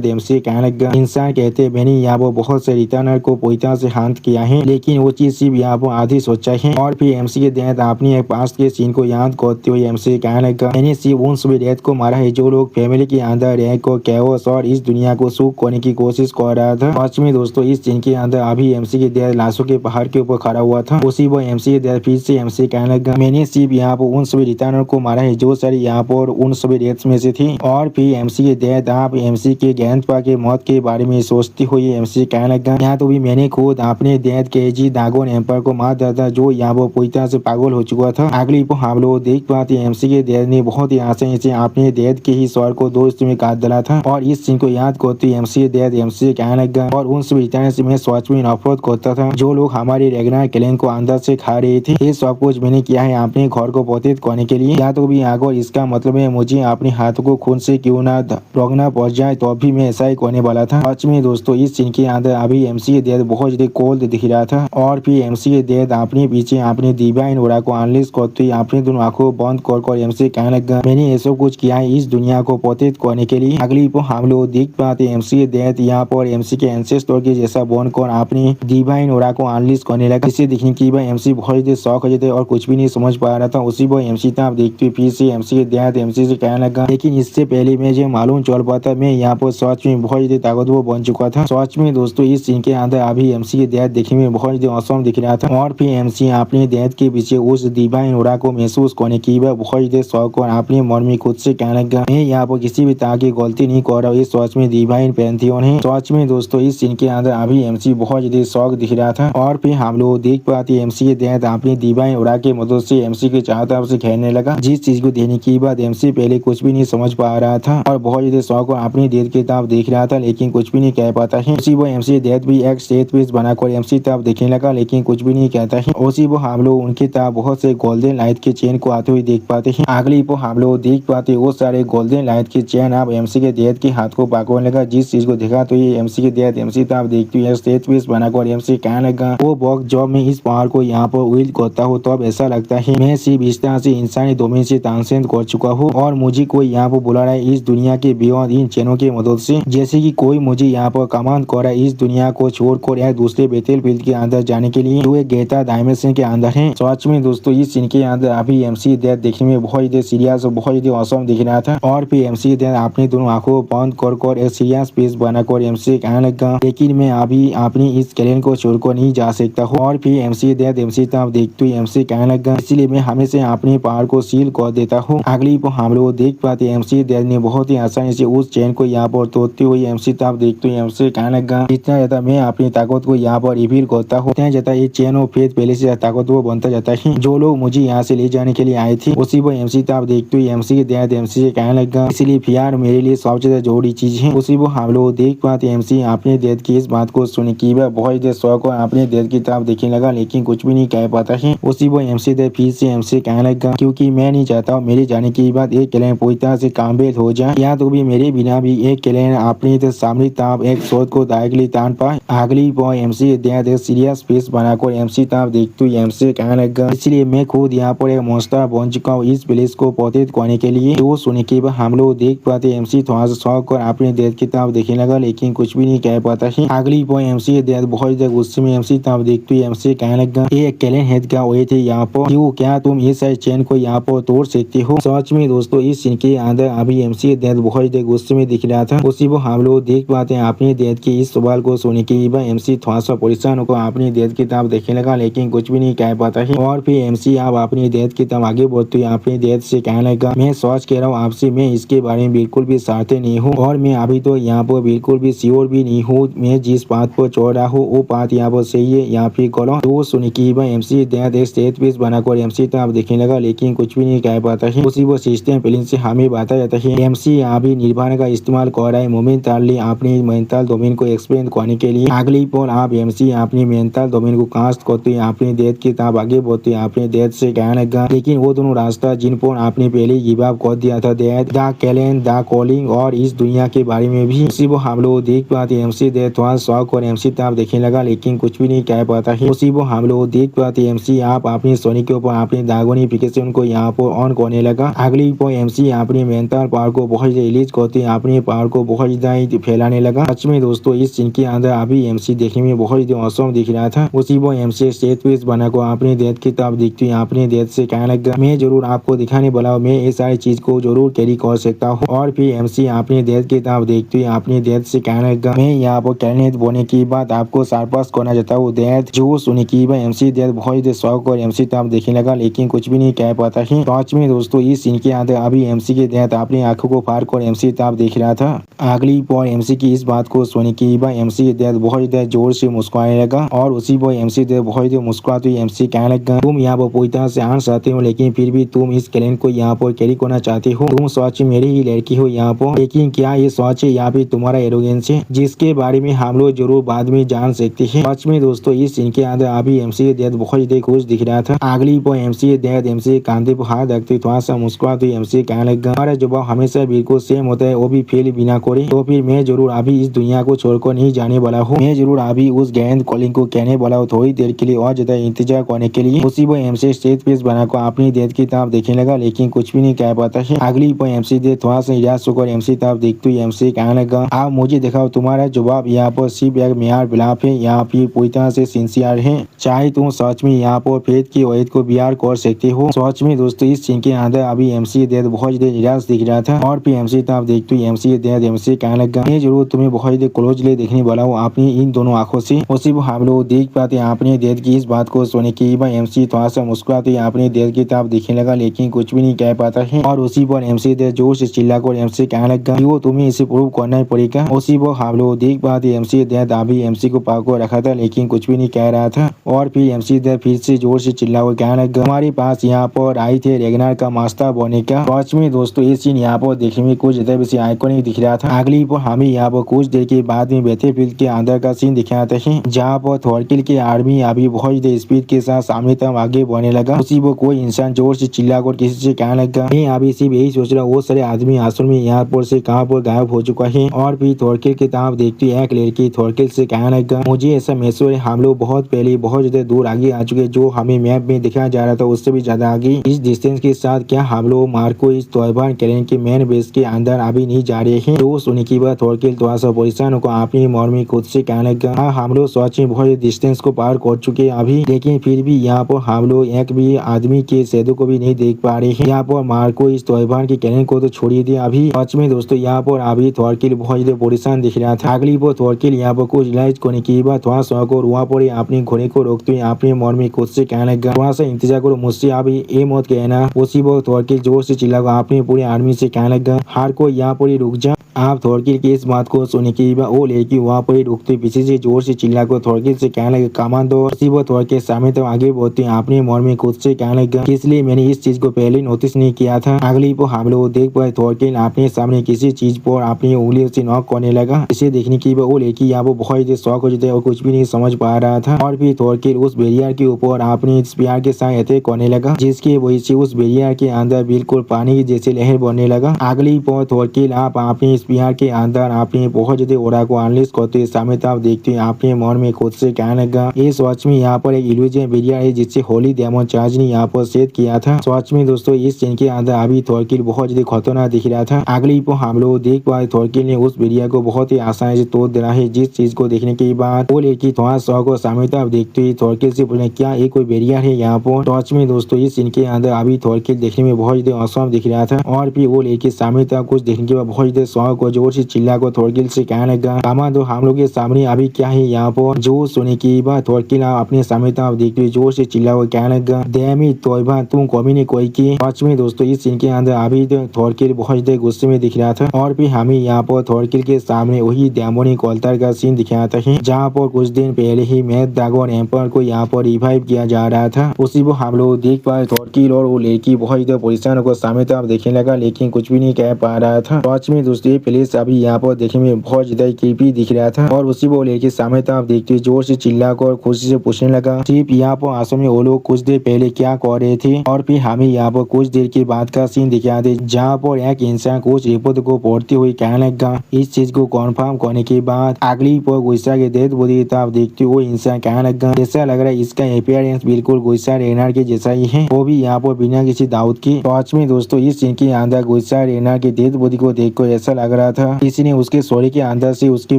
एमसी कहने लगा इंसान कहते मैंने यहाँ पर बहुत से रिटर्नर को पूरी तरह से हाथ किया है लेकिन वो चीज सिर्फ यहाँ पर आधी सोचा है। और फिर एमसी के डेथ अपनी एक पास्ट के सीन को याद करते हुए एमसी कहने लगा मैंने सिर्फ उन सभी डेथ को मारा है जो लोग फैमिली के अंदर रह को कैओस और इस दुनिया को सुख करने की कोशिश कर रहा था। सच में दोस्तों इस सीन के अंदर अभी एमसी के डेथ लाशों के पहाड़ के ऊपर खड़ा हुआ था। उसी वो एमसी के डेथ फिर से एमसी कहने लगा मैंने सिर्फ यहाँ पर उन सभी रिटर्नर को मारा है जो सारी यहाँ पर उन सभी डेथ्स में से थी। और फिर एमसी के डेथ आप एमसी के ग्रैंडपा के मौत के बारे में सोचती हुई एमसी कहने लगा यहाँ तो भी मैंने खुद अपने डेथ के जी दागोन एम्पायर को मार दिया था जो यहाँ पर पूरी तरह से पागल हो चुका था। अगली पर हम लोग देख पाते एमसी के डेथ ने बहुत ही आसानी से अपने डेथ के ही स्वर को दो हिस्सों में काट डाला था। और इस सीन को याद करते एमसी के डेथ एमसी कहने लगा और उन सभी रिटर्नर से मैं सच में नफरत करता था जो लोग हमारे रेगनार क्लैन को अंदर से खा रहे थे। ये सब कुछ मैंने किया है अपने घर को प्रोटेक्ट करने के लिए। या तो भी आगे इसका मतलब है मुझे अपने हाथों को खून से क्यों ना रोकना पड़ जाए तो भी मैं ऐसा ही करने वाला था। सच में दोस्तों इस सीन के अंदर अभी एमसी के डेथ बहुत ज्यादा कोल्ड दिख रहा था। और फिर एमसी के डेथ अपने पीछे अपने डिवाइन ऑरा को अनलीश करते हुए अपने दोनों आंखों बंद कर एमसी कहने लगा मैंने ऐसा कुछ किया है इस दुनिया को प्रोटेक्ट करने के लिए। अगली पर हम लोग देख पाते एमसी के डेथ यहाँ पर एमसी के एंसेस्टर के जैसा बनकर अपनी डिवाइन ऑरा को अनलीश करने लगा। इसे देखने की बार एमसी बहुत ज्यादा शौक हो जाते और कुछ भी नहीं समझ पा रहा था। उसी पर एमसी आप देखते हुए फिर से एमसी के डेथ एमसी से कहने लगा लेकिन इससे पहले मुझे मालूम चल पाता मैं यहाँ पर सच में बहुत ज्यादा ताकतवर बन चुका था। सच में दोस्तों इस सीन के अंदर अभी एमसी के डेथ देखने में बहुत ज्यादा औसम दिख रहा था। और फिर एमसी अपने डेथ के पीछे उस डिवाइन ऑरा को महसूस करने की बार बहुत ज्यादा शौक और अपने मन में खुद से कहने लगा मैं यहाँ पर किसी भी तरह की गलती नहीं कर रहा हूँ, इस सच में डिवाइन पैंथियन है। सच में दोस्तों इस सीन के अंदर अभी एमसी बहुत ज्यादा शौक दिख रहा था। और फिर हम लोग देख पाते एमसी के डेथ अपनी डिवाइन ऑरा की मदद से एमसी के चारों तरफ से घेरने लगा। जिस चीज को देखने की बाद एमसी पहले कुछ भी नहीं समझ पा रहा था और बहुत ज्यादा शौक और अपनी डेथ की तरफ देख रहा था लेकिन कुछ भी नहीं कह पाता है। उसी वो एमसी डेथ भी एक सेट पीस बनाकर एमसी तरफ देखने लगा लेकिन कुछ भी नहीं कहता है। उसी वो हम लोग उनकी तरफ बहुत से गोल्डन लाइट के चेन को आते हुए देख पाते हैं। अगली पर हम लोग देख पाते वो सारे गोल्डन लाइट के चेन अब एमसी के डेथ के हाथ को पकड़ने लगा। जिस चीज को देखा तो ये एमसी के डेथ एमसी तरफ देखते हुए सेट पीस बनाकर एमसी कहने लगा वो बॉक्स जब मैं इस पहाड़ को यहाँ पर विल्ड करता हूँ तब ऐसा लगता है मैं सिर्फ इस तरह से इंसानी डोमेन से ट्रांसेंड कर चुका हूँ और मुझे कोई यहाँ पर बुला रहा है इस दुनिया के बियॉन्ड इन चेनों की मदद से, जैसे कि कोई मुझे यहाँ पर कमांड कर रहा है इस दुनिया को छोड़कर या दूसरे बैटलफील्ड के अंदर जाने के लिए जो एक गेटा डायमेंशन के अंदर है। सच में दोस्तों इस सीन के अंदर अभी एमसी डेथ देखने में बहुत ज्यादा सीरियस और बहुत ज्यादा औसम दिख रहा था। और फिर एमसी डेथ अपनी दोनों आंखों बंद कर एक सीरियस पेश बनाकर एमसी कहने लगा लेकिन मैं अभी अपनी इस क्लैन को छोड़कर नहीं जा सकता हूँ। और फिर एमसी डेथ एमसी तरफ देखते हुए एमसी कहने लगा इसलिए मैं हमेशा अपने पहाड़ को सील कर देता हूँ। अगली पर हम लोग देख पाते एमसी डेथ ने बहुत ही आसानी से उस चेन को यहाँ पर तोड़ते हुए एमसी तरफ देखते हुए एमसी कहने लगा जितना ज्यादा मैं अपनी ताकत को यहाँ पर रिवील करता हूँ उतना ज्यादा ये चेन और फेथ पहले से ताकतवर बनता जाता है। जो लोग मुझे यहाँ से ले जाने के लिए आए थे उसी पर एमसी तरफ देखते हुए एमसी के डेथ एमसी से कहने लगा इसलिए प्यार मेरे लिए सबसे ज्यादा जरूरी चीज है। उसी पर हम लोग देख पाते एमसी अपने डेथ की इस बात को सुन की बहुत ज्यादा शौक और अपने डेथ की तरफ देखने लगा लेकिन कुछ भी नहीं कह पाता है। उसी पर एमसी डेथ फिर से एमसी कहने लगा क्योंकि मैं नहीं चाहता हूँ मेरे जाने के बाद एक क्लैन पूरी तरह से कामयाब हो जाए या तो भी मेरे बिना भी एक क्लैन अपनी सामने तरफ एक शोध को डायरेक्टली तान पाए। अगली पर एमसी डेथ एक सीरियस फेस बनाकर एमसी तरफ देखते हुए एमसी कहने लगा इसलिए मैं खुद यहाँ पर एक मॉन्स्टर बन चुका हूँ इस प्लेस को प्रोटेक्ट करने के लिए। तो सुनने के बाद हम लोग देख पाते एमसी थोड़ा सा शौक और अपने डेथ की तरफ देखने लगा लेकिन कुछ भी नहीं कह पाता है। अगली पर एमसी डेथ बहुत ज्यादा गुस्से में एमसी तरफ देखते हुए एमसी कहने लगा ये क्लैन हेड का हुए थे यहाँ पर क्यों क्या तुम इस चेन को यहाँ पर तोड़ सकते हो। सच में दोस्तों इस सीन के अंदर अभी एमसी डेथ बहुत ज्यादा गुस्से में दिख रहा था। उसी को हम लोग देख पाते हैं अपने डेथ के इस सवाल को सुनने के बाद एमसी थोड़ा सा परेशान होकर अपनी डेथ की तरफ देखने लगा लेकिन कुछ भी नहीं कह पाता है। और फिर एमसी आप अपनी डेथ की तरफ आगे बढ़ते हुए अपनी डेथ से कहने लगा मैं सच कह रहा हूँ आपसे मैं इसके बारे में बिल्कुल भी साथ नहीं हूँ और मैं अभी तो यहाँ पर बिल्कुल भी श्योर भी नहीं हूँ मैं जिस बात पर चढ़ रहा हूँ वो बात यहाँ पर सही है या फिर गलत। तो सुनने की बाद एमसी डेथ एक स्टेट पीस बनाकर एमसी तरफ देखने लगा लेकिन कुछ भी नहीं कह पाता है। उसी वो सिस्टम प्लेन से हमें बताया जाता है एमसी यहाँ भी निर्वाणा का इस्तेमाल कर रहा है मोमेंट ताली अपनी मेंटल डोमेन को एक्सप्लेन करने के लिए अगली पर आप एमसी अपनी मेंटल डोमेन को कास्ट करते हैं अपने डेथ की तरफ आगे बढ़ते हैं अपने डेथ से क्या लगा। लेकिन वो दोनों रास्ता जिन पर आपने पहले गिव अप कर दिया था, डेथ द कैलेंड द कॉलिंग और इस दुनिया के बारे में भी उसी वो हम लोग देख पाते। एमसी डेथ थोड़ा शौक और एमसी तरफ देखने लगा लेकिन कुछ भी नहीं कह पाता है। उसी वो हम लोग देख पाते एमसी आप अपनी सोनी के ऊपर अपनी दागोनिफिकेशन को यहाँ पर ऑन करने लगा। अगली पर एमसी अपनी मेंटल पावर को बहुत रिलीज करते अपने पावर को बहुत ज्यादा फैलाने लगा। सच में दोस्तों इस सीन के अंदर अभी एमसी देखने में बहुत औसम दिख रहा था। उसी वो एमसी स्टेज पीस बना को अपने डेथ की तरफ देखती है अपने डेथ से कहने लगा मैं जरूर आपको दिखाने वाला हूँ, मैं ये सारी चीज को जरूर कैरी कर सकता हूँ। और फिर एमसी अपने डेथ की तरफ देखती है अपने डेथ से कहने लगा मैं यहाँ पर कैलेंड बोने की बात आपको सरपास करना चाहता हूँ। डेथ जो सुनी की एमसी डेथ बहुत शौक और एमसी तरफ देखने लगा लेकिन कुछ भी नहीं कह पाता है। सच में दोस्तों इस सीन के अंदर अभी एमसी के डेथ अपनी आंखों को फाड़ कर एमसी तरफ देख रहा था। अगली पर एमसी की इस बात को सुनी की एमसी के डेथ बहुत जोर से मुस्कुराने लगा और उसी पर एमसी डेथ बहुत मुस्कुराती हुई एमसी कहने लगा तुम यहाँ पर पूरी तरह से आना चाहते हो लेकिन फिर भी तुम इस कैलेंड को यहाँ पर कैरी करना चाहते हो। तुम सच मेरी ही लड़की हो यहाँ पर, लेकिन क्या ये सच है या फिर तुम्हारा एरोगेंस है जिसके बारे में हम लोग जरूर बाद में जान सकते हैं। सच में दोस्तों इस सीन के अंदर अभी एमसी के डेथ बहुत ज्यादा खुश दिख रहा था। अगली पर एमसी के डेथ एमसी के कांधे पर हाथ रखते थोड़ा सा मुस्कुराते हुए एमसी कहने लगा हमारा जवाब हमेशा बिल्कुल सेम होता है, वो भी फेल बिना करे। तो फिर मैं जरूर अभी इस दुनिया को छोड़कर नहीं जाने वाला हूँ, मैं जरूर अभी उस गैंड कॉलिंग को कहने वाला हूँ थोड़ी देर के लिए और ज्यादा इंतजार करने के लिए। उसी वो एमसी स्टेज पीस बनाकर अपनी डेथ की तरफ देखने लगा लेकिन कुछ भी नहीं कह पाता है। अगली पर एमसी डेथ थोड़ा सा निराश होकर एमसी तरफ देखते हुए एमसी कहने लगा आप मुझे दिखाओ तुम्हारा जवाब यहाँ पर सिर्फ एक मेयार बिलाप है या फिर पूरी तरह से सिंसियर है, चाहे तुम सच में यहाँ पर फेथ की वैद को बिहार कर सकते हो। सच में दोस्तों इस सीन के अंदर अभी एमसी डेथ बहुत ज्यादा निराश दिख रहा था और फिर एमसी तरफ देखते हुए एमसी डेथ एमसी कहने लगा मैं जरूर तुम्हें बहुत ज्यादा क्लोजली देखने वाला हूँ अपनी इन दोनों आंखों से। उसी वो हम लोग देख पाते अपने डेथ की इस बात को सुने की एमसी थोड़ा सा मुस्कुराते अपने डेथ की तरफ देखने लगा लेकिन कुछ भी नहीं कह पाता है। और उसी पर एमसी डेथ जोर से चिल्लाकर एमसी कहने लगा वो तुम्हें इसे प्रूव करना ही पड़ेगा। उसी वो हम लोग देख पाते एमसी डेथ अभी एमसी को पाको रखा था लेकिन कुछ भी नहीं कह रहा था। और फिर एमसी डेथ फिर से जोर से चिल्लाकर कहने लगा हमारे पास यहाँ पर आई थे रेगनार का मास्टर बनने का। सच में दोस्तों ये सीन यहाँ पर देखने में कुछ ज्यादा बेसी आइकॉनिक दिख रहा था। अगली पर हमें यहाँ पर कुछ देर के बाद में बैटलफील्ड के अंदर का सीन दिखाते हैं जहाँ पर थॉरकिल की आर्मी अभी बहुत ज्यादा स्पीड के साथ सामने तक आगे बढ़ने लगा। उसी वो कोई इंसान जोर से चिल्लाकर किसी से कहने लगा मैं अभी सिर्फ यही सोच रहा हूँ वो सारे आदमी आसुर में यहाँ पर से कहाँ पर गायब हो चुका है। और फिर थॉरकिल की तरफ देखती एक लड़की थॉरकिल से कहने लगा मुझे ऐसा महसूस है हम लोग बहुत पहले बहुत ज्यादा दूर आगे आ चुके जो हमें मैप में दिखाया जा रहा था उससे भी ज्यादा आगे। इस डिस्टेंस के साथ क्या हम लोग मार्को इस तोयबान कैलेंड के मेन बेस के अंदर अभी नहीं जा रहे हैं। तो सुनने की बात थॉरकिल थोड़ा सा परेशान होकर अपनी मौर में खुद से कहने लगा हाँ हम लोग सच में बहुत डिस्टेंस को पार कर चुके हैं अभी, लेकिन फिर भी यहाँ पर हम लोग एक भी आदमी के शैडो को भी नहीं देख पा रहे हैं। यहाँ पर मार्को इस तोयबान के कैलेंड को तो छोड़िए दिया अभी। सच में दोस्तों यहाँ पर अभी थॉरकिल बहुत ज्यादा परेशान दिख रहा था। अगली पर थॉरकिल यहाँ पर कुछ रिलाइज करने की बात थोड़ा सा को वहाँ पर अपने घोड़े को रोकते हुए अपने मौर में खुद से कहने लगा थोड़ा सा इंतजार करो मुझसे अभी ये मत कहना। उसी वो थॉरकिल जोर से चिल्लाकर अपने पूरे आर्मी से कहने लगा हार को यहाँ पर ही रुक जा। आप थॉरकिल की इस बात को सुनने की वो लड़की वहाँ पर ही रुकते पीछे से जोर से चिल्लाकर थॉरकिल से कहने लगा कमांडो। उसी वो थॉरकिल सामने तो आगे बढ़ते अपने मौर में खुद से कहने लगा इसलिए मैंने इस चीज को पहले नोटिस नहीं किया था। अगली पर हम लोग देख पाए थॉरकिल अपने सामने किसी चीज पर अपनी उंगलियों से नॉक करने लगा। इसे देखने की वो लड़की यहाँ पर बहुत शौक हो जाते और कुछ भी नहीं समझ पा रहा था। और फिर थॉरकिल उस बैरियर के ऊपर अपने स्पीयर के साथ अटैक करने लगा जिसकी वजह से उस बैरियर के अंदर बिल्कुल पानी की जैसे लहर बनने लगा। अगली पर थॉरकिल आप अपने स्पीयर के अंदर अपने बहुत ज्यादा ओरा को अनलिस्ट करते सामने आप देखते अपने मन में खुद से कहने लगा ये सच में यहाँ पर एक इल्यूजन बैरियर है जिससे होली डेमन चार्ज ने यहाँ पर सेट किया था। सच में दोस्तों इस सीन के अंदर अभी थॉरकिल बहुत ज्यादा खतरनाक दिख रहा था। अगली पर हम लोग देख पाए थॉरकिल ने उस बैरियर को बहुत ही आसानी से तोड़ दिया है जिस चीज को देखने के बाद वो लड़की थोड़ा सा को सामने आप देखते ही थॉरकिल से बोले क्या ये कोई बैरियर है यहाँ पर। सच में दोस्तों इस सीन के अंदर अभी थॉरकिल देखने में बहुत ज्यादा असम दिख रहा था। और फिर वो लड़की सामने तक कुछ देखने के बाद बहुत ज्यादा शौक और जोर से चिल्ला को थॉरकिल से कहने लगा कमांडो हम लोग के सामने अभी क्या है यहाँ पर। जो सुने की बात थॉरकिल अपने सामने तक देखते जोर से चिल्ला को कहने लगा डैमी तोयबा तुम कभी नहीं कोई की। सच में दोस्तों इस सीन के अंदर अभी थॉरकिल बहुत ज्यादा गुस्से में दिख रहा था। और फिर हमें यहाँ पर थॉरकिल के सामने वही डेमोनिक ऑल्टर का सीन दिखाता है जहाँ पर कुछ दिन पहले ही मैथ ड्रैगन एम्पायर को यहाँ पर रिवाइव किया जा रहा था। उसी को हम लोग देख पाए थॉरकिल और वो लड़की बहुत ज्यादा परेशान होकर सामने तक देखने लगा लेकिन कुछ भी नहीं कह पा रहा था। सच में दोस्तों फ्लैश अभी यहाँ पर देखने में बहुत ज्यादा क्रीपी दिख रहा था। और उसी वो लेके सामने आप देखते हुए जोर से चिल्ला कर खुशी से पूछने लगा। सिर्फ यहाँ पर आंसू में वो लोग कुछ देर पहले क्या कर रहे थे। और फिर हमें यहाँ पर कुछ देर के बाद का सीन दिखा दे जहाँ पर एक इंसान कुछ रिपोर्ट को पढ़ते हुए कहने लगा। इस चीज को कन्फर्म करने के बाद अगली पर गुस्सा के डेथ बॉडी आप देखते वो इंसान कहने लगा। ऐसा लग रहा है इसका अपीयरेंस बिल्कुल गुस्सा रेनार के जैसा ही है, वो भी यहाँ पर बिना किसी दाऊद के। सच में दोस्तों इस सीन के अंदर गुस्सा रेनार के डेथ बॉडी को देखकर ऐसा लग रहा था किसी ने उसके शरीर के अंदर से उसके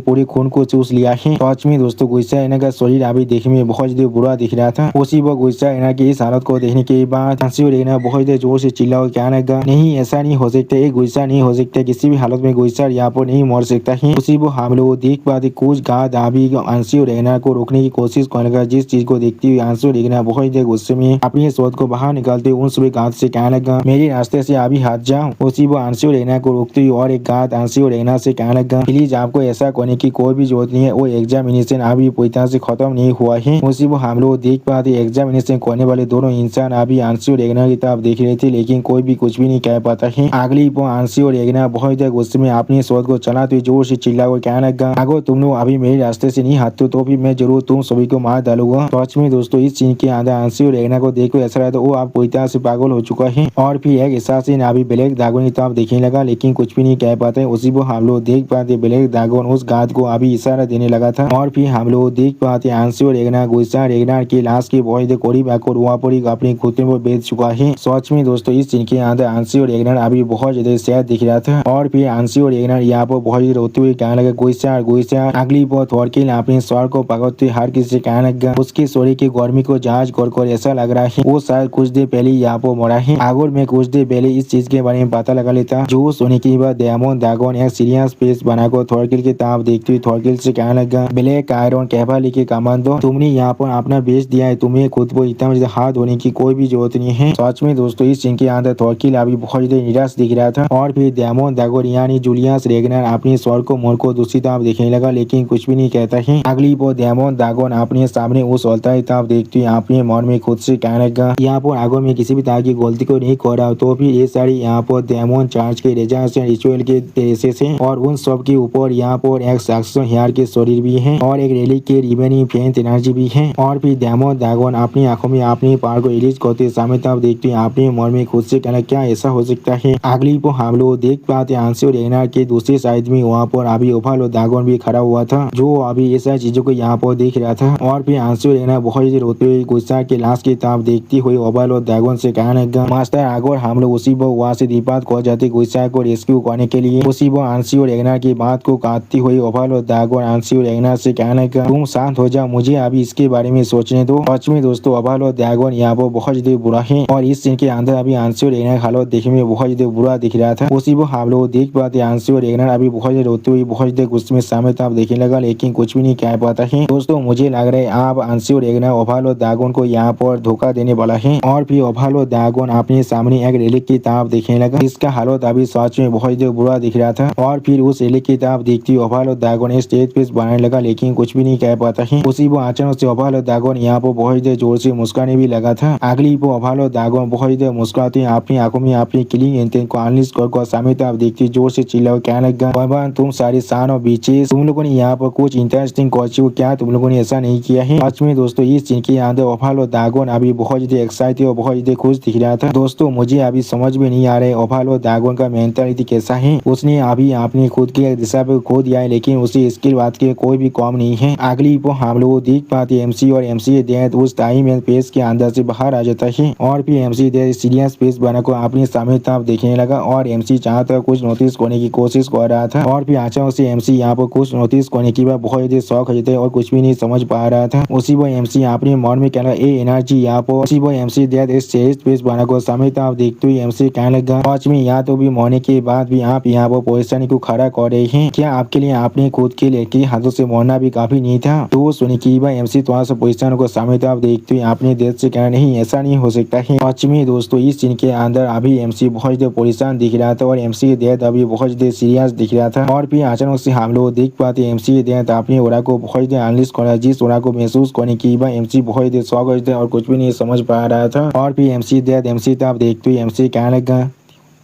पूरे खून को चूस लिया है। सच में दोस्तों गुस्सा रेनार का शरीर अभी देखने में बहुत ज्यादा बुरा दिख रहा था। उसी वक्त गुस्सा रेनार की इस हालत को देखने के बाद आंसू रेनार बहुत ज्यादा जोर से चिल्ला और कहने लगा, नहीं ऐसा नहीं हो सकता, ये गुस्सा नहीं हो सकता, किसी भी हालत में गुस्सा यहाँ पर नहीं मर सकता है। उसी वो हम लोग देख पाते कुछ गार्ड अभी आंसू रेनार को रोकने की कोशिश करने लगा। जिस चीज को देखते हुए आंसू रेनार बहुत ज्यादा गुस्से में अपनी शोध को बाहर निकालते उन सभी गार्ड से कहने लगा, मेरे रास्ते से अभी हट जाओ। उसी वो आंसू रेनार को रोकते हुए और एक गार्ड आंसू रेनार से कहने लगा, प्लीज आपको ऐसा करने की कोई भी जरूरत नहीं है, वो एग्जामिनेशन अभी पूरी तरह से खत्म नहीं हुआ है। उसी वो हम लोग देख पाते एग्जामिनेशन करने वाले दोनों इंसान अभी आंसू रेनार की तरफ देख रहे थे, लेकिन कोई भी कुछ भी नहीं कह पाता है। अगली वो आंसू रेनार बहुत ज्यादा गुस्से में अपनी शोध को चलाते हुए जोर से चिल्ला और कहने लगा, अगर तुम लोग अभी मेरे रास्ते से नहीं हटते तो भी मैं जरूर तुम सभी को मार डालूंगा। सच में दोस्तों इस सीन के अंदर आंसू रेनार को देखकर ऐसा लगा वो आप पूरी तरह से पागल हो चुका है। और फिर एक एसासिन अभी ब्लैक ड्रैगन की तरफ देखने लगा, लेकिन कुछ भी नहीं कह पाते। उसी वो हम लोग देख पाते ब्लैक ड्रैगन उस गार्ड को अभी इशारा देने लगा था। और फिर हम लोग देख पाते आंसू रेनार गुस्सा रेनार की लाश के बहुत करीब आकर वहाँ पर अपनी घुटने पर बेच चुका है। सच में दोस्तों इस सीन के अंदर आंसू रेनार अभी बहुत ज्यादा सैड दिख रहा था। और फिर आंसू रेनार यहाँ पर बहुत ज्यादा रोते हुए कहने लगा, गुस्सा गुस्सा। अगली बार थॉरकिल अपने स्वर को पकड़ते हर किसी से कहने लगा, उसके शरीर की गर्मी को जांच कर ऐसा लग रहा है वो शायद कुछ देर पहले यहाँ पर मरा है। अगर मैं कुछ देर पहले इस चीज के बारे में पता लगा लेता। जो सुनने के बाद डायमंड ड्रैगन एक सीरियस फेस बनाकर थॉरकिल की तरफ देखते हुए थॉरकिल से कहने लगा, ब्लैक आयरन कैवाली के कमांडो, तुमने यहाँ पर अपना बेच दिया है, तुम्हें खुद को इतना हाथ धोने की कोई भी जरूरत नहीं है। सच में दोस्तों इस सीन के अंदर थॉरकिल अभी बहुत ज्यादा निराश दिख रहा था। और फिर डायमंड ड्रैगन यानी जूलियस रेगनर अपने स्वर को मोड़ को दूसरी तरफ देखने लगा, लेकिन कुछ भी नहीं कहता है। अगली बार डायमंड ड्रैगन अपने सामने उस औरता की तरफ देखते हुए अपने मन में खुद से कहने लगा, यहाँ पर अगर मैं किसी भी तरह की गलती को नहीं कर रहा तो फिर ये सारी यहाँ पर डायमंड चार्ज के रेजार्शन रिचुअल के तरीके से और उन सब के ऊपर यहाँ पर एक सक्सेशन हेयर के शरीर भी है और एक रेली के रिमेनिंग फेंट एनर्जी भी है। और फिर डायमंड ड्रैगन अपनी आंखों में अपनी पावर को रिलीज करते सामने तरफ देखते हैं अपने मन में खुद से कहना, क्या ऐसा हो सकता है। अगली को हम लोग देख पाते आंसू रेनार के दूसरी साइड में वहाँ पर अभी ओवरलॉर्ड ड्रैगन भी खड़ा हुआ था, जो अभी ये सारी चीजों को यहाँ पर देख रहा था। और फिर आंसू रेनार बहुत ही रोते हुए गुस्सा के लाश की तरफ देखती हुई ओवरलॉर्ड ड्रैगन से कहने लगा, मास्टर अगर हम लोग उसी वहाँ से दीपात को जाते गुस्सा को रेस्क्यू करने के लिए। उसी वो आंसू रेनार की बात को काटती हुई ओवरलॉर्ड ड्रैगन आंसू रेनार से कहने लगा, तुम शांत हो जाओ, मुझे अभी इसके बारे में सोचने दो। सच में दोस्तों ओवरलॉर्ड ड्रैगन यहाँ पर बहुत ज्यादा बुरा है और इस सीन के अंदर अभी आंसू रेनार हालत देखने में बहुत ज्यादा बुरा दिख रहा था। उसी वो हम लोग देख पाते आंसू रेनार अभी बहुत ज्यादा रोते हुए बहुत ज्यादा गुस्से में सामने तरफ देखने लगा, लेकिन कुछ भी नहीं कह पाता है। दोस्तों मुझे लग रहा है आप आंसू रेनार ओवरलॉर्ड ड्रैगन को यहाँ पर धोखा देने वाला है। और फिर ओवरलॉर्ड ड्रैगन अपने सामने एक रेलिक की तरफ देखने लगा, इसका हालत अभी सच में बहुत ज्यादा बुरा दिख रहा था। और फिर उस रेलिक की तरफ देखती हुई ओवरलॉर्ड ड्रैगन स्टेज पे बनाने लगा, लेकिन कुछ भी नहीं कह पाता है। उसी वो अचानक से ओवरलॉर्ड ड्रैगन यहाँ पर बहुत ज्यादा जोर से मुस्कुराने भी लगा था। अगली वो ओवरलॉर्ड ड्रैगन बहुत ज्यादा मुस्कुराते अपनी आंखों में अपनी किलिंग इंटेंट को अनलिस्ट कर सामने तरफ देखती जोर से चिल्ला कहने लगा, भगवान तुम सारे सान और बीचेस, तुम लोगों ने यहाँ पर कुछ इंटरेस्टिंग कर क्या तुम लोगों ने ऐसा नहीं किया है। सच में दोस्तों इस चीज के अंदर ओवरलॉर्ड ड्रैगन अभी बहुत ज्यादा एक्साइटेड और बहुत ज्यादा खुश दिख रहा था। दोस्तों मुझे अभी समझ में नहीं आ रहा है ओवरलॉर्ड ड्रैगन का मेंटालिटी कैसा है। उसने अभी अपनी खुद की दिशा पे खो दिया है, लेकिन उसे इसकी बात के कोई भी कम नहीं है। अगली वो हम लोग देख पाते एमसी और एमसी डेथ उस टाइम में पेस के अंदर से बाहर आ जाता है। और फिर एमसी डेथ सीरियस पेस बनाकर अपने सामने तरफ देखने लगा और एमसी चाहता कुछ नोटिस करने की कोशिश कर रहा था। और फिर अचानक से एमसी यहाँ पर कुछ नोटिस करने की बात बहुत ज्यादा शौक हो जाता है और कुछ भी नहीं समझ पा रहा था। उसी वो एमसी अपने मन में कहना ए एनर्जी यहाँ पर उसी वो एमसी डेथ इस पेस बनाकर सामने तरफ देखते हुए एमसी कहने लगा, सच में यहाँ तो भी मरने के बाद भी आप यहाँ पर परेशानी को खड़ा कर रहे हैं, क्या आपके लिए आपने खुद के लड़की हाथों से मरना भी काफी नहीं था। तो सुनी की बार एमसी थोड़ा सा परेशान को सामने तरफ देखते हुए अपने देश से कहना, नहीं ऐसा नहीं हो सकता है। सच में दोस्तों इस सीन के अंदर अभी एमसी बहुत ज्यादा परेशान दिख रहा था और एमसी डेथ अभी बहुत ज्यादा सीरियस दिख रहा था। और फिर अचानक से हम लोग देख पाते एमसी डेथ अपने ओरा को बहुत ज्यादा एनालिसिस कर रहा है, जिस ओरा को महसूस करने की बार एमसी बहुत ज्यादा शौक हो जाता है और कुछ भी नहीं समझ पा रहा था। और फिर एमसी डेथ एमसी तरफ देखते हुए एमसी कहने लगा,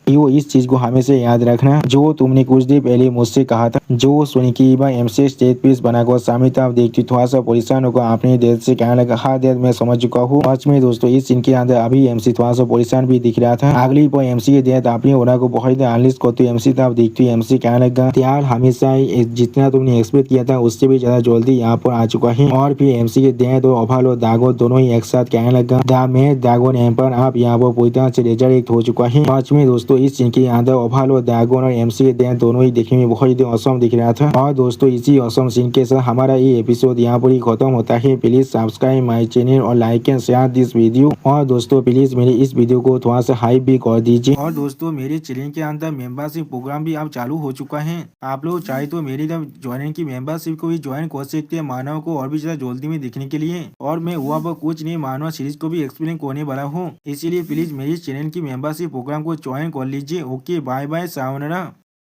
वो इस चीज को हमेशा याद रखना जो तुमने कुछ दिन पहले मुझसे कहा था। जो सुन के वह एमसी स्टेज पीस बनाकर सामिता देखती थोड़ा सा परेशान होकर अपने दिल से कहने लगा, हाँ डैड मैं समझ चुका हूँ। सच में दोस्तों इस सीन के अंदर अभी एमसी थोड़ा सा परेशान भी दिख रहा था। अगली पर एमसी के डैड अपनी ओरा को बहुत एनालिस करते एमसी तब देखती एमसी कहने लगा, यार हमेशा जितना तुमने एक्सपेक्ट किया था उससे भी ज्यादा जल्दी यहाँ पर आ चुका है। और फिर एमसी के डैड और ओवल और दागो दोनों ही एक साथ कहने लगा, द मैच ड्रैगन एम्पायर आप यहाँ पर पूरी तरह से रेजरेक्ट हो चुका है। सच में दोस्तों इस सीन के अंदर ओवल और ड्रैगन और एमसी के डैड दोनों ही देखने में बहुत ही औसम दिख रहा था। और दोस्तों इसी औसम सीन के साथ हमारा ये एपिसोड यहाँ पर ही खत्म होता है। प्लीज सब्सक्राइब माई चैनल और like and share this video. और दोस्तों प्लीज मेरे इस वीडियो को थोड़ा सा हाइप भी कर दीजिए। और दोस्तों मेरे चैनल के अंदर मेंबरशिप प्रोग्राम भी अब चालू हो चुका है। आप लोग चाहे तो मेरी ज्वाइनिंग की मेंबरशिप को भी ज्वाइन कर सकते हैं मानव को और भी ज्यादा जल्दी में देखने के लिए। और मैं हुआ पर कुछ नहीं मानव सीरीज को भी एक्सप्लेन करने वाला हूँ, इसीलिए प्लीज मेरी चैनल की मेंबरशिप प्रोग्राम को ज्वाइन कर लीजिए। Okay bye bye sayonara.